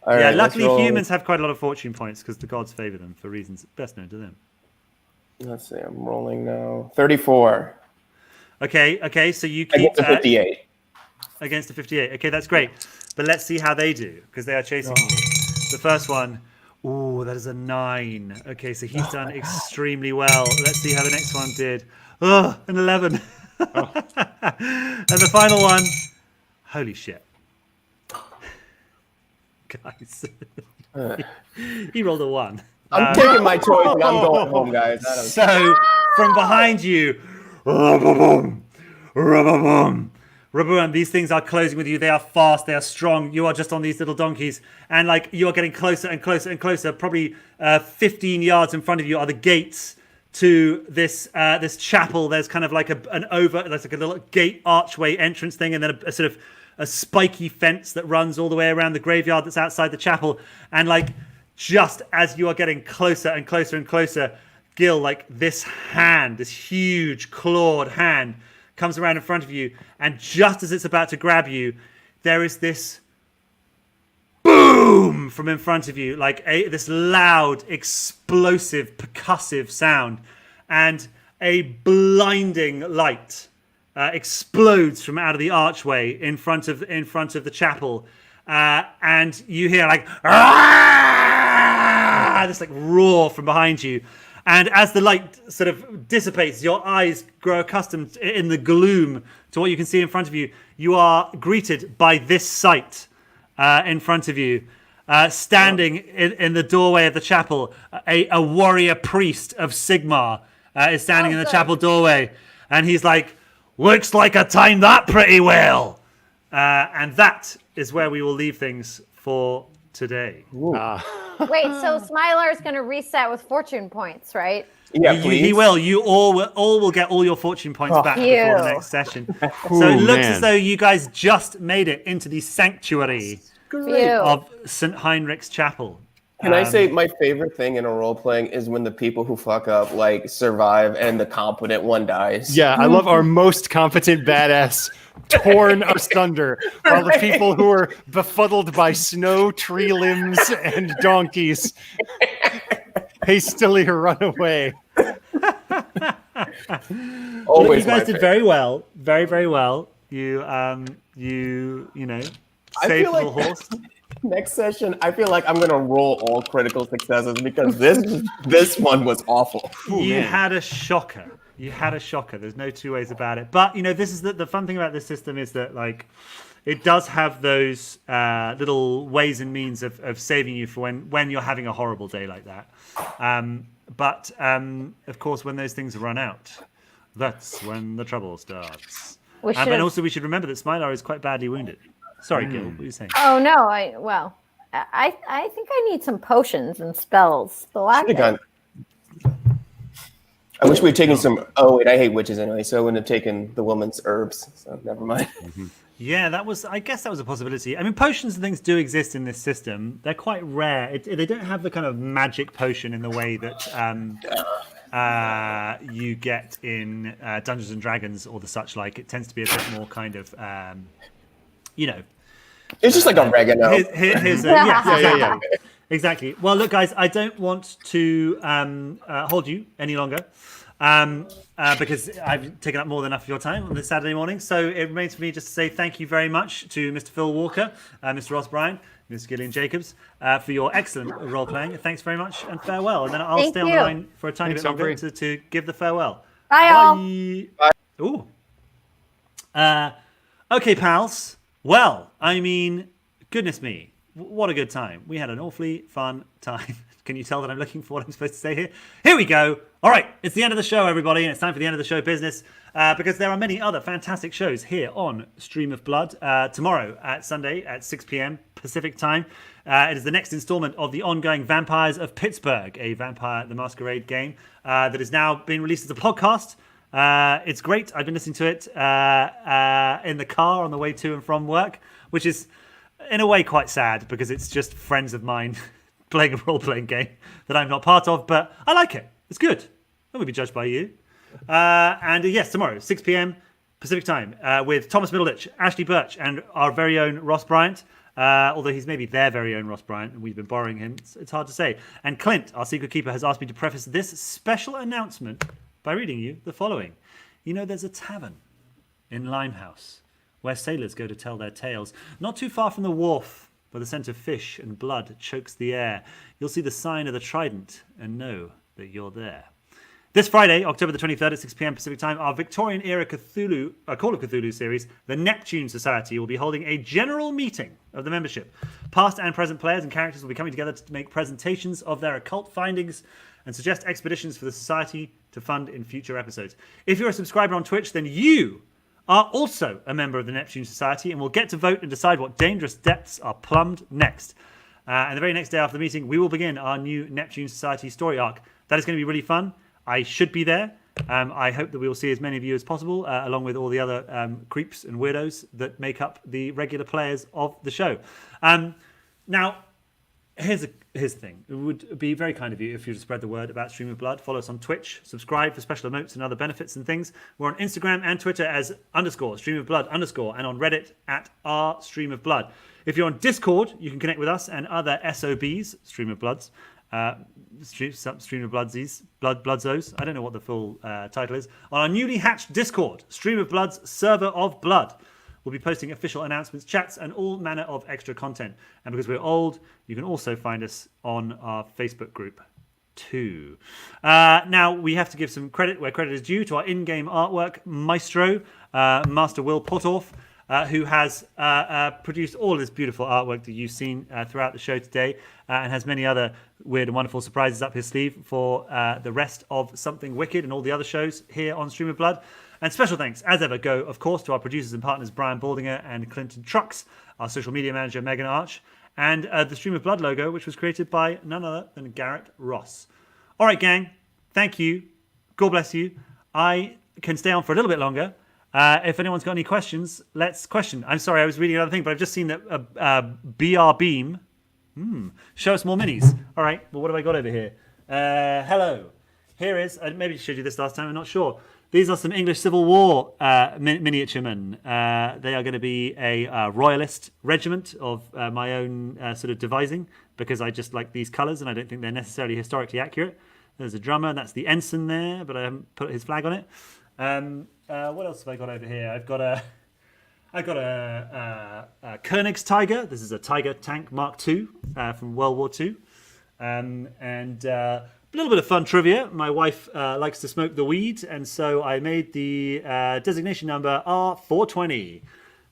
All right, luckily humans have quite a lot of fortune points because the gods favor them for reasons best known to them. Let's see, I'm rolling now. 34. Okay, so you keep against the 58. Against the 58. Okay, that's great. But let's see how they do, because they are chasing you. The first one. Ooh, that is a 9. Okay, so he's done extremely well. Let's see how the next one did. Oh, an 11. Oh. And the final one. Holy shit. Guys. He rolled a 1. I'm taking my choice and I'm going home, guys. So, from behind you, rubba-boom, rubba-boom, rubba-boom. These things are closing with you. They are fast. They are strong. You are just on these little donkeys. And like you are getting closer and closer and closer. Probably 15 yards in front of you are the gates to this this chapel. There's kind of like there's like a little gate archway entrance thing, and then a sort of a spiky fence that runs all the way around the graveyard that's outside the chapel. And like just as you are getting closer and closer and closer, Gil, like this hand, this huge clawed hand comes around in front of you, and just as it's about to grab you, there is this boom from in front of you, like this loud, explosive, percussive sound, and a blinding light explodes from out of the archway in front of the chapel, and you hear like this like roar from behind you. And as the light sort of dissipates, your eyes grow accustomed in the gloom to what you can see in front of you. You are greeted by this sight in front of you. Standing in the doorway of the chapel, a warrior priest of Sigmar is standing in the chapel doorway. And he's like, looks like I timed that pretty well. And that is where we will leave things for today. Wait, so Smiler is going to reset with fortune points, right? Yeah, he will. You all will get all your fortune points back before the next session. So it looks as though you guys just made it into the sanctuary of St. Heinrich's Chapel. Can I say my favorite thing in a role playing is when the people who fuck up like survive and the competent one dies. Yeah, I love our most competent badass torn asunder, while the people who are befuddled by snow, tree limbs, and donkeys hastily run away. Always, you guys did very well, very, very well. You know, saved the Horst. Next session, I feel like I'm gonna roll all critical successes because this one was awful. You had a shocker. There's no two ways about it. But you know, this is the fun thing about this system is that like it does have those little ways and means of saving you for when you're having a horrible day like that. But of course, when those things run out, that's when the trouble starts. And also, we should remember that Smilar is quite badly wounded. Sorry, Gil, what were you saying? Oh no, I think I need some potions and spells. I wish we'd taken some. Oh wait, I hate witches anyway, so I wouldn't have taken the woman's herbs. So never mind. Yeah, I guess that was a possibility. I mean, potions and things do exist in this system. They're quite rare. They don't have the kind of magic potion in the way that you get in Dungeons and Dragons or the such like. It tends to be a bit more kind of. You know, it's just like oregano. Exactly. Well, look, guys, I don't want to hold you any longer because I've taken up more than enough of your time on this Saturday morning. So it remains for me just to say thank you very much to Mr. Phil Walker, Mr. Ross Bryant, Mr. Gillian Jacobs for your excellent role playing. Thanks very much and farewell. And then I'll stay on the line for a tiny bit longer to give the farewell. Bye, all. Ooh. Okay, pals. Well, I mean, goodness me, what a good time. We had an awfully fun time. Can you tell that I'm looking for what I'm supposed to say here? Here we go. All right, it's the end of the show, everybody, and it's time for the end of the show business because there are many other fantastic shows here on Stream of Blood tomorrow at Sunday at 6 p.m. Pacific time. It is the next installment of the ongoing Vampires of Pittsburgh, a Vampire the Masquerade game that is now being released as a podcast. It's great. I've been listening to it in the car on the way to and from work, which is in a way quite sad because it's just friends of mine playing a role-playing game that I'm not part of, but I like it. It's good. I won't be judged by you. And yes, tomorrow, 6 p.m. Pacific time, with Thomas Middleditch, Ashley Birch, and our very own Ross Bryant. Although he's maybe their very own Ross Bryant, and we've been borrowing him. It's hard to say. And Clint, our secret keeper, has asked me to preface this special announcement by reading you the following. You know, there's a tavern in Limehouse where sailors go to tell their tales, not too far from the wharf where the scent of fish and blood chokes the air. You'll see the sign of the trident and know that you're there. This Friday, October the 23rd at 6 p.m. Pacific Time, our Victorian-era Cthulhu, Call of Cthulhu series, the Neptune Society, will be holding a general meeting of the membership. Past and present players and characters will be coming together to make presentations of their occult findings and suggest expeditions for the Society to fund in future episodes. If you're a subscriber on Twitch, then you are also a member of the Neptune Society and will get to vote and decide what dangerous depths are plumbed next. And the very next day after the meeting, we will begin our new Neptune Society story arc. That is going to be really fun. I should be there. I hope that we will see as many of you as possible, along with all the other creeps and weirdos that make up the regular players of the show. Now, here's the thing. It would be very kind of you if you would spread the word about Stream of Blood. Follow us on Twitch, subscribe for special emotes and other benefits and things. We're on Instagram and Twitter as _streamofblood_ and on Reddit at @streamofblood. If you're on Discord, you can connect with us and other SOBs, Stream of Bloods, Stream of Bloodsies, Bloodzos. I don't know what the full title is. On our newly hatched Discord, Stream of Blood's Server of Blood. We'll be posting official announcements, chats, and all manner of extra content. And because we're old, you can also find us on our Facebook group too. Now, we have to give some credit where credit is due to our in-game artwork maestro, Master Will Potorf, who has produced all this beautiful artwork that you've seen throughout the show today, and has many other weird and wonderful surprises up his sleeve for the rest of Something Wicked and all the other shows here on Stream of Blood. And special thanks, as ever, go, of course, to our producers and partners, Brian Baldinger and Clinton Trucks, our social media manager, Megan Arch, and the Stream of Blood logo, which was created by none other than Garrett Ross. All right, gang, thank you. God bless you. I can stay on for a little bit longer. If anyone's got any questions, let's question. I'm sorry, I was reading another thing, but I've just seen that BR Beam. Show us more minis. All right, well, what have I got over here? Hello. Here is, I maybe showed you this last time, I'm not sure. These are some English Civil War miniature men. They are going to be a royalist regiment of my own sort of devising, because I just like these colours and I don't think they're necessarily historically accurate. There's a drummer, and that's the ensign there, but I haven't put his flag on it. What else have I got over here? I've got a Koenig's Tiger. This is a Tiger tank Mark II from World War II. And a little bit of fun trivia. My wife likes to smoke the weed, and so I made the designation number R420.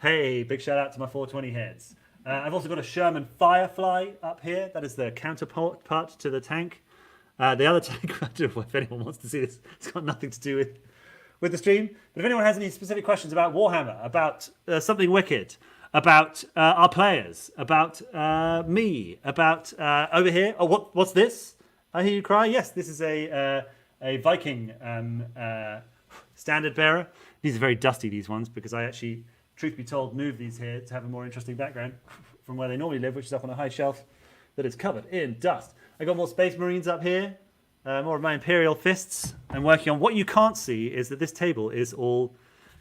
Hey, big shout out to my 420 heads. I've also got a Sherman Firefly up here. That is the counterpart to the tank. The other tank, I don't know if anyone wants to see this. It's got nothing to do with the stream. But if anyone has any specific questions about Warhammer, about Something Wicked, about our players, about me, about over here, what's this? I hear you cry. Yes, this is a Viking standard bearer. These are very dusty, these ones, because I actually, truth be told, moved these here to have a more interesting background from where they normally live, which is up on a high shelf that is covered in dust. I got more Space Marines up here. More of my Imperial fists I'm working on. What you can't see is that this table is all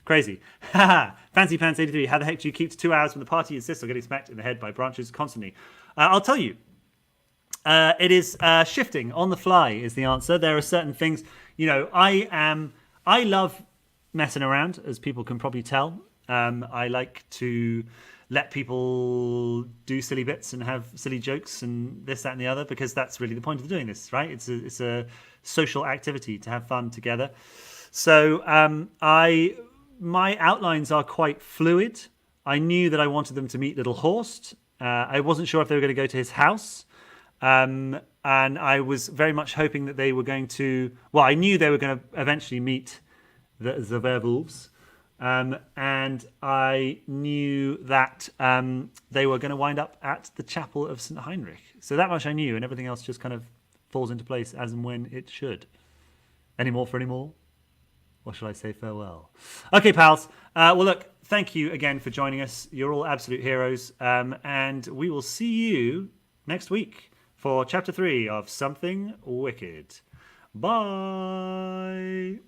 crazy. Fancy Pants 83. How the heck do you keep to 2 hours when the party insists on getting smacked in the head by branches constantly? I'll tell you. It is shifting on the fly is the answer. There are certain things, I love messing around, as people can probably tell. I like to let people do silly bits and have silly jokes and this, that, and the other, because that's really the point of doing this, right? It's a social activity to have fun together. So my outlines are quite fluid. I knew that I wanted them to meet little Horst. I wasn't sure if they were going to go to his house. And I was very much hoping that they were going to... Well, I knew they were going to eventually meet the werewolves. And I knew that they were going to wind up at the Chapel of St. Heinrich. So that much I knew, and everything else just kind of falls into place as and when it should. Any more for any more? Or shall I say farewell? Okay, pals. Well, look, thank you again for joining us. You're all absolute heroes. And we will see you next week for Chapter 3 of Something Wicked. Bye!